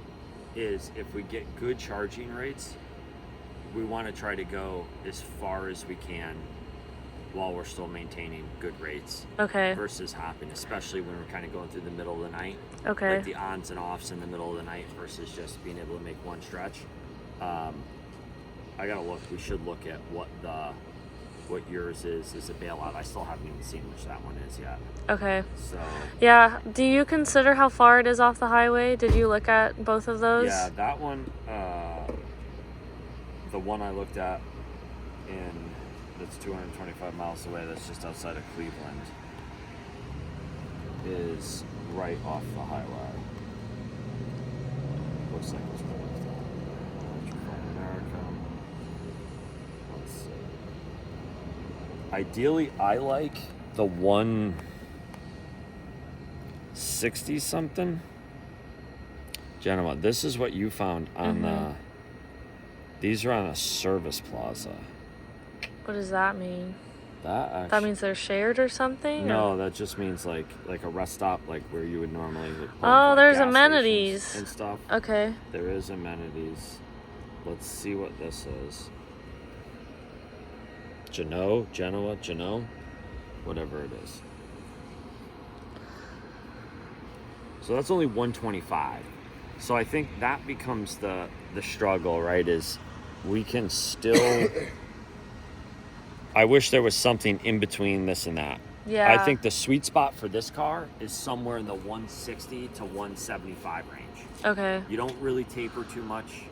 is if we get good charging rates, we want to try to go as far as we can while we're still maintaining good rates. Okay. Versus hopping, especially when we're kind of going through the middle of the night. Okay. Like the ons and offs in the middle of the night versus just being able to make one stretch. I gotta look. We should look at what yours is a bailout. I still haven't even seen which that one is yet. Okay. So. Yeah. Do you consider how far it is off the highway? Did you look at both of those? Yeah, that one. The one I looked at that's 225 miles away. That's just outside of Cleveland. Is right off the highway. Looks like it's right off the America. Let's see. Ideally, I like the 160 something. Gentlemen, this is what you found on the. These are on a service plaza. What does that mean? That means they're shared or something? No, or? that just means like a rest stop, like where you would normally. Oh, like there's gas amenities stations and stuff. Okay. There is amenities. Let's see what this is. Genoa, whatever it is. So that's only 125. So I think that becomes the struggle, right? Is we can still. I wish there was something in between this and that. Yeah. I think the sweet spot for this car is somewhere in the 160 to 175 range. Okay. You don't really taper too much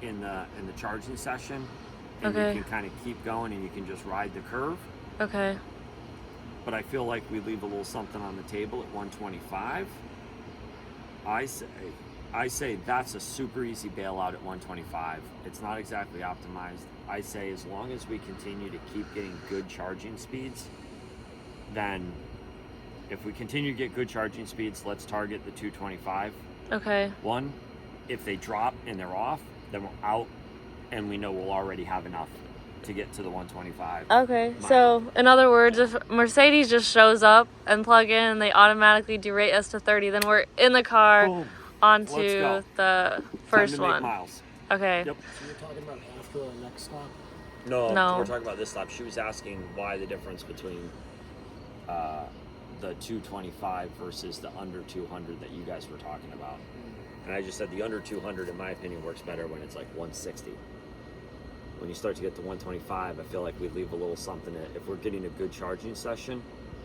in the charging session, and Okay. you can kind of keep going and you can just ride the curve. Okay. But I feel like we leave a little something on the table at 125. I say that's a super easy bailout at 125. It's not exactly optimized. I say as long as we continue to keep getting good charging speeds, then if we continue to get good charging speeds, let's target the 225. Okay. One, if they drop and they're off, then we're out and we know we'll already have enough to get to the 125. Okay. So, in other words, if Mercedes just shows up and plug in and they automatically derate us to 30, then we're in the car. Boom. Onto Let's go. the first Time to make one. miles. Okay. Yep. So you're talking about after our next stop? No, No. we're talking about this stop. She was asking why the difference between the 225 versus the under 200 that you guys were talking about. And I just said the under 200, in my opinion, works better when it's like 160. When you start to get to 125, I feel like we leave a little something. If we're getting a good charging session,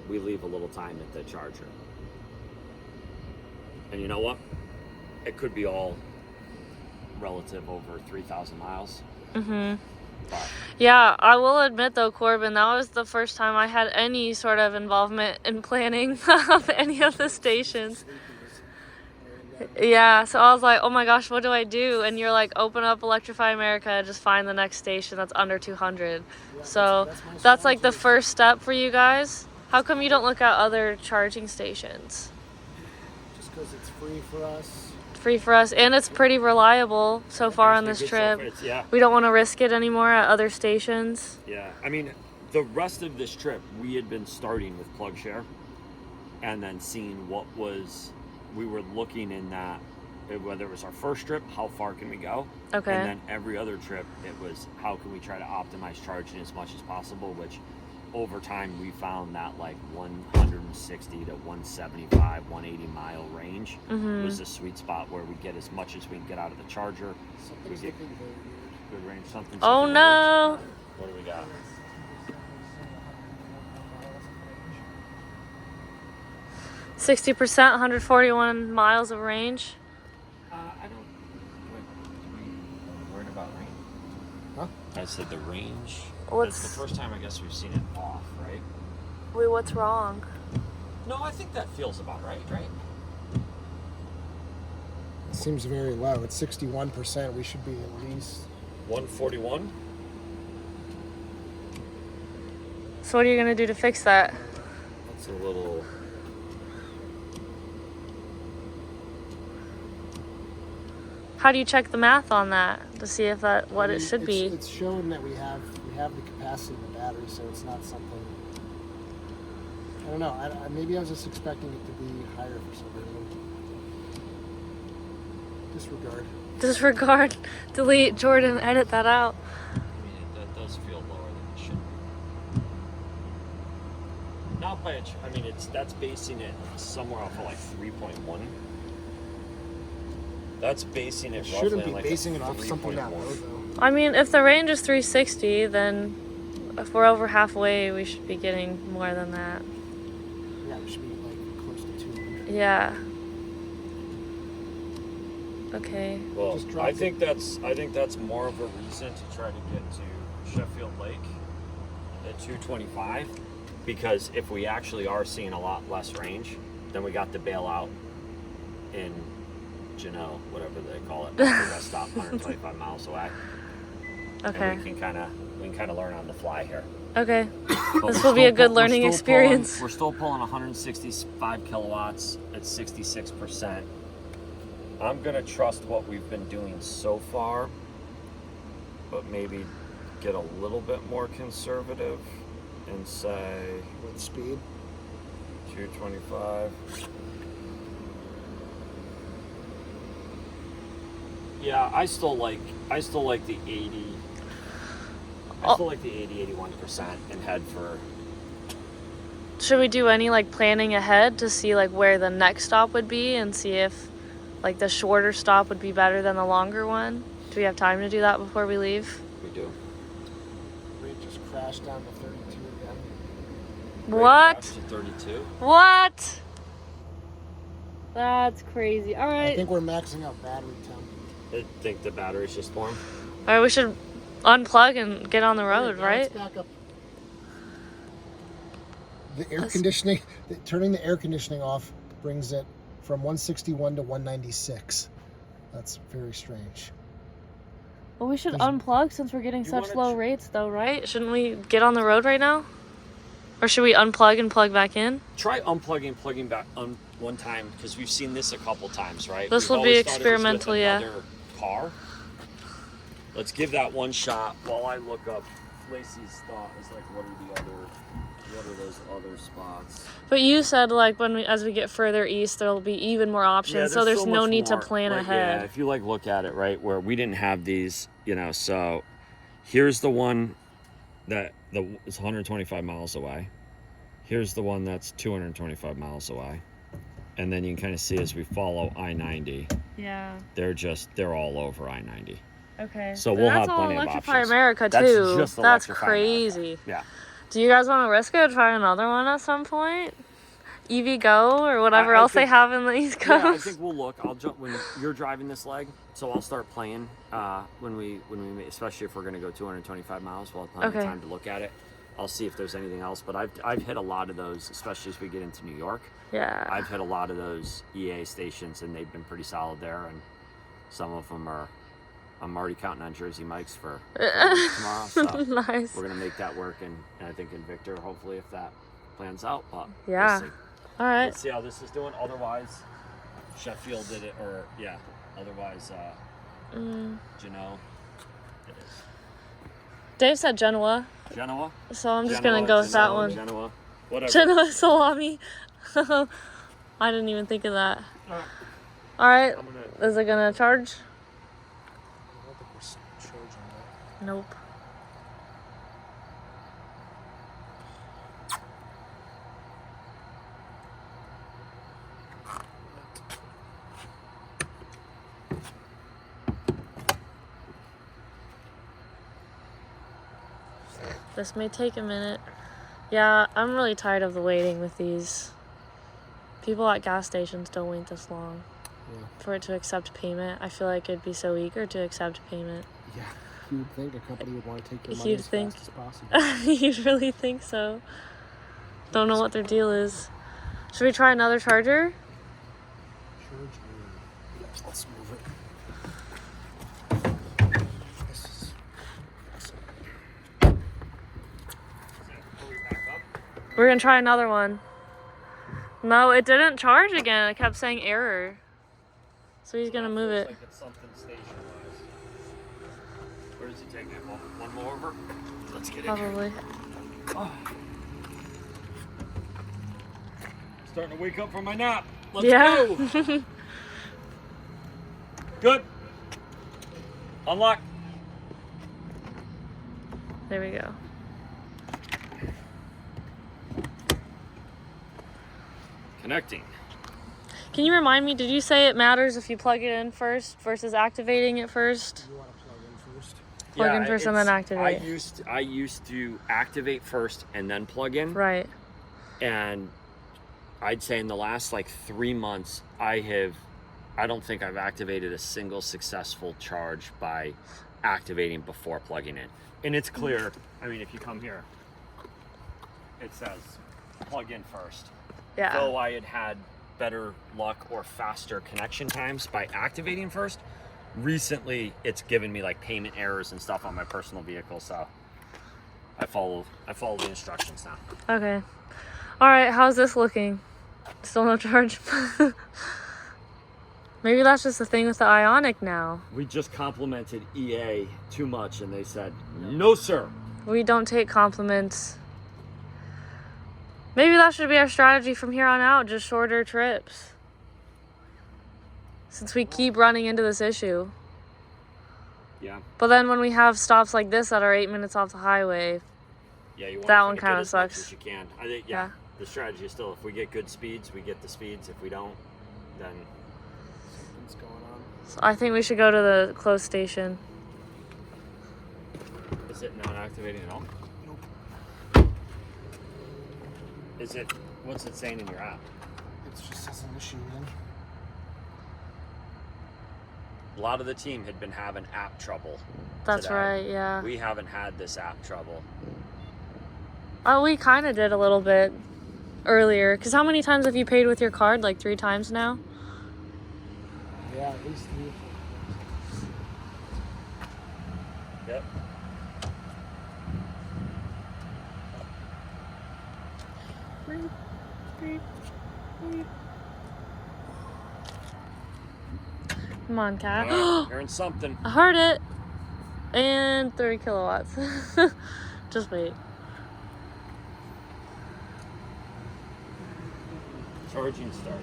we leave a little time at the charger. And you know what? It could be all relative over 3,000 miles. Mm-hmm. But Yeah, I will admit though, Corbin, that was the first time I had any sort of involvement in planning of any of the stations. Yeah, so I was like, oh my gosh, what do I do? And you're like, open up Electrify America, just find the next station that's under 200. So that's like the first step for you guys. How come you don't look at other charging stations? Just because it's free for us. Free for us, and it's pretty reliable so far on this trip. yeah. We don't want to risk it anymore at other stations. Yeah, I mean, the rest of this trip, we had been starting with PlugShare and then seeing what we were looking in that, whether it was our first trip, how far can we go? Okay. And then every other trip, it was how can we try to optimize charging as much as possible, which over time we found that like 160 to 175, 180 mile range was the sweet spot where we get as much as we can get out of the charger. We get good range. Something. Oh no! What do we got? %, 141 miles of range. I don't. Worried about range? Huh? I said the range. What's That's the first time I guess we've seen it off, right? Wait, what's wrong? No, I think that feels about right? It seems very low. It's 61%. We should be at least 141. So what are you gonna do to fix that? That's a little. How do you check the math on that to see if that what it should be? It's showing that we have the capacity of the battery, so it's not something. I don't know. Maybe I was just expecting it to be higher for some reason. Disregard. Disregard. Delete. Jordan, edit that out. I mean, that does feel lower than it should be. not by I mean, that's basing it somewhere off of like 3.1. That's basing it. Shouldn't be like basing it off something that low though. I mean, if the range is 360, then if we're over halfway, we should be getting more than that. Yeah, we should be like close to 200. Yeah. Okay. Well, I think that's more of a reason to try to get to Sheffield Lake at 225, because if we actually are seeing a lot less range, then we got to bail out in whatever they call it, rest stop 125 miles away. Okay. And we can kind of learn on the fly here. Okay. This will be a good learning experience. We're still pulling 165 kilowatts at 66%. I'm gonna trust what we've been doing so far, but maybe get a little bit more conservative and say With speed. 225. Yeah, I still like the 80. I still like the 81% and head for. Should we do any like planning ahead to see like where the next stop would be and see if like the shorter stop would be better than the longer one? Do we have time to do that before we leave? We do. Rate just crashed down to 32 again. What? To 32. What? That's crazy. All right. I think we're maxing out battery temp. I think the battery's just warm. All right, we should unplug and get on the road, Now right? let's back up. The air conditioning, turning the air conditioning off brings it from 161 to 196. That's very strange. Well, we should There's- unplug since we're getting such wanna low rates, though, right? Shouldn't we get on the road right now? Or should we unplug and plug back in? Try unplugging and plugging back on one time, because we've seen this a couple times, right? This We've will be always thought it was with experimental, yeah. another car. Let's give that one shot while I look up. Lacey's thought is like, what are those other spots? But you said like as we get further east, there'll be even more options, so there's so no much need more. to plan Like, ahead. Yeah, if you like look at it, right, where we didn't have these, so here's the one that is 125 miles away. Here's the one that's 225 miles away. And then you can kind of see as we follow I-90, Yeah. they're all over I-90. Okay. So we'll have all plenty of Electrify options. America That's too. just That's Electrify crazy. America. Yeah. Do you guys want to risk it? Try another one at some point? EV Go or whatever I else think- they have in the East Coast. Yeah, I think we'll look. I'll jump when you're driving this leg, so I'll start playing when we especially if we're going to go 225 miles. We'll have plenty of time to look at it. I'll see if there's anything else, but I've hit a lot of those, especially as we get into New York. Yeah. I've hit a lot of those EA stations, and they've been pretty solid there. And some of them are. I'm already counting on Jersey Mike's for tomorrow, so Nice. we're gonna make that work. And I think in Victor, hopefully, if that plans out. But Yeah. we'll see. All right. Let's see how this is doing. Otherwise, Sheffield did it, or yeah. Otherwise, Genoa. It is. Dave said Genoa, Genoa. so I'm just Genoa, gonna go with that Genoa, one. Genoa. Whatever. Genoa salami. I didn't even think of that. All right. I'm gonna. Is it gonna charge? I don't think we're charging that. Nope. This may take a minute. Yeah, I'm really tired of the waiting with these. People at gas stations don't wait this long for it to accept payment. I feel like it'd be so eager to accept payment. Yeah, you would think a company would want to take your money You'd as think. fast as possible. You'd really think so. Don't know what their deal is. Should we try another charger? Let's move it. This is We're gonna try another one. No, it didn't charge again. It kept saying error. So he's gonna move it. Like it's something station-wise. Where does he take it? One more over? Let's get in here. Probably. Oh. Starting to wake up from my nap. Let's Yeah. go. Good. Unlock. There we go. Connecting. Can you remind me, did you say it matters if you plug it in first versus activating it first? You want to plug in first? Plug in first and then activate. I used to activate first and then plug in. Right. And I'd say in the last like 3 months, I don't think I've activated a single successful charge by activating before plugging in. And it's clear, I mean, if you come here, it says plug in first. Yeah. Though I had better luck or faster connection times by activating first, recently it's given me like payment errors and stuff on my personal vehicle, so I follow the instructions now. Okay. All right, how's this looking? Still no charge? Maybe that's just the thing with the Ioniq now. We just complimented EA too much and they said, no sir. We don't take compliments. Maybe that should be our strategy from here on out, just shorter trips. Since we keep running into this issue. Yeah. But then when we have stops like this that are 8 minutes off the highway, Yeah, you want that to one get kind of as much sucks. as you can. I think, yeah, the strategy is still, if we get good speeds, we get the speeds. If we don't, then Something's going on. So I think we should go to the close station. is it not activating at all? Nope. What's it saying in your app? It just says an issue then. A lot of the team had been having app trouble. That's today. right, yeah. We haven't had this app trouble. Oh, we kind of did a little bit earlier. Because how many times have you paid with your card? Like 3 times now? Yeah, at least 3 or 4 times. Yep. Come on, cat. Alright, hearing something. I heard it. And 30 kilowatts. Just wait. Charging start.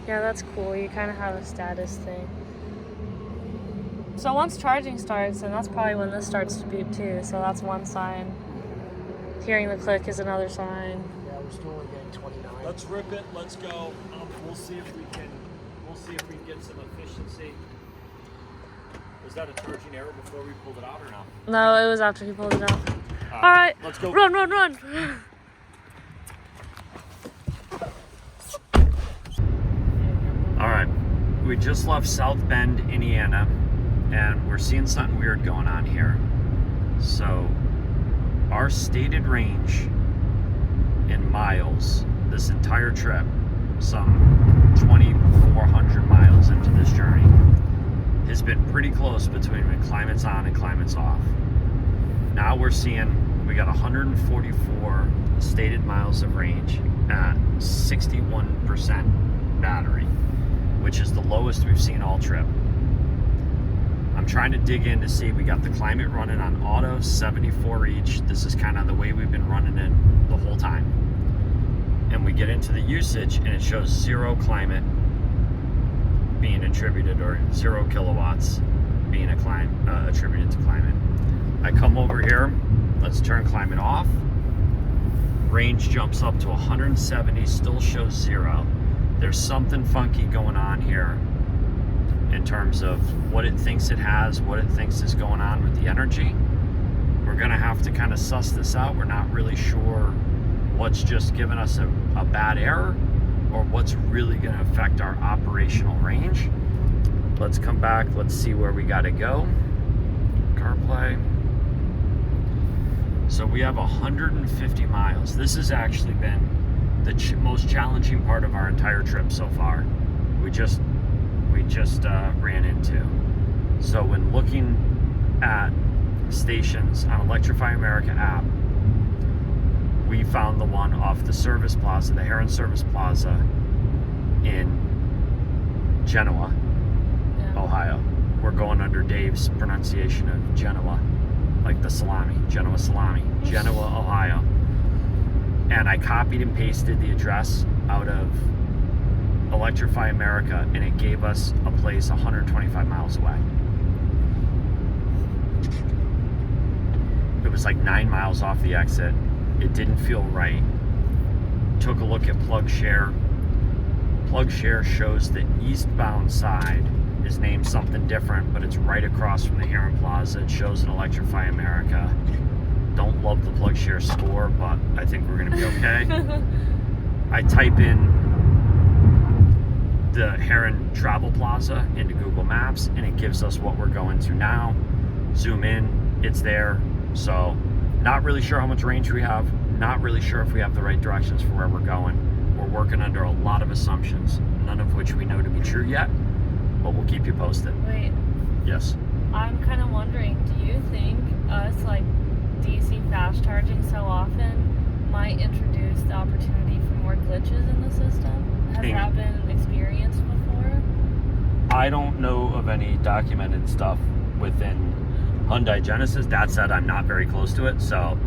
Yeah, that's cool. You kind of have a status thing. So once charging starts, and that's probably when this starts to beep too. So that's one sign. Hearing the click is another sign. Yeah, we're still only getting 29. Let's rip it. Let's go. We'll see if we can. We'll see if we can get some efficiency. Was that a charging error before we pulled it out or no? No, it was after he pulled it out. All right, let's go. Run, run, run. All right, we just left South Bend, Indiana, and we're seeing something weird going on here. So, our stated range in miles this entire trip, some 2,400 miles into this journey, has been pretty close between when climate's on and climate's off. Now we're seeing we got 144 stated miles of range at 61% battery, which is the lowest we've seen all trip. I'm trying to dig in to see, we got the climate running on auto, 74 each. This is kind of the way we've been running it the whole time. And we get into the usage and it shows 0 climate being attributed, or 0 kilowatts being attributed to climate. I come over here, let's turn climate off. Range jumps up to 170, still shows 0. There's something funky going on here in terms of what it thinks it has, what it thinks is going on with the energy. We're gonna have to kind of suss this out. We're not really sure what's just given us a bad error or what's really gonna affect our operational range. Let's come back, let's see where we gotta go. CarPlay. So we have 150 miles. This has actually been the most challenging part of our entire trip so far. We just ran into. So when looking at stations on Electrify America app, we found the one off the Service Plaza, the Heron Service Plaza in Genoa, Ohio. We're going under Dave's pronunciation of Genoa, like the salami, Genoa salami, Genoa, Ohio. And I copied and pasted the address out of Electrify America, and it gave us a place 125 miles away. was like 9 miles off the exit. It didn't feel right. Took a look at plug share. Plug share shows the eastbound side is named something different, but it's right across from the Heron Plaza. It shows an Electrify America. Don't love the plug share score, but I think we're gonna be okay. I type in the Heron Travel Plaza into Google Maps and it gives us what we're going to now. Zoom in, it's there. So not really sure how much range we have, not really sure if we have the right directions for where we're going. We're working under a lot of assumptions, none of which we know to be true yet, but we'll keep you posted. Wait, Yes. I'm kind of wondering, do you think us like DC fast charging so often might introduce the opportunity for more glitches in the system? Has that been experienced before? I don't know of any documented stuff within Hyundai Genesis. That said, I'm not very close to it, so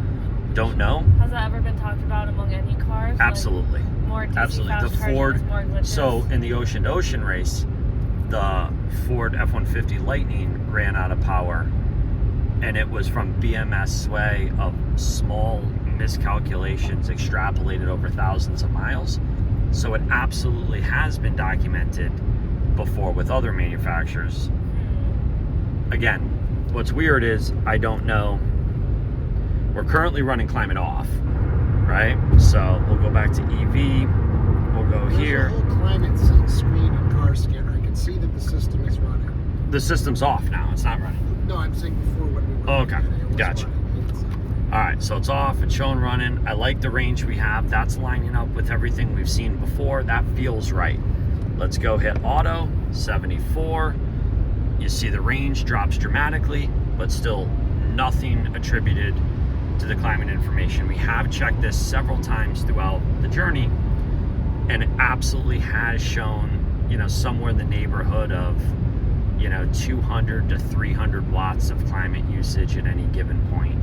don't know. Has that ever been talked about among any cars? Absolutely. Like more DC Absolutely. fast The charging Ford, with more glitches? so in the ocean to ocean race, the Ford F-150 Lightning ran out of power, and it was from BMS sway of small miscalculations extrapolated over thousands of miles. So it absolutely has been documented before with other manufacturers. Again, what's weird is I don't know. We're currently running climate off, right? So we'll go back to EV. We'll go here. There's a whole climate screen and car scanner. I can see that the system is running. The system's off now. It's not running. No, I'm saying before when we were. Oh, okay. looking at it, it was Gotcha. running. It's, All right, so it's off. It's showing running. I like the range we have. That's lining up with everything we've seen before. That feels right. Let's go hit auto, 74. You see the range drops dramatically, but still nothing attributed to the climate information. We have checked this several times throughout the journey, and it absolutely has shown, you know, somewhere in the neighborhood of, you know, 200 to 300 watts of climate usage at any given point.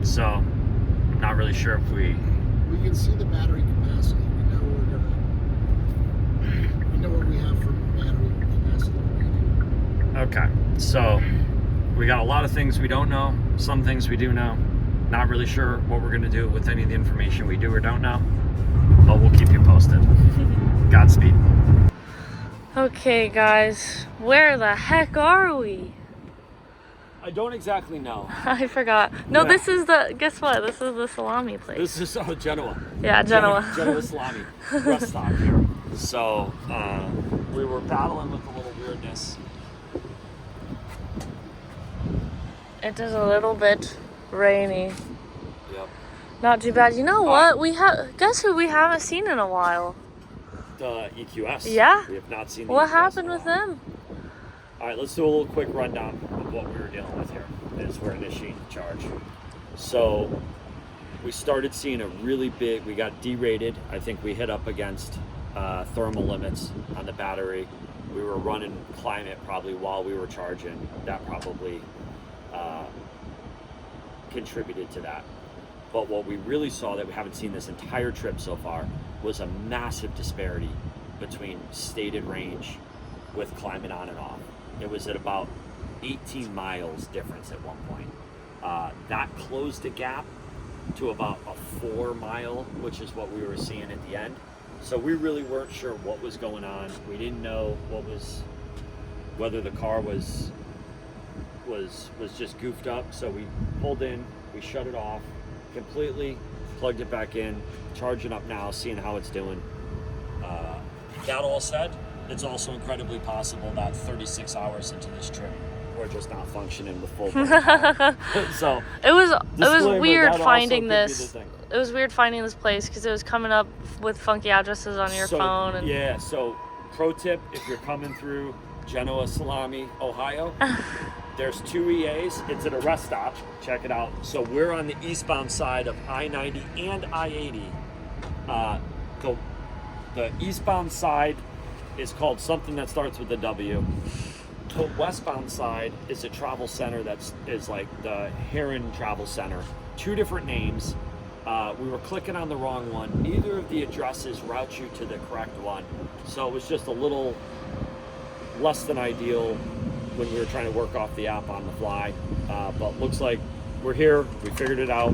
So I'm not really sure if we can see the battery capacity. We know what we have for battery capacity rating. Okay, so we got a lot of things we don't know, some things we do know. Not really sure what we're gonna do with any of the information we do or don't know, but we'll keep you posted. Godspeed. Okay guys, where the heck are we? I don't exactly know. I forgot. No, Yeah. this is the, guess what? This is the salami place. This is Genoa. Yeah, Genoa. Genoa salami rest stop here. So we were battling with a little weirdness. It is a little bit rainy. Yep. Not too bad. You know what? We have, guess who we haven't seen in a while? The EQS. Yeah? We have not seen the What EQS happened in a with while. them? All right, let's do a little quick rundown of what we were dealing with here as we're initiating the charge. So we started seeing a really big, we got derated. I think we hit up against thermal limits on the battery. We were running climate probably while we were charging. That probably contributed to that. But what we really saw that we haven't seen this entire trip so far was a massive disparity between stated range with climate on and off. It was at about 18 miles difference at one point. That closed the gap to about a 4 mile, which is what we were seeing at the end. So we really weren't sure what was going on. We didn't know whether the car was just goofed up. So we pulled in, we shut it off completely, plugged it back in, charging up now, seeing how it's doing. That all said, it's also incredibly possible that 36 hours into this trip, we're just not functioning with full power. So It was disclaimer, weird that finding also could be the this. thing. It was weird finding this place because it was coming up with funky addresses on your So, phone. And yeah, so pro tip, if you're coming through Genoa Salami, Ohio, there's 2 EAs. It's at a rest stop. Check it out. So we're on the eastbound side of I-90 and I-80. The eastbound side is called something that starts with a W. The westbound side is a travel center is like the Heron Travel Center. 2 different names. We were clicking on the wrong one. Neither of the addresses route you to the correct one. So it was just a little less than ideal when we were trying to work off the app on the fly. But looks like we're here. We figured it out.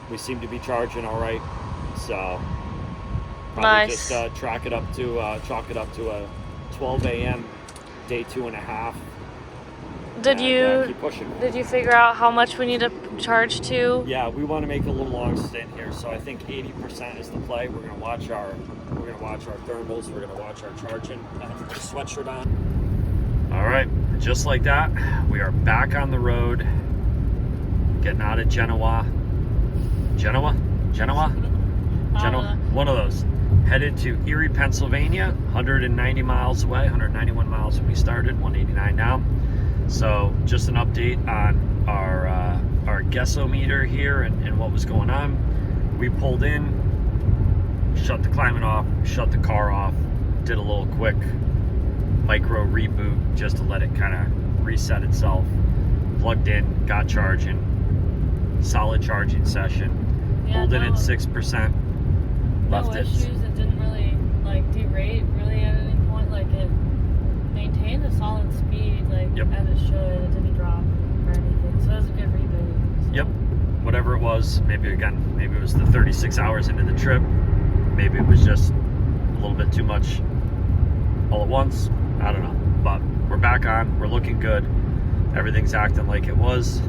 We seem to be charging all right. So probably Nice. just chalk it up to a 12 a.m. day 2.5. Did Keep pushing. Did you figure out how much we need to charge to? Yeah, we want to make a little long stint here, so I think 80% is the play. We're gonna watch our thermals. We're gonna watch our charging. I have my sweatshirt on. All right, just like that, we are back on the road, getting out of Genoa, one of those. Headed to Erie, Pennsylvania, 190 miles away, 191 miles when we started, 189 now. So just an update on our guessometer here and what was going on. We pulled in, shut the climate off, shut the car off, did a little quick micro reboot just to let it kind of reset itself. Plugged in, got charging, solid charging session. Yeah, Pulled in at 6%. Left no it. issues. It didn't really like derate really at any point. Like it maintained a solid speed, like Yep. as it should. It didn't drop or anything. So it was a good reboot. So. Yep. Whatever it was, maybe it was the 36 hours into the trip. Maybe it was just a little bit too much all at once. I don't know. But we're back on. We're looking good. Everything's acting like it was.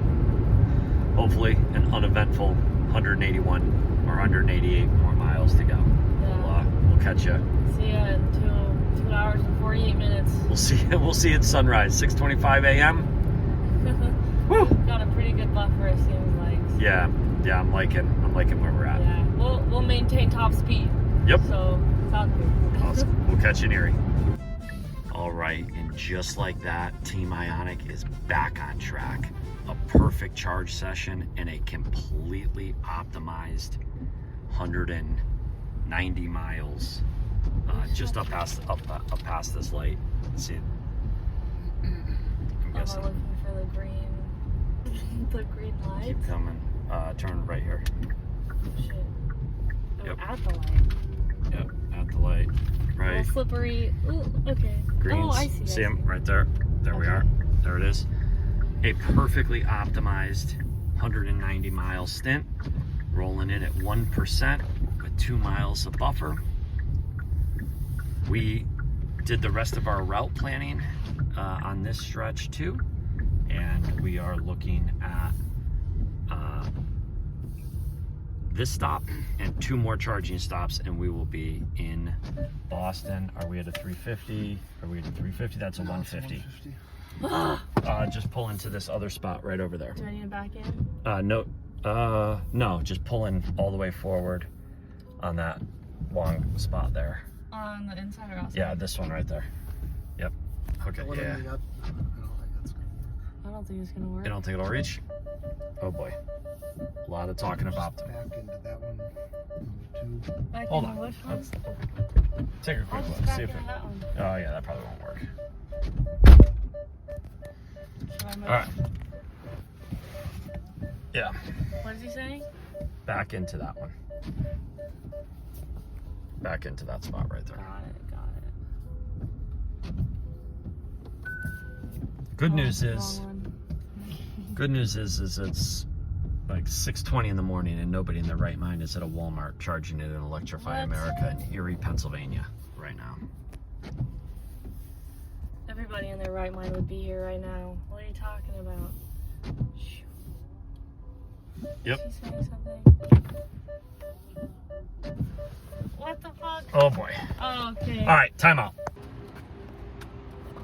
Hopefully an uneventful 181 or 188 more miles to go. Yeah. We'll catch you. See ya in 2 hours and 48 minutes. We'll see at sunrise, 6:25 a.m. Woo. Got a pretty good buffer, it seems like. So. Yeah, I'm liking where we're at. Yeah, we'll maintain top speed. Yep. So sounds good. Awesome. We'll catch you in Erie. All right, and just like that, Team Ioniq is back on track. A perfect charge session and a completely optimized 190 miles just up past this light. Let's see. I'm Am I guessing. looking for the green light? Keep coming. Turn right here. Shit. Oh, Yep. at the light. Yep, at the light. A Right. little slippery. Ooh, okay. Greens. Oh, I see. See them right there. There we are. There it is. A perfectly optimized 190 mile stint, rolling in at 1% with 2 miles of buffer. We did the rest of our route planning on this stretch too, and we are looking at this stop and 2 more charging stops, and we will be in Boston. Are we at a 350? Are we at a 350? That's a 150. Just pull into this other spot right over there. Do I need to back in? No, just pull in all the way forward on that long spot there. On the inside or outside? Yeah, this one right there. Yep. Okay, yeah. I don't think it's gonna work. You don't think it'll reach? Oh boy. A lot of talking about them. Back into that one. Number 2. Back Hold into on. which one? Take a I'll quick just look. back See if into it. that one. Oh yeah, that probably won't work. Should I move? All right. Yeah. What is he saying? Back into that one. Back into that spot right there. Got it. Good Oh, news wrong is, one. good news is it's like 6:20 in the morning and nobody in their right mind is at a Walmart charging it in Electrify What? America in Erie, Pennsylvania right now. Everybody in their right mind would be here right now. What are you talking about? Yep. Is he saying something? What the fuck? Oh boy. Oh, okay. All right, time out.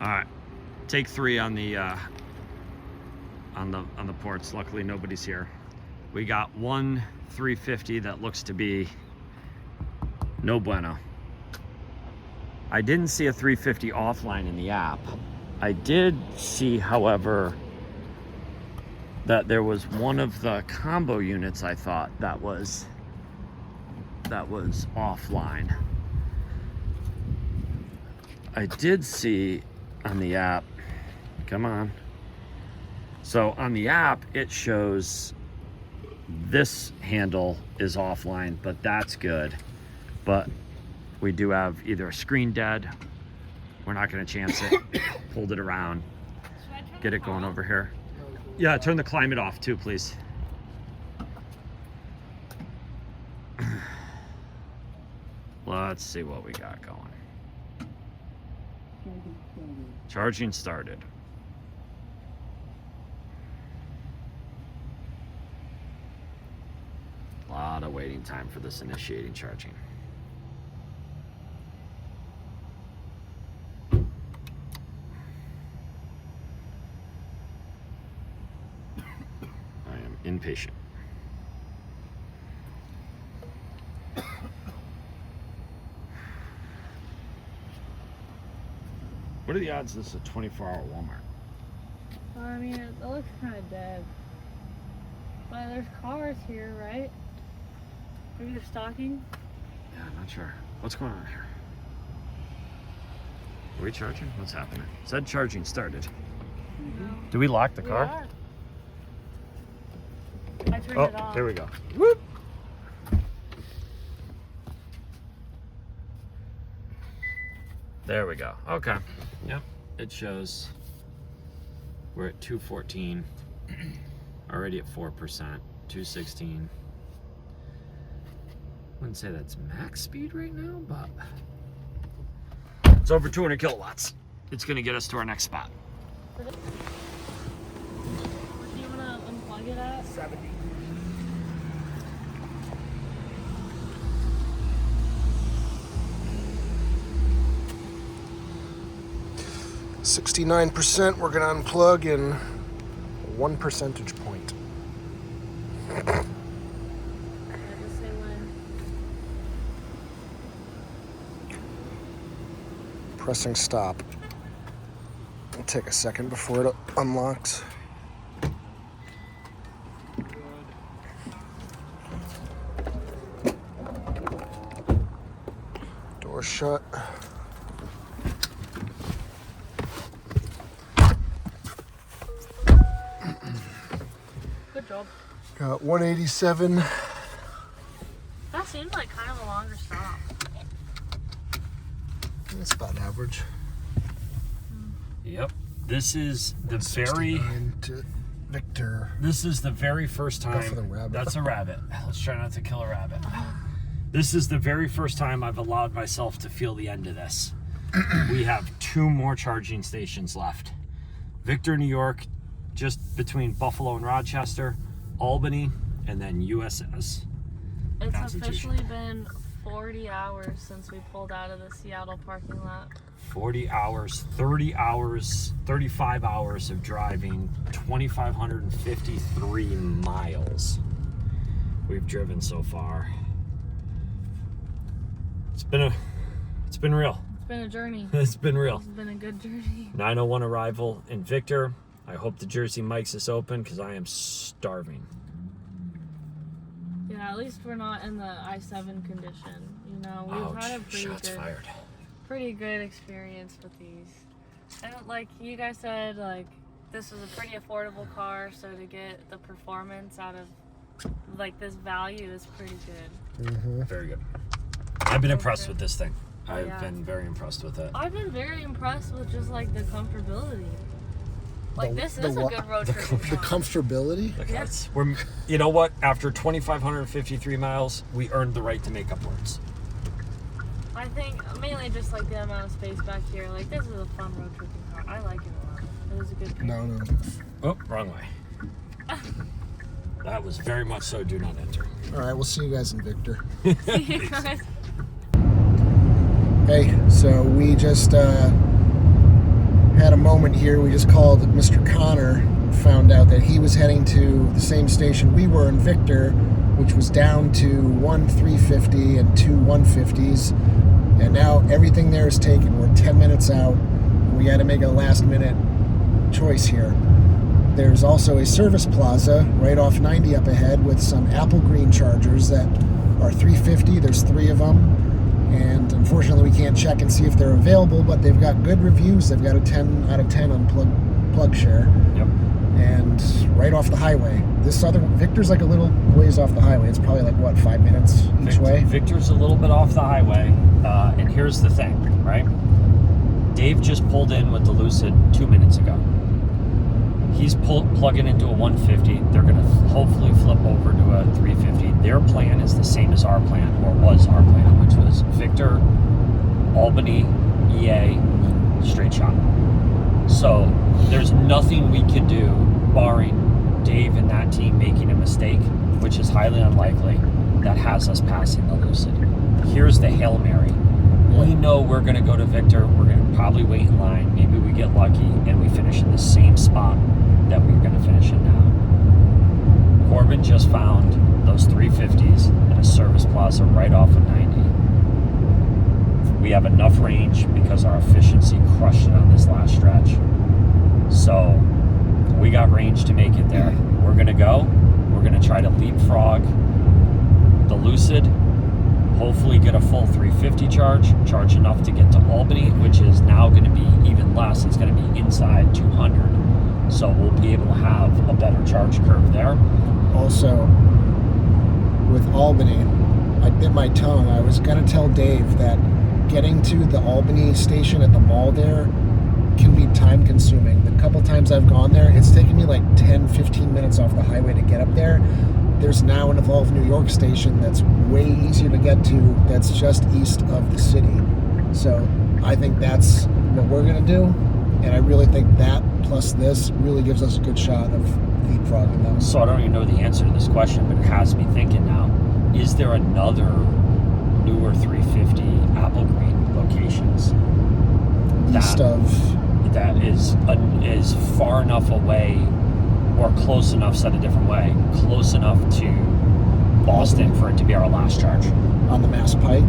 All right, take 3 on the ports. Luckily, nobody's here. We got one 350 that looks to be no bueno. I didn't see a 350 offline in the app. I did see, however, that there was one of the combo units I thought that was offline. I did see on the app, come on. So on the app, it shows this handle is offline, but that's good. But we do have either a screen dead We're not gonna chance it. Hold it around. Get it going over here. Yeah, turn the climate off too, please. Let's see what we got going. Charging started. A lot of waiting time for this initiating charging. I am impatient. What are the odds this is a 24-hour Walmart? Well, I mean, it looks kind of dead. But there's cars here, right? Maybe they're stocking? Yeah, I'm not sure. What's going on here? Are we charging? What's happening? Said charging started. No. Do we lock the We car? are. I turned Oh, it off. there we go. Whoop. There we go. Okay. Yep. It shows we're at 214. Already at 4%. 216. Wouldn't say that's max speed right now, but it's over 200 kilowatts. It's gonna get us to our next spot. Where do you want to unplug it at? 70. %. We're gonna unplug in 1 percentage point. Yeah, just say when. Pressing stop. It'll take a second before it unlocks. Door shut. Good job. Got 187. That seemed like kind of a longer stop. That's about average. Yep. This is the very 69 to Victor. This is the very first time. Go for the rabbit. That's a rabbit. Let's try not to kill a rabbit. This is the very first time I've allowed myself to feel the end of this. We have 2 more charging stations left. Victor, New York, just between Buffalo and Rochester, Albany, and then USS. It's Constitution. officially been 40 hours since we pulled out of the Seattle parking lot. 40 hours, 30 hours, 35 hours of driving, 2,553 miles we've driven so far. It's been real. It's been a journey. It's been real. It's been a good journey. 901 arrival in Victor. I hope the Jersey Mike's is open because I am starving. Yeah, at least we're not in the I-7 condition. You know, we've had a pretty good experience with these. And like you guys said, like this was a pretty affordable car, so to get the performance out of like this value is pretty good. Mm-hmm. Very good. I've been impressed with this thing. Oh, I've yeah. been very impressed with it. I've been very impressed with just like the comfortability. Like this is a what? good road The trip. comfortability? Look, Yes. you know what? After 2,553 miles, we earned the right to make up words. I think mainly just like the amount of space back here. Like this is a fun road tripping car. I like it a lot. It was a good pick. No. Oh, wrong way. That was very much so do not enter. All right, we'll see you guys in Victor. See you guys. Hey, so we just had a moment here. We just called Mr. Connor, found out that he was heading to the same station we were in Victor, which was down to 1 350 and 2 150s. And now everything there is taken. We're 10 minutes out. We had to make a last minute choice here. There's also a service plaza right off 90 up ahead with some Apple Green chargers that are 350. There's 3 of them. And unfortunately, we can't check and see if they're available, but they've got good reviews. They've got a 10 out of 10 on PlugShare. Yep. And right off the highway. This other Victor's like a little ways off the highway. It's probably like, what, 5 minutes each way? Victor's a little bit off the highway. And here's the thing, right? Dave just pulled in with the Lucid 2 minutes ago. He's plugging into a 150. They're going to hopefully flip over to a 350. Their plan is the same as our plan, or was our plan, which was Victor, Albany, EA, straight shot. So there's nothing we can do, barring Dave and that team making a mistake, which is highly unlikely, that has us passing the Lucid. Here's the Hail Mary. We know we're going to go to Victor. We're going to probably wait in line. Maybe we get lucky and we finish in the same spot that we're going to finish in now. Corbin just found those 350s at a service plaza right off of 90. We have enough range because our efficiency crushed it on this last stretch. So we got range to make it there. We're going to go. We're going to try to leapfrog the Lucid. Hopefully get a full 350 charge enough to get to Albany, which is now going to be even less. It's going to be inside 200. So we'll be able to have a better charge curve there. Also, with Albany, I bit my tongue. I was going to tell Dave that getting to the Albany station at the mall there can be time consuming. The couple times I've gone there, it's taken me like 10-15 minutes off the highway to get up there. There's now an Evolve New York station that's way easier to get to, that's just east of the city. So I think that's what we're going to do, and I really think that plus this really gives us a good shot of leapfrogging them. So I don't even know the answer to this question, but it has me thinking now, is there another newer 350 Apple Green locations East that is far enough away, or close enough, said a different way, close enough to Boston for it to be our last charge? On the Mass Pike?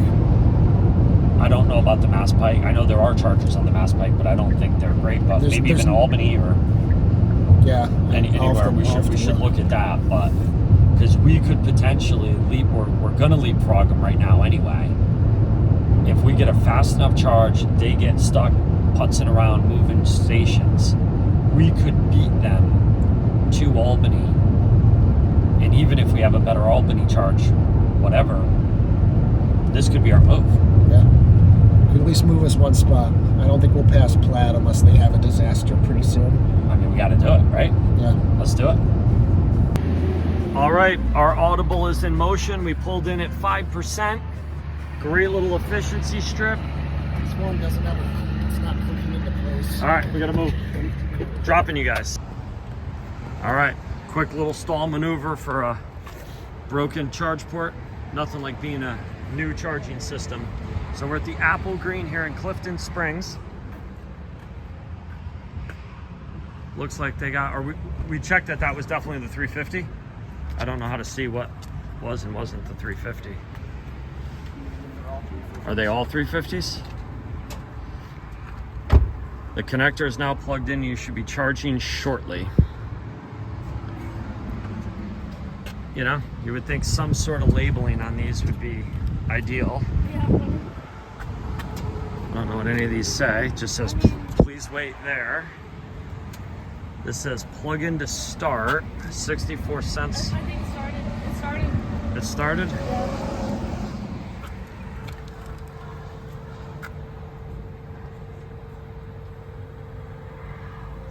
I don't know about the Mass Pike. I know there are chargers on the Mass Pike, but I don't think they're great. But maybe even Albany or anywhere, we should look at that. But because we could potentially we're going to leapfrog them right now anyway. If we get a fast enough charge, they get stuck putzing around moving stations, we could beat them to Albany. And even if we have a better Albany charge, whatever, this could be our move. Yeah. Could at least move us one spot. I don't think we'll pass Plaid unless they have a disaster pretty soon. I mean, we got to do it, right? Yeah. Let's do it. All right, our Audible is in motion. We pulled in at 5%. Great little efficiency strip. This one doesn't have it's not clicking into place. All right, we got to move. Dropping you guys. All right, quick little stall maneuver for a broken charge port. Nothing like being a new charging system. So we're at the Apple Green here in Clifton Springs. Looks like they got, or we checked that was definitely the 350. I don't know how to see what was and wasn't the 350. Are they all 350s? The connector is now plugged in. You should be charging shortly. You know, you would think some sort of labeling on these would be ideal. Yeah. I don't know what any of these say. It just says, please wait there. This says plug in to start, 64 cents. I think it started. It started?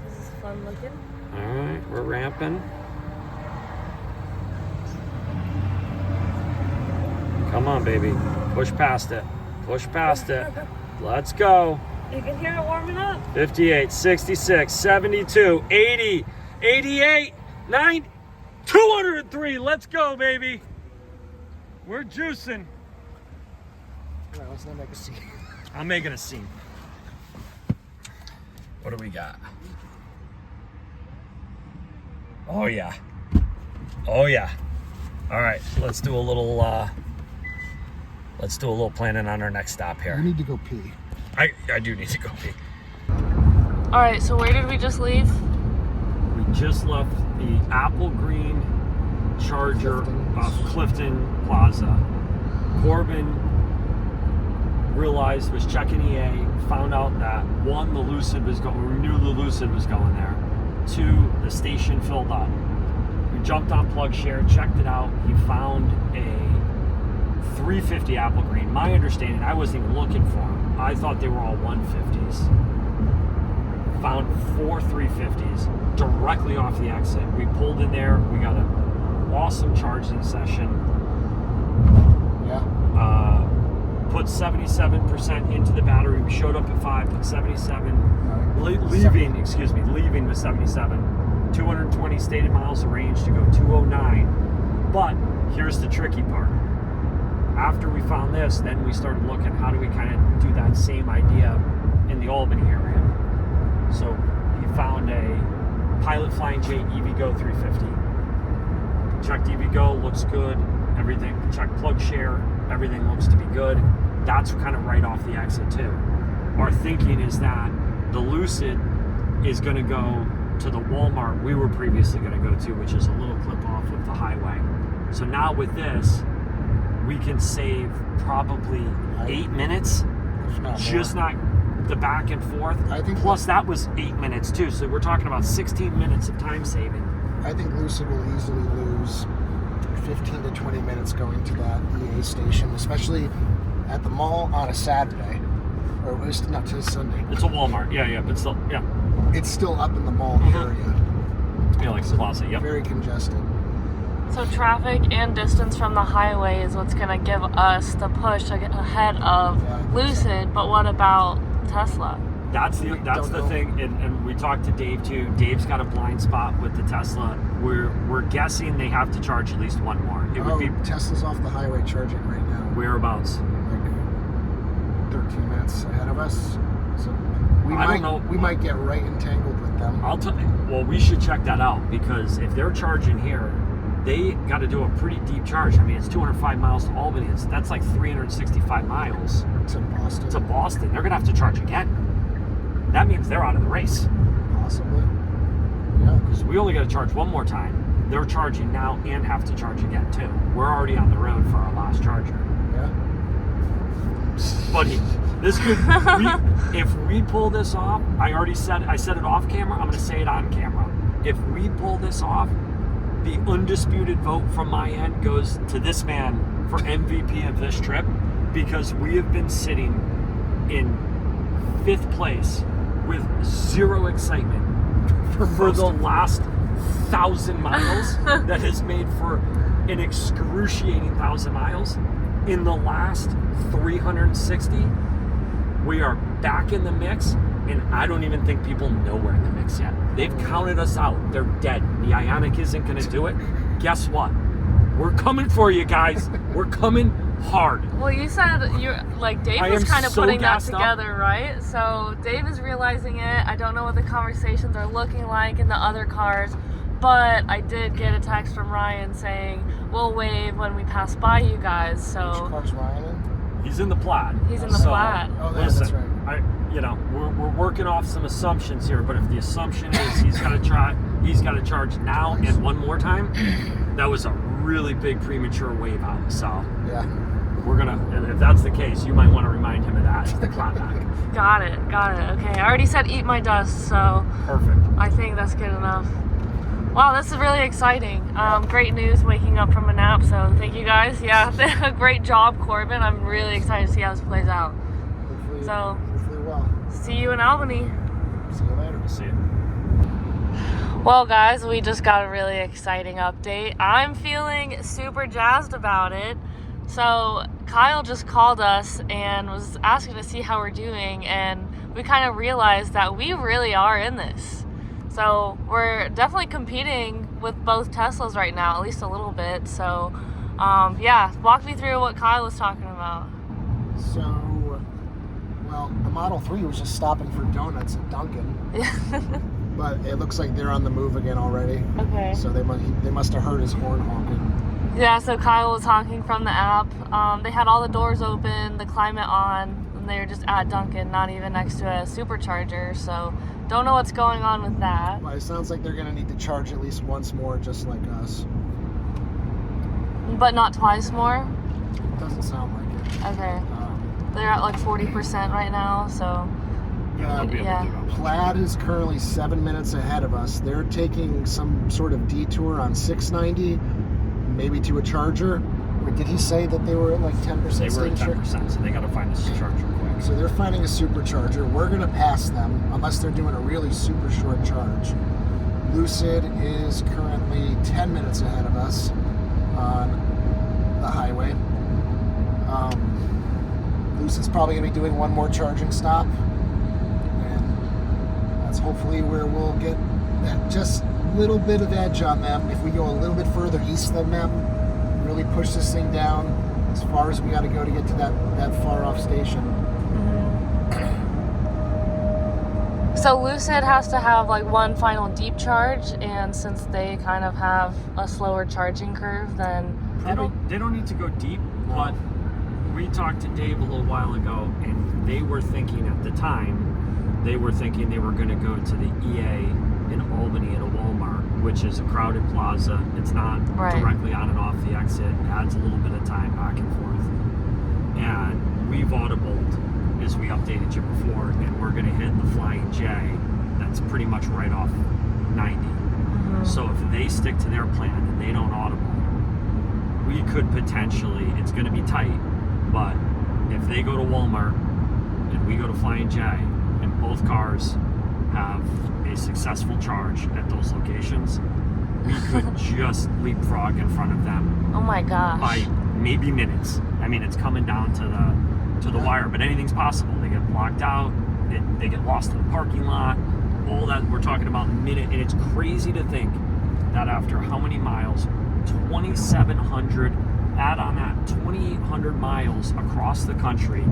This is fun looking. All right, we're ramping. Come on, baby. Push past it. Push past it. Let's go. You can hear it warming up. 58, 66, 72, 80, 88, 90, 203. Let's go, baby. We're juicing. All right, let's not make a scene. I'm making a scene. What do we got? Oh, yeah. Oh, yeah. All right, let's do a little planning on our next stop here. You need to go pee. I do need to go pee. All right, so where did we just leave? We just left the Apple Green charger off Clifton Plaza. Corbin realized, was checking EA, found out that one, the Lucid was going, we knew the Lucid was going there. Two, the station filled up. We jumped on PlugShare, checked it out. He found a 350 Apple Green. My understanding, I wasn't even looking for them. I thought they were all 150s. found 4 350s directly off the exit. We pulled in there. We got an awesome charging session. Yeah. Put 77% into the battery. We showed up at 5, put 77. Leaving with 77. 220 stated miles of range to go 209. But here's the tricky part. After we found this, then we started looking, how do we kind of do that same idea in the Albany area? So he found a Pilot Flying J EVgo 350. Checked EVgo, looks good. Everything. Checked plug share, everything looks to be good. That's kind of right off the exit too. Our thinking is that the Lucid is going to go to the Walmart we were previously going to go to, which is a little clip off of the highway. So now with this, we can save probably 8 minutes, just not the back and forth. I think plus that was 8 minutes too, so we're talking about 16 minutes of time saving. I think Lucid will easily lose 15 to 20 minutes going to that EA station, especially at the mall on a Saturday, or at least not to Sunday. It's a Walmart, yeah, but still, yeah. It's still up in the mall area. Yeah, like the plaza, yep. Very congested. So traffic and distance from the highway is what's going to give us the push ahead of Lucid, but what about Tesla? That's the thing, and we talked to Dave too. Dave's got a blind spot with the Tesla. We're guessing they have to charge at least one more. It would be Tesla's off the highway charging right now. Whereabouts? Like 13 minutes ahead of us. So I don't know. We might get right entangled with them. I'll tell you. Well, we should check that out, because if they're charging here, they got to do a pretty deep charge. I mean, it's 205 miles to Albany. That's like 365 miles. To Boston. To Boston. They're gonna have to charge again. That means they're out of the race. Possibly. Yeah. Because we only got to charge one more time. They're charging now and have to charge again too. We're already on the road for our last charger. Yeah. But this could, if we pull this off, I said it off camera, I'm going to say it on camera. If we pull this off, the undisputed vote from my end goes to this man for MVP of this trip, because we have been sitting in 5th place with zero excitement for the last 1,000 miles that has made for an excruciating 1,000 miles. In the last 360, we are back in the mix, and I don't even think people know we're in the mix yet. They've counted us out. They're dead. The Ioniq isn't going to do it. Guess what? We're coming for you guys. We're coming hard. Well, you said Dave was kind of putting that together, right? So Dave is realizing it. I don't know what the conversations are looking like in the other cars, but I did get a text from Ryan saying we'll wave when we pass by you guys. So which car's Ryan in? He's in the Plaid. He's in the Plaid. Oh, that's right. We're working off some assumptions here, but if the assumption is he's got to charge now and one more time, that was a really big premature wave out. So yeah, we're gonna. And if that's the case, you might want to remind him of that. The clapback. Got it. Okay, I already said eat my dust, so perfect. I think that's good enough. Wow, this is really exciting. Great news waking up from a nap, so thank you guys. Yeah, great job, Corbin. I'm really excited to see how this plays out. Hopefully well. See you in Albany. See you later. See you. Well, guys, we just got a really exciting update. I'm feeling super jazzed about it. So Kyle just called us and was asking to see how we're doing, and we kind of realized that we really are in this. So we're definitely competing with both Teslas right now, at least a little bit. So yeah, walk me through what Kyle was talking about. So, well, the Model 3 was just stopping for donuts at Dunkin'. But it looks like they're on the move again already. Okay. So they must have heard his horn honking. Yeah, so Kyle was honking from the app. They had all the doors open, the climate on, and they were just at Dunkin', not even next to a supercharger. So don't know what's going on with that. Well, it sounds like they're going to need to charge at least once more, just like us. But not twice more? It doesn't sound like it. Okay. They're at like 40% right now, so... Yeah. Plaid is currently 7 minutes ahead of us. They're taking some sort of detour on 690, maybe to a charger. But did he say that they were at like 10% They were at state 10%, so they got to find a charger quick. So they're finding a supercharger. We're going to pass them unless they're doing a really super short charge. Lucid is currently 10 minutes ahead of us on the highway. Lucid's probably going to be doing one more charging stop. And that's hopefully where we'll get that just little bit of edge on them. If we go a little bit further east than them, really push this thing down as far as we got to go to get to that far off station. So Lucid has to have like one final deep charge, and since they kind of have a slower charging curve, then They don't need to go deep, but we talked to Dave a little while ago, and they were thinking at the time, they were going to go to the EA in Albany at a Walmart, which is a crowded plaza. It's not directly on and off the exit. It adds a little bit of time back and forth. And we've audibled, as we updated you before, and we're going to hit the Flying J. That's pretty much right off 90. So if they stick to their plan and they don't audible, we could potentially, it's going to be tight, but if they go to Walmart and we go to Flying J and both cars have a successful charge at those locations, we could just leapfrog in front of them. Oh my gosh. By maybe minutes. I mean, it's coming down to the wire, but anything's possible. They get blocked out, they get lost in the parking lot, all that. We're talking about minute, and it's crazy to think that after how many miles, 2,700, add on that 2,800 miles across the country,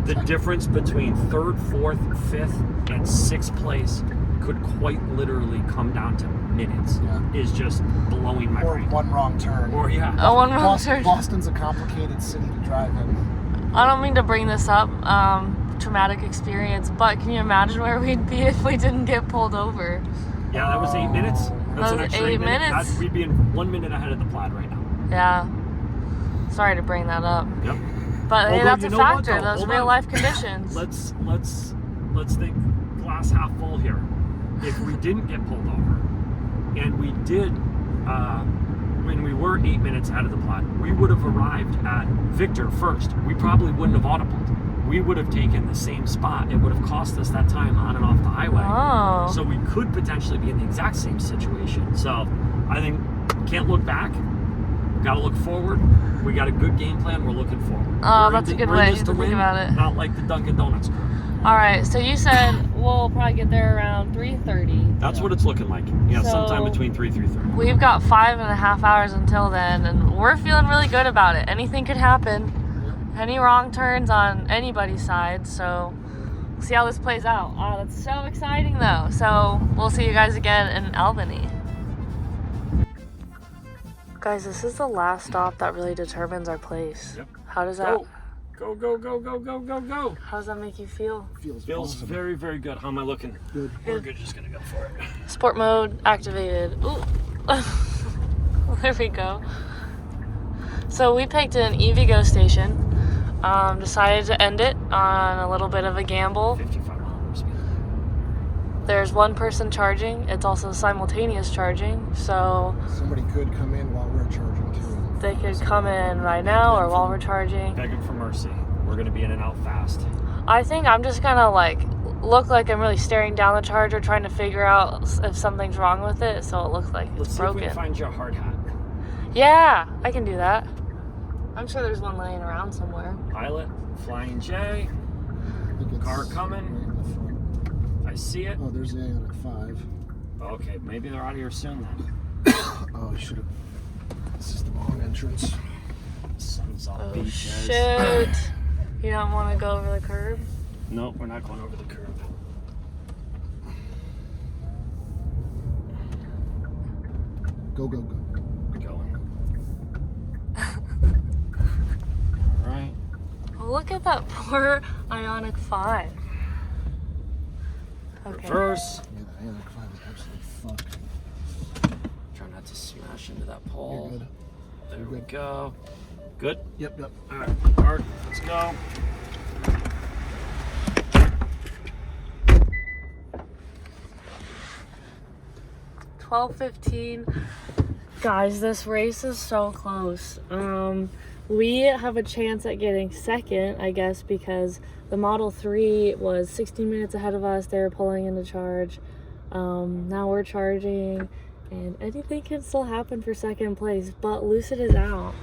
the difference between third, fourth, fifth, and sixth place could quite literally come down to minutes. Is just blowing my brain. One wrong turn. One wrong turn. Boston's a complicated city to drive in. I don't mean to bring this up, traumatic experience, but can you imagine where we'd be if we didn't get pulled over? Yeah, that was 8 minutes. That's an extra 8 minutes. We'd be in 1 minute ahead of the Plaid right now. Yeah. Sorry to bring that up. Yep. But hey, that's a factor. Those Hold real on. life conditions. Let's think glass half full here. If we didn't get pulled over, and we did, when we were 8 minutes ahead of the Plaid, we would have arrived at Victor first. We probably wouldn't have audibled. We would have taken the same spot. It would have cost us that time on and off the highway. Oh. So we could potentially be in the exact same situation. So I think can't look back. Got to look forward. We got a good game plan. We're looking forward. Oh, that's a good way to think about it. Not like the Dunkin' Donuts crew. All right, so you said we'll probably get there around 3:30. That's what it's looking like. Yeah, So sometime between 3:30. We've got 5.5 hours until then, and we're feeling really good about it. Anything could happen. Any wrong turns on anybody's side, so we'll see how this plays out. Oh, that's so exciting though. So we'll see you guys again in Albany. Guys, this is the last stop that really determines our place. Yep. How does that... Go. How does that make you feel? Feels awesome. very, very good. How am I looking? Good. We're good. Just gonna go for it. Sport mode activated. Ooh. There we go. So we picked an EVgo station. Decided to end it on a little bit of a gamble. 55 miles. There's one person charging. It's also simultaneous charging, so Somebody could come in while we're charging too. they could come in right now or while we're charging. Begging for mercy. We're gonna be in and out fast. I think I'm just gonna look like I'm really staring down the charger, trying to figure out if something's wrong with it, so it looks like Let's it's see if we broken. can find you a hard hat. Yeah, I can do that. I'm sure there's one laying around somewhere. Pilot, Flying J, I think it's car coming. right in the front. I see it. Oh, there's the Ioniq 5. Okay, maybe they're out of here soon then. Oh, you should have. This is the wrong entrance. Sun's all Oh beaches. shit! You don't want to go over the curb? No, we're not going over the curb. Go. We're going. All right. Oh, look at that poor Ioniq 5. Okay. Reverse. Yeah, the Ioniq 5 is absolutely fucked. Try not to smash into that pole. You're good. There You're we good. go. Good? Yep. All right, Mark, let's go. $12.15. Guys, this race is so close. We have a chance at getting second, I guess, because the Model 3 was 16 minutes ahead of us. They were pulling into charge. Now we're charging, and anything can still happen for second place, but Lucid is out.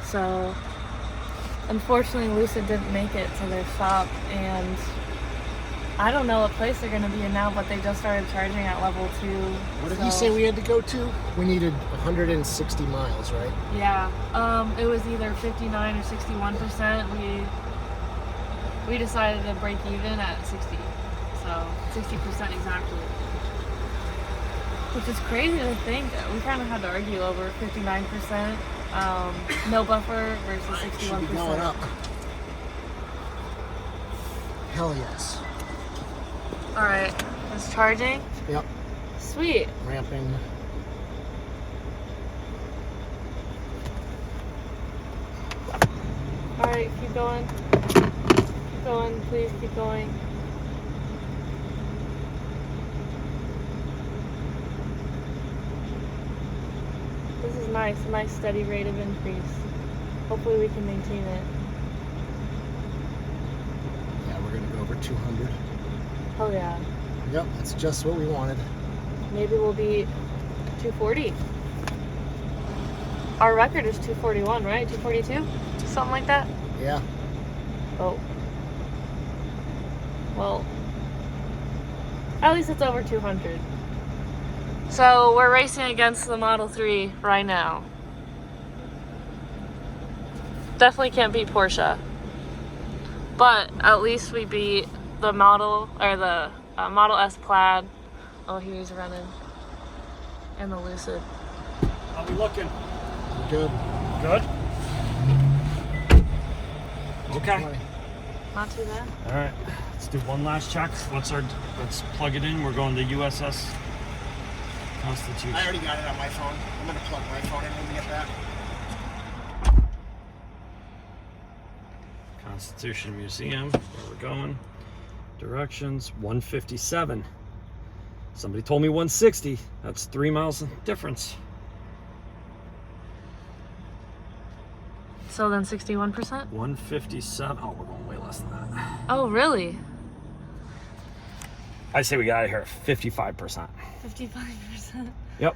So, unfortunately, Lucid didn't make it to their stop, and I don't know what place they're going to be in now, but they just started charging at level 2. What did you say we had to go to? We needed 160 miles, right? Yeah. It was either 59 or 61%. We decided to break even at 60. So 60% exactly. Which is crazy to think. We kind of had to argue over 59%, no buffer versus 61%. Should be going up. Hell yes. All right, it's charging. Yep. Sweet. Ramping. All right, keep going. Keep going, please keep going. This is nice, a nice steady rate of increase. Hopefully we can maintain it. Yeah, we're gonna go over 200. Oh yeah. Yep, that's just what we wanted. Maybe we'll be 240. Our record is 241, right? 242? Something like that? Yeah. Oh. Well, at least it's over 200. So we're racing against the Model 3 right now. Definitely can't beat Porsche. But at least we beat the Model, or the Model S Plaid. Oh, he's running. And the Lucid. How we looking? Good. Good? Okay. Not too bad. All right, let's do one last check. Let's plug it in. We're going to USS Constitution. I already got it on my phone. I'm gonna plug my phone in when we get back. Constitution Museum, where we're going. Directions, 157. Somebody told me 160. That's 3 miles difference. So then 61%? 157. Oh, we're going way less than that. Oh, really? I say we got out of here at 55%. 55%. Yep.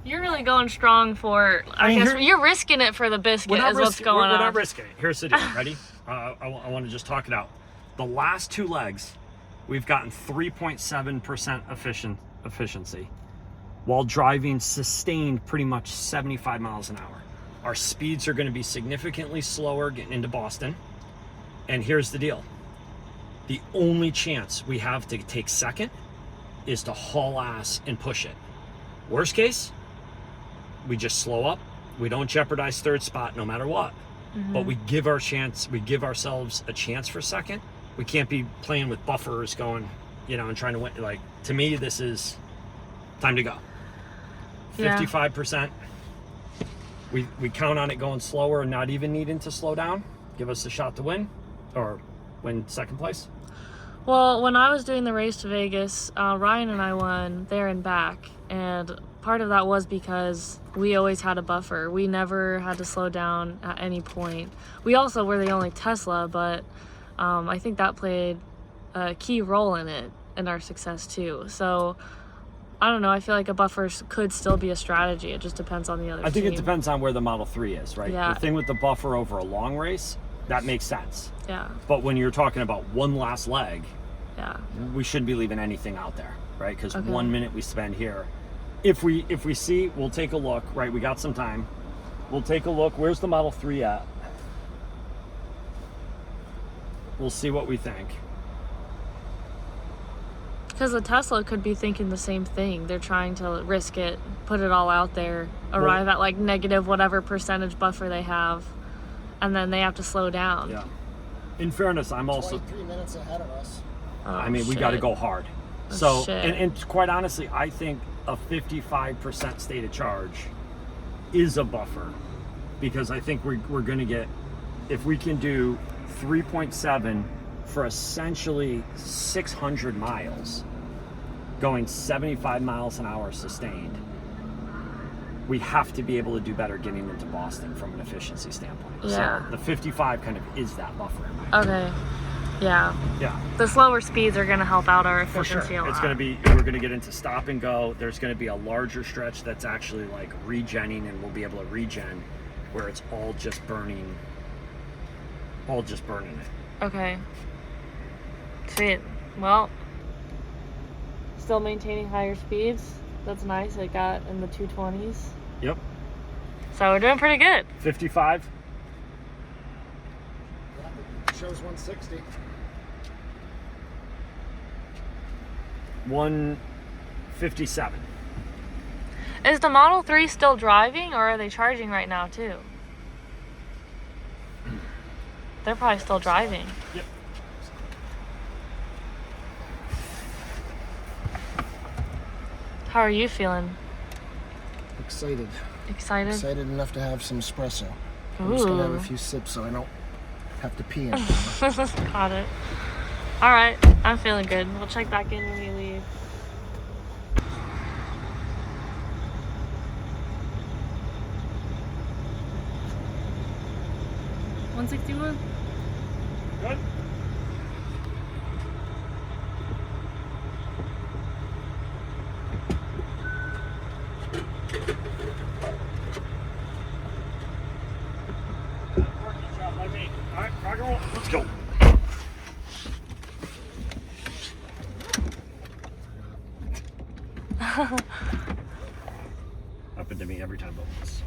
You're really going strong for, I guess you're risking it for the biscuit is what's going on. We're not risking it. Here's the deal. Ready? I want to just talk it out. The last 2 legs, we've gotten 3.7% efficiency while driving sustained pretty much 75 miles an hour. Our speeds are going to be significantly slower getting into Boston. And here's the deal. The only chance we have to take second is to haul ass and push it. Worst case, we just slow up. We don't jeopardize third spot no matter what. But we give ourselves a chance for second. We can't be playing with buffers going, and trying to win. Like, to me, this is time to go. 55%. We count on it going slower and not even needing to slow down. Give us a shot to win or win second place. Well, when I was doing the race to Vegas, Ryan and I won there and back. And part of that was because we always had a buffer. We never had to slow down at any point. We also were the only Tesla, but I think that played a key role in it, in our success too. So I don't know. I feel like a buffer could still be a strategy. It just depends on the other team. I think it depends on where the Model 3 is, right? Yeah. The thing with the buffer over a long race, that makes sense. Yeah. But when you're talking about one last leg, Yeah. we shouldn't be leaving anything out there, right? Because Okay. 1 minute we spend here. If we see, we'll take a look, right? We got some time. We'll take a look. Where's the Model 3 at? We'll see what we think. Because the Tesla could be thinking the same thing. They're trying to risk it, put it all out there, arrive at like negative whatever percentage buffer they have, and then they have to slow down. Yeah. In fairness, I'm also... 23 minutes ahead of us. Oh, we got to go hard. Oh, So, shit. and quite honestly, I think a 55% state of charge is a buffer, because I think we're going to get, if we can do 3.7 for essentially 600 miles, going 75 miles an hour sustained, we have to be able to do better getting into Boston from an efficiency standpoint. Yeah. So the 55 kind of is that buffer in my opinion. Okay. Yeah. Yeah. The slower speeds are going to help out our For efficiency sure. a lot. It's going to be, we're going to get into stop and go. There's going to be a larger stretch that's actually like regenning, and we'll be able to regen where it's all just burning it. Okay. Sweet. Well, still maintaining higher speeds. That's nice. I got in the 220s. Yep. So we're doing pretty good. 55. Shows 160. 157. Is the Model 3 still driving, or are they charging right now too? They're probably still driving. Yep. How are you feeling? Excited. Excited? Excited enough to have some espresso. I'm just gonna have a few sips so I don't have to pee anymore. Got it. All right, I'm feeling good. We'll check back in when we leave. $161? Good. All right, rock and roll. Let's go. Happened to me every time about this.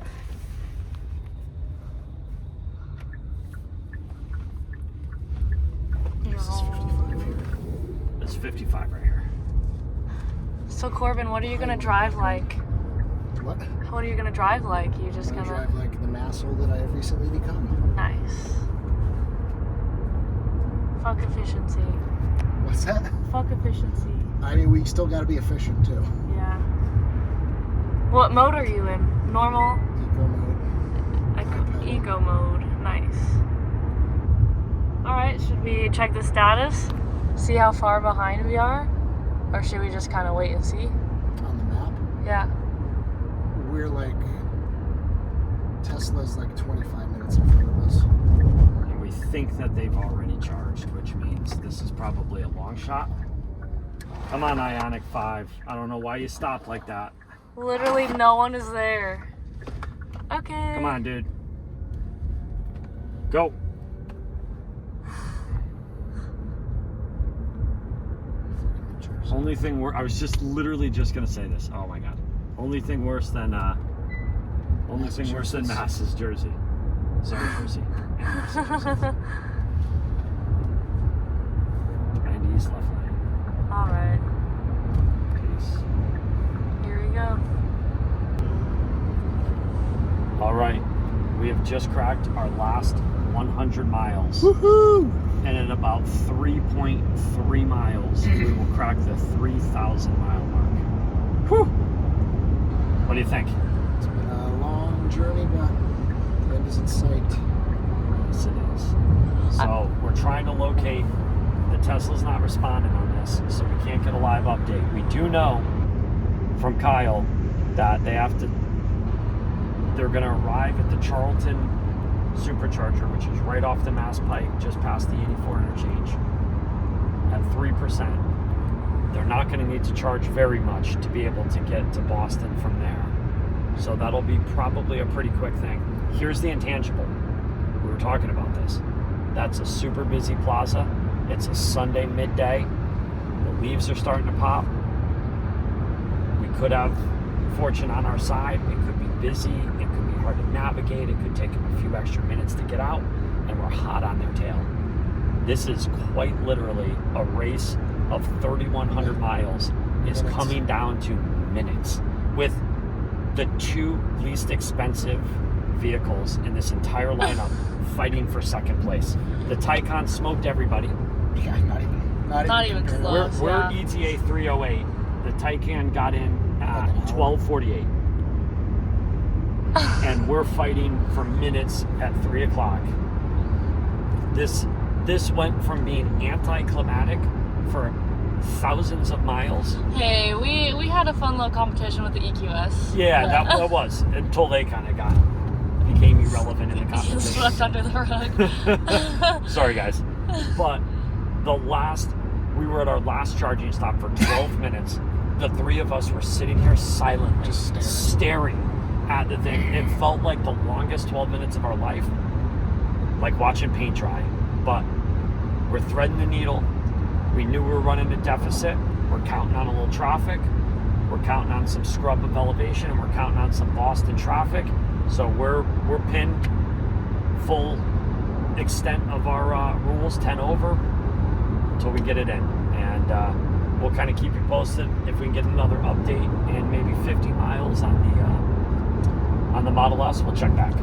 This is 55 here. This is 55 right here. So Corbin, what are you gonna drive like? What? What are you gonna drive like? You just I'm gonna gonna drive like the masshole that I have recently become. nice. Fuck efficiency. What's that? Fuck efficiency. I mean, we still gotta be efficient too. Yeah. What mode are you in? Normal? Eco mode. Eco mode. Nice. Alright, should we check the status? See how far behind we are? Or should we just kind of wait and see? On the map, Yeah. we're like, Tesla's like 25 minutes in front of us. And we think that they've already charged, which means this is probably a long shot. Come on, Ioniq 5. I don't know why you stopped like that. Literally no one is there. Okay. Come on, dude. Go. Only thing I was just literally just gonna say this. Oh my god. Only thing worse than Mass is Jersey. Sorry, Jersey. 90 east left lane. Alright. Peace. Here we go. Alright. We have just cracked our last 100 miles. Woohoo! And in about 3.3 miles, we will crack the 3,000 mile mark. Whew! What do you think? It's been a long journey, but the end is in sight. Yes, it is. So we're trying to locate. The Tesla's not responding on this, so we can't get a live update. We do know from Kyle that they're going to arrive at the Charlton supercharger, which is right off the Mass Pike, just past the 84 interchange, at 3%. They're not going to need to charge very much to be able to get to Boston from there. So that'll be probably a pretty quick thing. Here's the intangible. We were talking about this. That's a super busy plaza. It's a Sunday midday. The leaves are starting to pop. We could have fortune on our side. It could be busy. It could be hard to navigate. It could take them a few extra minutes to get out, and we're hot on their tail. This is quite literally a race of 3,100 miles is coming down to minutes, with the two least expensive vehicles in this entire lineup fighting for second place. The Taycan smoked everybody. Yeah, not even close. We're ETA 308. The Taycan got in at 12:48. And we're fighting for minutes at 3 o'clock. This went from being anticlimactic for thousands of miles. Hey, we had a fun little competition with the EQS. Yeah, that was until they kind of became irrelevant in the competition. Swept under the rug. Sorry, guys. But we were at our last charging stop for 12 minutes. The three of us were sitting here silently, Just staring at the thing. It felt like the longest 12 minutes of our life, like watching paint dry. But we're threading the needle. We knew we were running a deficit. We're counting on a little traffic. We're counting on some scrub of elevation, and we're counting on some Boston traffic. So we're pinned full extent of our rules, 10 over, until we get it in. And we'll kind of keep you posted if we can get another update and maybe 50 miles on the Model S. We'll check back.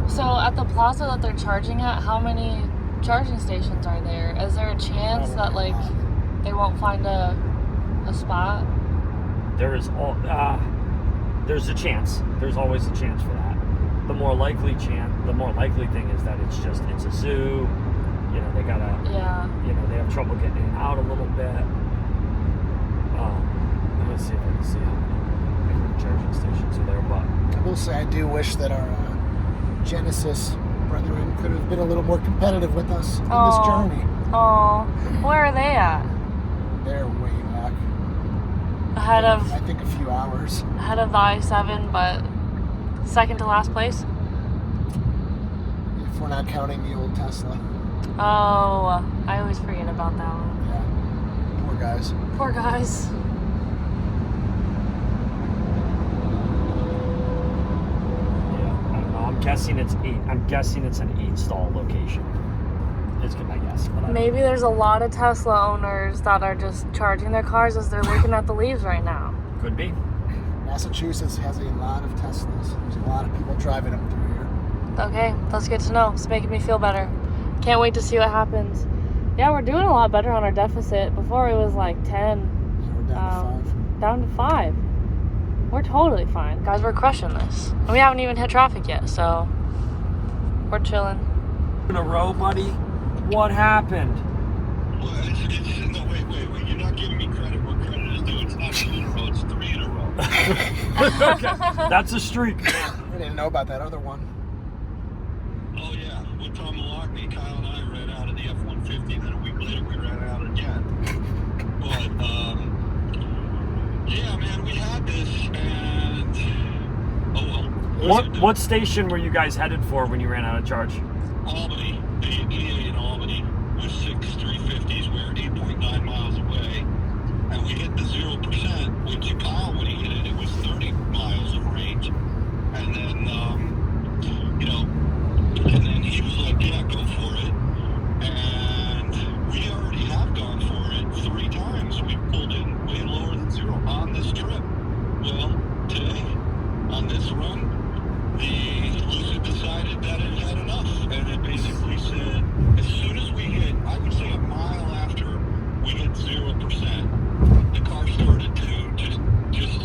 So at the plaza that they're charging at, how many charging stations are there? Is there a chance that like they won't find a spot? There's a chance. There's always a chance for that. The more likely thing is that it's a zoo. You know, they gotta. Yeah. You know, they have trouble getting in and out a little bit. Let's see if I can see how many charging stations are there. But I will say I do wish that our Genesis brethren could have been a little more competitive with us in this journey. Oh, where are they at? They're way back. Ahead of I think a few hours. ahead of the I-7, but second to last place. If we're not counting the old Tesla. Oh, I always forget about that one. Yeah. Poor guys. Poor guys. I don't know. I'm guessing it's 8. I'm guessing it's an 8-stall location. It's my guess. But Maybe there's a lot of Tesla owners that are just charging their cars as they're looking at the leaves right now. Could be. Massachusetts has a lot of Teslas. There's a lot of people driving them through here. Okay, that's good to know. It's making me feel better. Can't wait to see what happens. Yeah, we're doing a lot better on our deficit. Before it was like 10. Yeah, we're down to 5. Down to 5. We're totally fine. Guys, we're crushing this. And we haven't even hit traffic yet, so we're chilling. In a row, buddy? What happened? Well, no, wait. You're not giving me credit where credit is due. It's not 2 in a row, it's 3 in a row. Okay, that's a streak. I didn't know about that other one. Oh, yeah. With Tom Maloney, Kyle and I ran out of the F-150, then a week later we ran out again. But, yeah, man, we had this, and, oh, well. What station were you guys headed for when you ran out of charge? Albany, the EA in Albany, with 6 350s. We were 8.9 miles away, and we hit the 0%, which Kyle, when he hit it, it was 30 miles of range. And then, and then he was like, yeah, go for it. And we already have gone for it 3 times. We pulled in way lower than 0 on this trip. Well, today, on this run, the Lucid decided that it had enough, and it basically said, as soon as we hit, I would say a mile after we hit 0%, the car started to just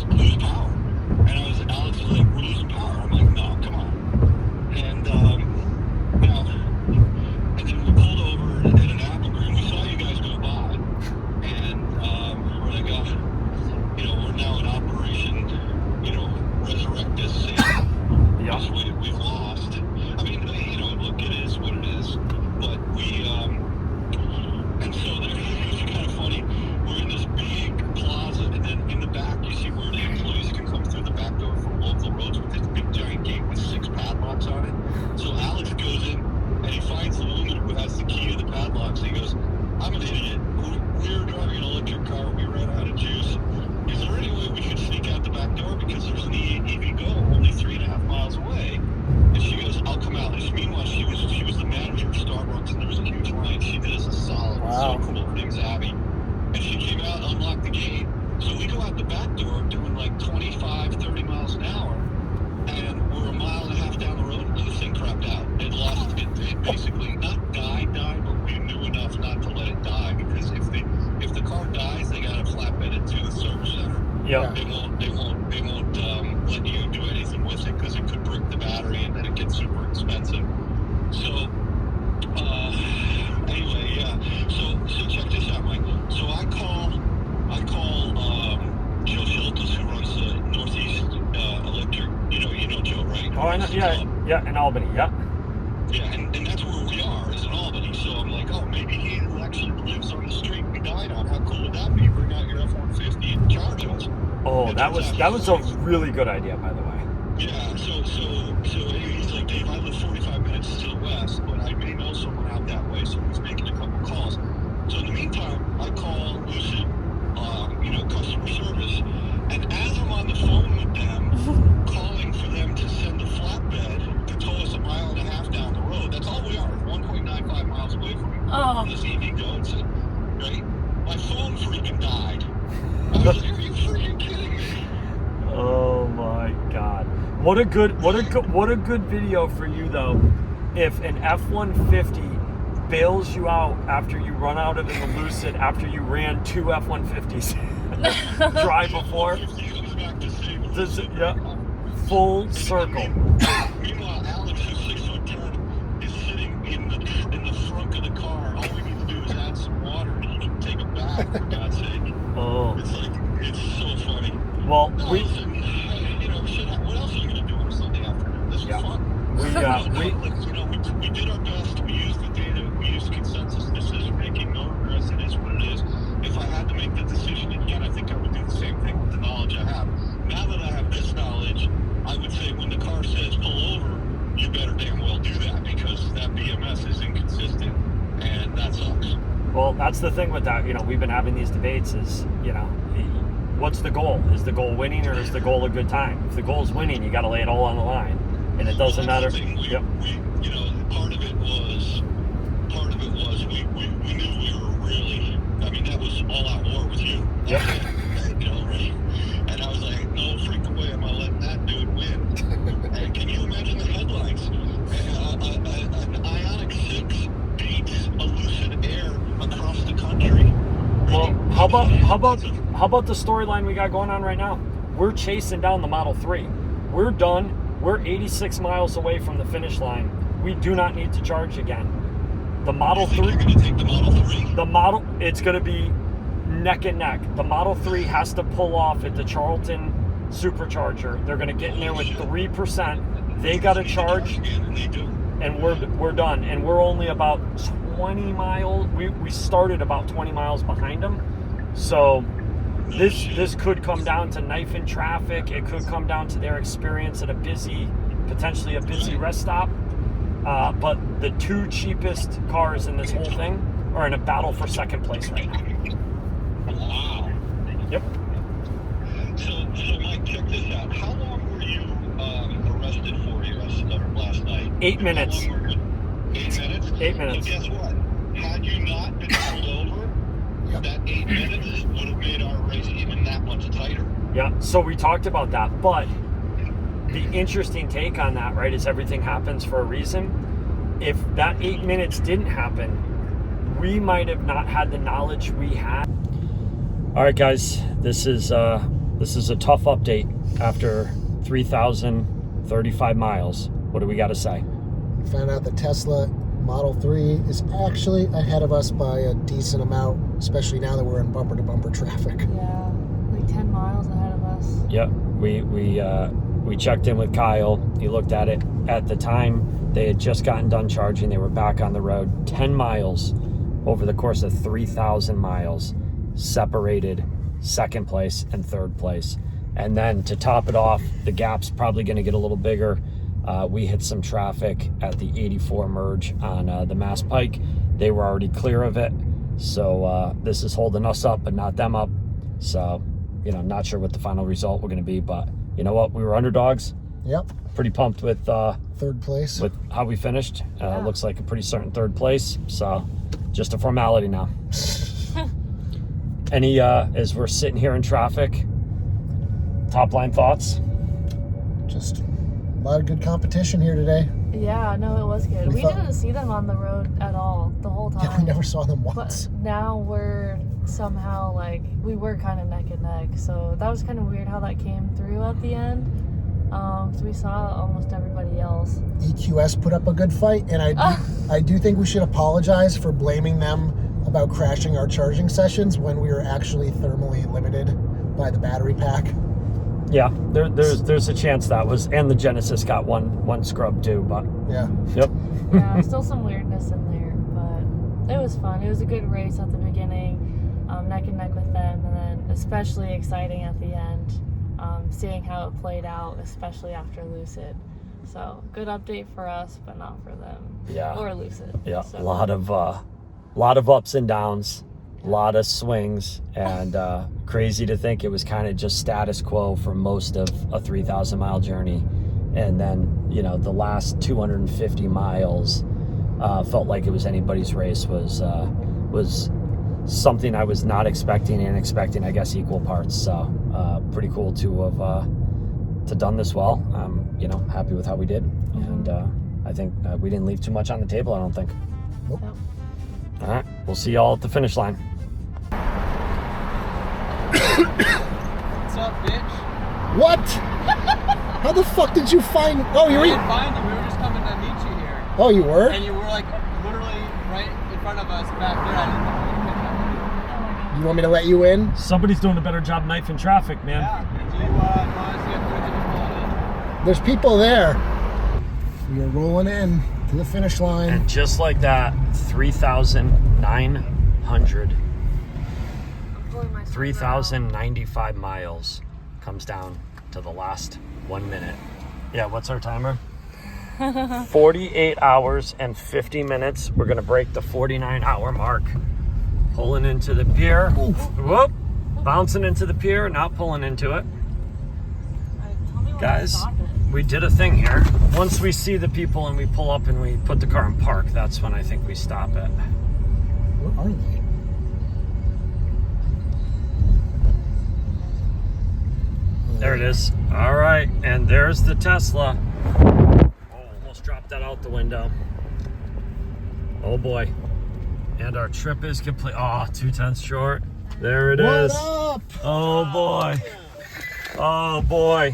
Yeah, in Albany, yeah. Yeah, and that's where we are, is in Albany. So I'm like, oh, maybe he actually lives on the street we died on. How cool would that be? Bring out your F-150 and charge us. Oh, And that was a really good idea, by the way. Yeah, so he's like, Dave, I live 45 minutes to the west, but I may know someone out that way, so he's making a couple calls. So in the meantime, I call Lucid, customer service, and as I'm on the phone with them, calling for them to send a flatbed to tow us 1.5 miles down the road, that's all we are, 1.95 miles away from this EV goats, right? My phone freaking died. I was like, are you freaking kidding me? Oh my God. What a good video for you though. If an F-150 bails you out after you run out of in the Lucid after you ran 2 F-150s drive before. Yeah. Full circle. Meanwhile, Alex, who's 6'10", is sitting in the front of the car. All we need to do is add some water and he can take a bath, for God's sake. Oh. It's so funny. Well, no, listen, what else are you going to do on a Sunday afternoon? This is fun. We did our best. We used the data. We used consensus decision making. No regrets. It is what it is. If I had to make the decision again, I think I would do the same thing with the knowledge I have. Now that I have this knowledge, I would say when the car says pull over, you better damn well do that because that BMS is inconsistent and that sucks. Well, that's the thing with that. We've been having these debates is, what's the goal? Is the goal winning or is the goal a good time? If the goal is winning, you got to lay it all on the line. And it doesn't matter. Part of it was we knew we were really, that was all out war with you. Yep. Right? And I was like, no freaking way am I letting that dude win. And can you imagine the headlines? An Ioniq 6 beats a Lucid Air across the country. Well, how about the storyline we got going on right now? We're chasing down the Model 3. We're done. We're 86 miles away from the finish line. We do not need to charge again. The Model 3. You're going to take the Model 3? It's going to be neck and neck. The Model 3 has to pull off at the Charlton supercharger. They're going to get in there with 3%. They got to charge, and we're done. And we're only about 20 miles. We started about 20 miles behind them. So this could come down to knife in traffic. It could come down to their experience at potentially a busy rest stop. But the 2 cheapest cars in this whole thing are in a battle for second place right now. Wow. Yep. So Mike, check this out. How long were you arrested for here last night? 8 minutes. 8 minutes? 8 minutes. So guess what? Had you not been pulled over, that 8 minutes would have made our race even that much tighter. Yeah, so we talked about that, but the interesting take on that, right, is everything happens for a reason. If that 8 minutes didn't happen, we might have not had the knowledge we had. All right, guys, this is a tough update after 3,035 miles. What do we got to say? Found out the Tesla Model 3 is actually ahead of us by a decent amount, especially now that we're in bumper-to-bumper traffic. Yeah, like 10 miles ahead of us. Yep, we checked in with Kyle. He looked at it. At the time, they had just gotten done charging. They were back on the road. 10 miles over the course of 3,000 miles separated second place and third place. And then to top it off, the gap's probably going to get a little bigger. We hit some traffic at the 84 merge on the Mass Pike. They were already clear of it. So this is holding us up, but not them up. So, not sure what the final result we're going to be, but you know what? We were underdogs. Yep. Pretty pumped with third place. With how we finished. Looks like a pretty certain third place. So just a formality now. Any, as we're sitting here in traffic, top line thoughts? Just a lot of good competition here today. Yeah, no, it was good. We didn't see them on the road at all the whole time. Yeah, we never saw them once. But now we're somehow we were kind of neck and neck. So that was kind of weird how that came through at the end. So we saw almost everybody else. EQS put up a good fight, and I do think we should apologize for blaming them about crashing our charging sessions when we were actually thermally limited by the battery pack. Yeah, there's a chance that was, and the Genesis got one scrub too, but Yeah. yep. Yeah, still some weirdness in there, but it was fun. It was a good race at the beginning, neck and neck with them, and then especially exciting at the end, seeing how it played out, especially after Lucid. So good update for us, but not for them. Yeah. Or Lucid. Yeah, So. a lot of ups and downs, a lot of swings, and crazy to think it was kind of just status quo for most of a 3,000-mile journey, and then the last 250 miles felt like it was anybody's race. Was something I was not expecting, and expecting, I guess, equal parts. So pretty cool to have to done this well. Happy with how we did, and I think we didn't leave too much on the table, I don't think. Nope. All right, we'll see y'all at the finish line. What's up, bitch? What? How the fuck did you find? Oh, you We were. didn't find you. We were just coming to meet you here. Oh, you were. And you were like literally right in front of us back there. I didn't know you picked up. You want me to let you in? Somebody's doing a better job knifing traffic, man. Yeah. Do you want to see if we're pulling in? There's people there. We are rolling in to the finish line. And just like that, 3,095 miles comes down to the last 1 minute. Yeah, what's our timer? 48 hours and 50 minutes. We're gonna break the 49-hour mark. Pulling into the pier. Whoop! Bouncing into the pier, not pulling into it. Guys, we did a thing here. Once we see the people and we pull up and we put the car in park, that's when I think we stop it. Where are they? There it is. All right, and there's the Tesla. Oh, almost dropped that out the window. Oh boy. And our trip is complete. Oh, 2/10 short. There it is. What up? Oh boy. Oh boy.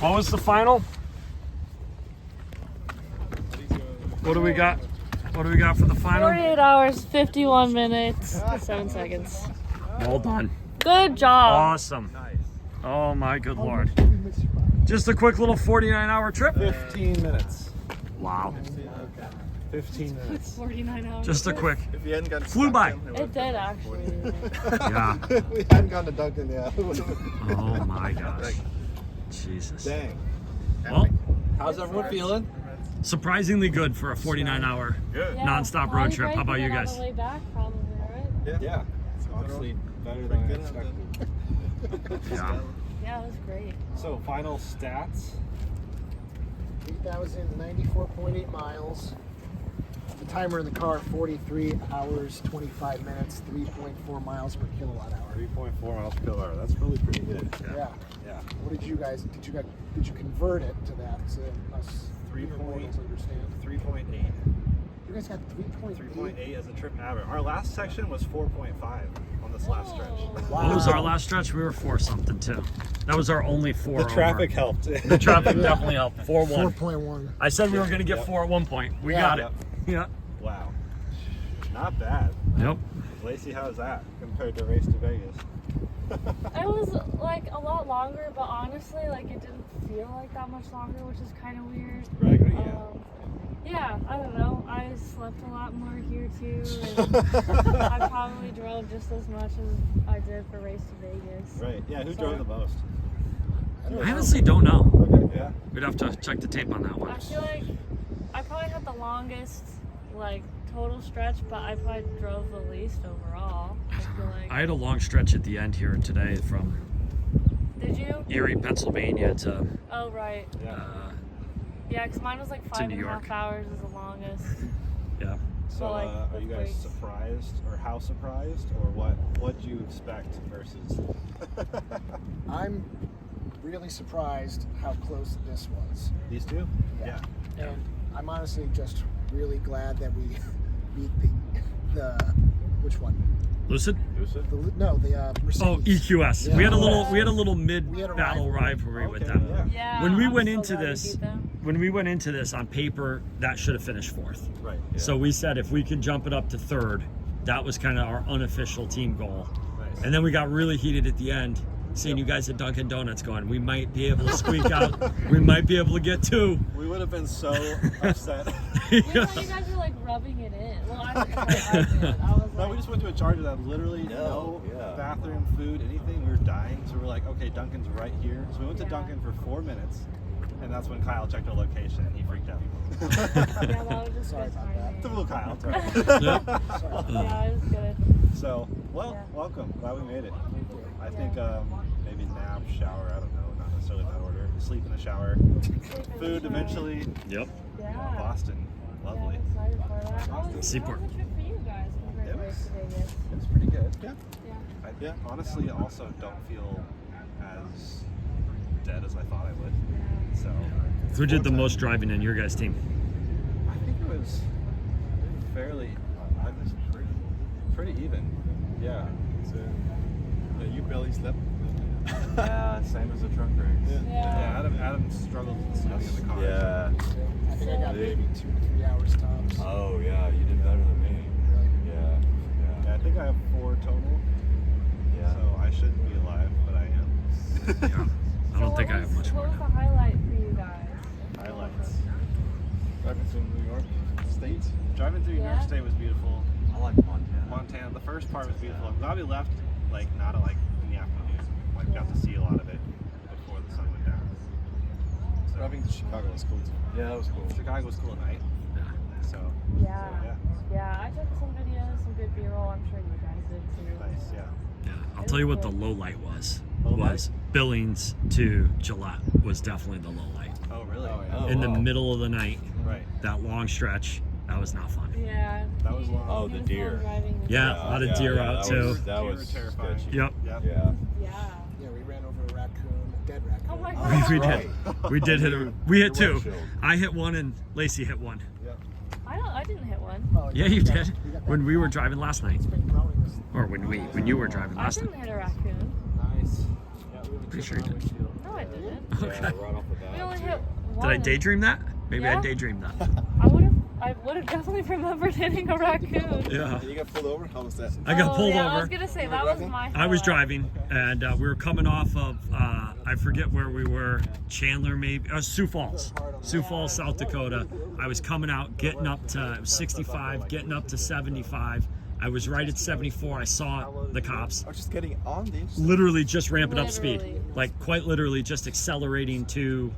What was the final? What do we got? What do we got for the final? 48 hours, 51 minutes, 7 seconds. Well done. Good job. Awesome. Oh my good lord. Just a quick little 49-hour trip. 15 minutes. Wow. 15 minutes. 49 hours. Just a quick. If you hadn't gone Flew by. It did actually. Yeah. we hadn't gone to Duncan yet. Oh my gosh. Jesus. Dang. Well, How's everyone feeling? surprisingly good for a 49-hour Good. non-stop road trip. How about you guys? On the way back, probably, right? Yeah. It's honestly better than I expected. Yeah. Yeah, it was great. So, final stats. 3,094.8 miles. The timer in the car, 43 hours, 25 minutes, 3.4 miles per kilowatt hour. 3.4 miles per kilowatt. That's really pretty good. Yeah. Yeah. What did you guys, did you convert it to that? So us 3 mortals understand. 3.8. You guys got 3.8? 3.8 as a trip average. Our last section was 4.5 on this last stretch. Wow. What was our last stretch? We were 4 something too. That was our only 4. The traffic over. helped. The traffic definitely helped. 4-1. 4.1. I said we were going to get 4 at one point. We Yeah. got it. Yep. Yeah. Wow. Not bad. Yep. Lacey, how's that compared to Race to Vegas? It was like a lot longer, but honestly, like it didn't feel like that much longer, which is kind of weird. Right, Yeah, I don't know. I slept a lot more here too, and I probably drove just as much as I did for Race to Vegas. Right. Yeah, who So- drove the most? I honestly don't know. Okay, yeah. We'd have to check the tape on that one. I feel like I probably had the longest like total stretch, but I probably drove the least overall. I feel like. I had a long stretch at the end here today from Did you? Erie, Pennsylvania to Oh right. Yeah, because mine was like To New 5.5 York. hours is the longest. yeah. So, like, are with you guys breaks. surprised, or how surprised, or what do you expect versus? I'm really surprised how close this was. These two? Yeah. And I'm honestly just really glad that we beat the which one? Lucid? The Mercedes. Oh, EQS. Yeah. We had a little We had a mid-battle rivalry with them. Yeah. Yeah. When we I'm went so into glad we this, beat them. when we went into this on paper, that should have finished 4th. Right. Yeah. So we said if we could jump it up to 3rd, that was kind of our unofficial team goal. Nice. And then we got really heated at the end, seeing you guys at Dunkin' Donuts going, we might be able to squeak out. We might be able to get 2. We would have been so upset. We thought you guys were like rubbing it in. Well, I did. I was No, like, we just went to a charger that literally no bathroom, food, anything. We were dying, so we were like, okay, Dunkin's right here. So we went to Dunkin' for 4 minutes, and that's when Kyle checked our location and he freaked out. yeah, that was just good timing. Typical Kyle. It's all right. Yeah, it was good. So, well, welcome. Glad we made it. I think maybe nap, shower, I don't know, not necessarily in that order. Sleep in the shower. Food eventually. Yep. Yeah. Boston. Lovely. Yeah, I'm excited for that. How was Seaport. the trip for you guys compared to Vegas? It was pretty good. Yeah. Yeah. Yeah. Honestly, also don't feel as dead as I thought I would. So. Who did the most driving in your guys' team? I think it was fairly. I was pretty even. Yeah. So, you barely slept. Yeah, same as the truck race. Yeah. Adam struggled with sleeping in the car. Yeah. I think I got maybe 2 to 3 hours tops. Oh yeah, you did better than me. Yeah, I think I have 4 total. Yeah. So I shouldn't be alive, but I am. Yeah. I don't think I have much more What was now. the highlight for you guys? Highlights. Driving through New York State. Driving through New York Yeah. State was beautiful. I like Montana. Montana, the first part was beautiful. I'm glad we left like not at, like in the afternoon. Like got to see a lot of it before the sun went down. So, Driving to Chicago was cool too. Yeah, that was cool. Chicago was cool at night. So Yeah. Yeah, I took some videos, some good B-roll. I'm sure you guys did too. nice. Yeah. Yeah, I'll tell you what the low light was. Low light? Was Billings to Gillette was definitely the low light. Oh really? Oh, In the wow. middle of the night, Right. that long stretch, that was not fun. Yeah. That was long. Oh, He the was deer. driving the Yeah, car. a lot of deer out that too. Was, that Deer was were terrifying. sketchy. Yep. Yeah. Yeah. Yeah. Yeah, we ran over a raccoon, a dead raccoon. Oh my god. We Right. did. We did hit a. We hit Your 2. windshield. I hit 1 and Lacey hit 1. I didn't hit one. Oh, Yeah, you got- did. we got that. When we were driving last night, It's been growing this- or when you were driving I last didn't night. hit a raccoon. Nice. Yeah, we were Pretty sure you did. No, I didn't. Okay. Yeah, right off the bat. We only hit Did one. I daydream that? Maybe I Yeah. daydreamed that. I would have definitely remembered hitting a raccoon. Yeah. You got pulled over? How was that? I got pulled yeah, over. I was gonna say that was my. I was highlight. driving, and we were coming off of, I forget where we were, Chandler maybe, Sioux Falls, South Dakota. I was coming out, getting up to 65, getting up to 75. I was right at 74. I saw the cops. I was just getting on the interstate. Literally just ramping up speed. Literally. Like quite literally just accelerating to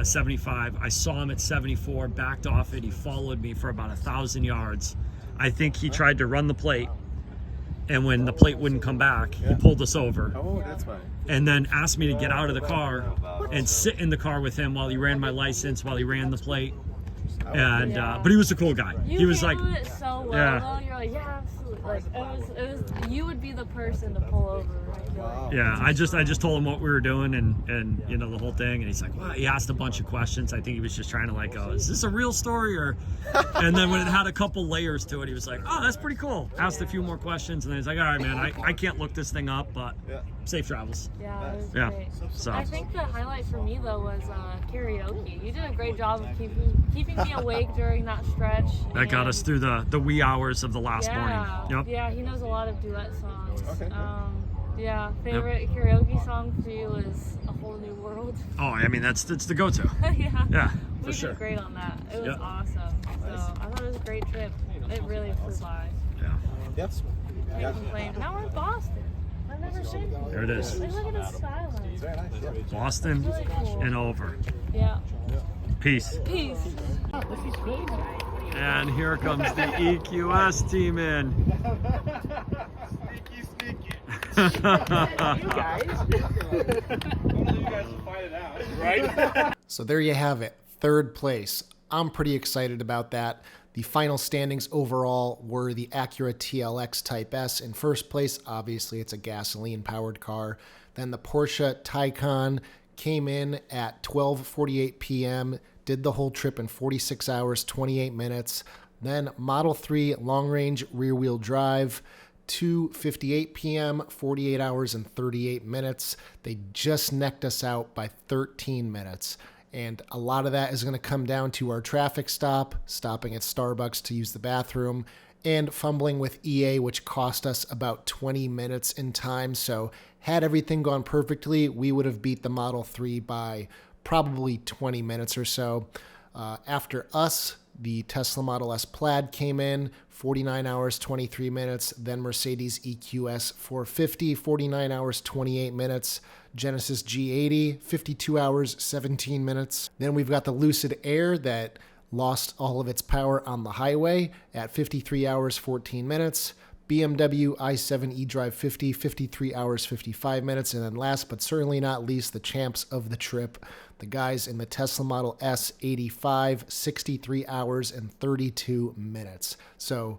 75. I saw him at 74, backed off it. He followed me for about 1,000 yards. I think he tried to run the plate, and when the plate wouldn't come back, he pulled us over. Oh, that's fine. And then asked me to get out of the car and sit in the car with him while he ran my license, while he ran the plate. And Yeah. but he was a cool guy. You He was like, handled it so well, yeah. though. You're like, yeah, absolutely. Like it was. You would be the person to pull over. I feel like. yeah. I just told him what we were doing and you know the whole thing. And he's like, well, he asked a bunch of questions. I think he was just trying to like, oh, is this a real story or? And then when it had a couple layers to it, he was like, oh, that's pretty cool. Asked a few more questions, and then he's like, all right, man, I can't look this thing up, but safe travels. Yeah, it was Yeah. great. So I think the highlight for me though was karaoke. You did a great job of keeping me awake during that stretch. that got and- us through the wee hours of the last morning. Yep. Yeah, he knows a lot of duet songs. Yeah, favorite karaoke song for you is A Whole New World. Oh, I mean that's the go-to. Yeah. Yeah, We for sure. did great on that. It was Yep. awesome. So I thought it was a great trip. It really flew by. Yeah. Yes. Can't complain. Now we're in Boston. I've never seen it. There it is. Like, look at the skyline. Very nice. Yeah. Boston Really cool. and over. Yeah. Peace. Peace. And here comes the EQS team in. So there you have it, 3rd place. I'm pretty excited about that. The final standings overall were the Acura TLX Type S in 1st place. Obviously, it's a gasoline-powered car. Then the Porsche Taycan came in at 12:48 p.m., did the whole trip in 46 hours, 28 minutes. Then Model 3 long-range rear-wheel drive, 2:58 p.m., 48 hours and 38 minutes. They just necked us out by 13 minutes. And a lot of that is going to come down to our traffic stop, stopping at Starbucks to use the bathroom, and fumbling with EA, which cost us about 20 minutes in time. So had everything gone perfectly, we would have beat the Model 3 by probably 20 minutes or so. After us, the Tesla Model S Plaid came in, 49 hours, 23 minutes. Then Mercedes EQS 450, 49 hours, 28 minutes. Genesis G80, 52 hours, 17 minutes. Then we've got the Lucid Air that lost all of its power on the highway at 53 hours, 14 minutes. BMW i7 eDrive 50, 53 hours, 55 minutes. And then last but certainly not least, the champs of the trip, the guys in the Tesla Model S 85, 63 hours and 32 minutes. So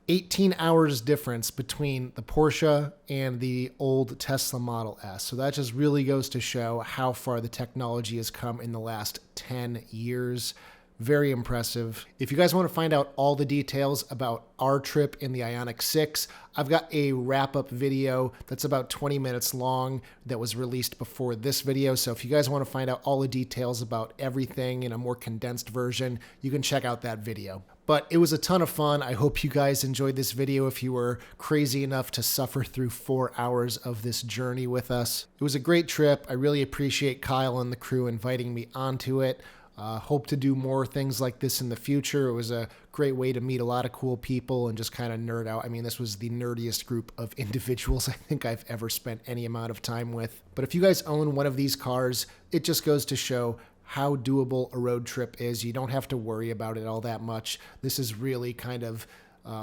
18 hours difference between the Porsche and the old Tesla Model S. So that just really goes to show how far the technology has come in the last 10 years. Very impressive. If you guys want to find out all the details about our trip in the Ioniq 6, I've got a wrap-up video that's about 20 minutes long that was released before this video. So if you guys want to find out all the details about everything in a more condensed version, you can check out that video. But it was a ton of fun. I hope you guys enjoyed this video if you were crazy enough to suffer through 4 hours of this journey with us. It was a great trip. I really appreciate Kyle and the crew inviting me onto it. Hope to do more things like this in the future. It was a great way to meet a lot of cool people and just kind of nerd out. I mean, this was the nerdiest group of individuals I think I've ever spent any amount of time with. But if you guys own one of these cars, it just goes to show how doable a road trip is. You don't have to worry about it all that much. This has really kind of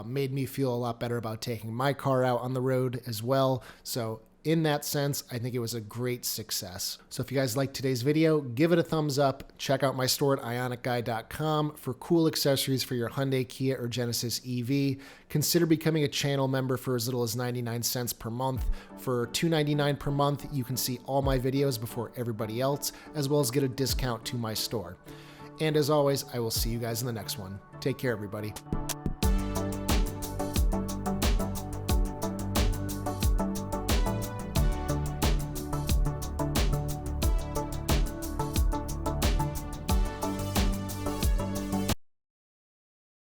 made me feel a lot better about taking my car out on the road as well. So in that sense, I think it was a great success. So if you guys liked today's video, give it a thumbs up. Check out my store at ioniqguy.com for cool accessories for your Hyundai, Kia, or Genesis EV. Consider becoming a channel member for as little as 99 cents per month. For $2.99 per month, you can see all my videos before everybody else, as well as get a discount to my store. And as always, I will see you guys in the next one. Take care, everybody.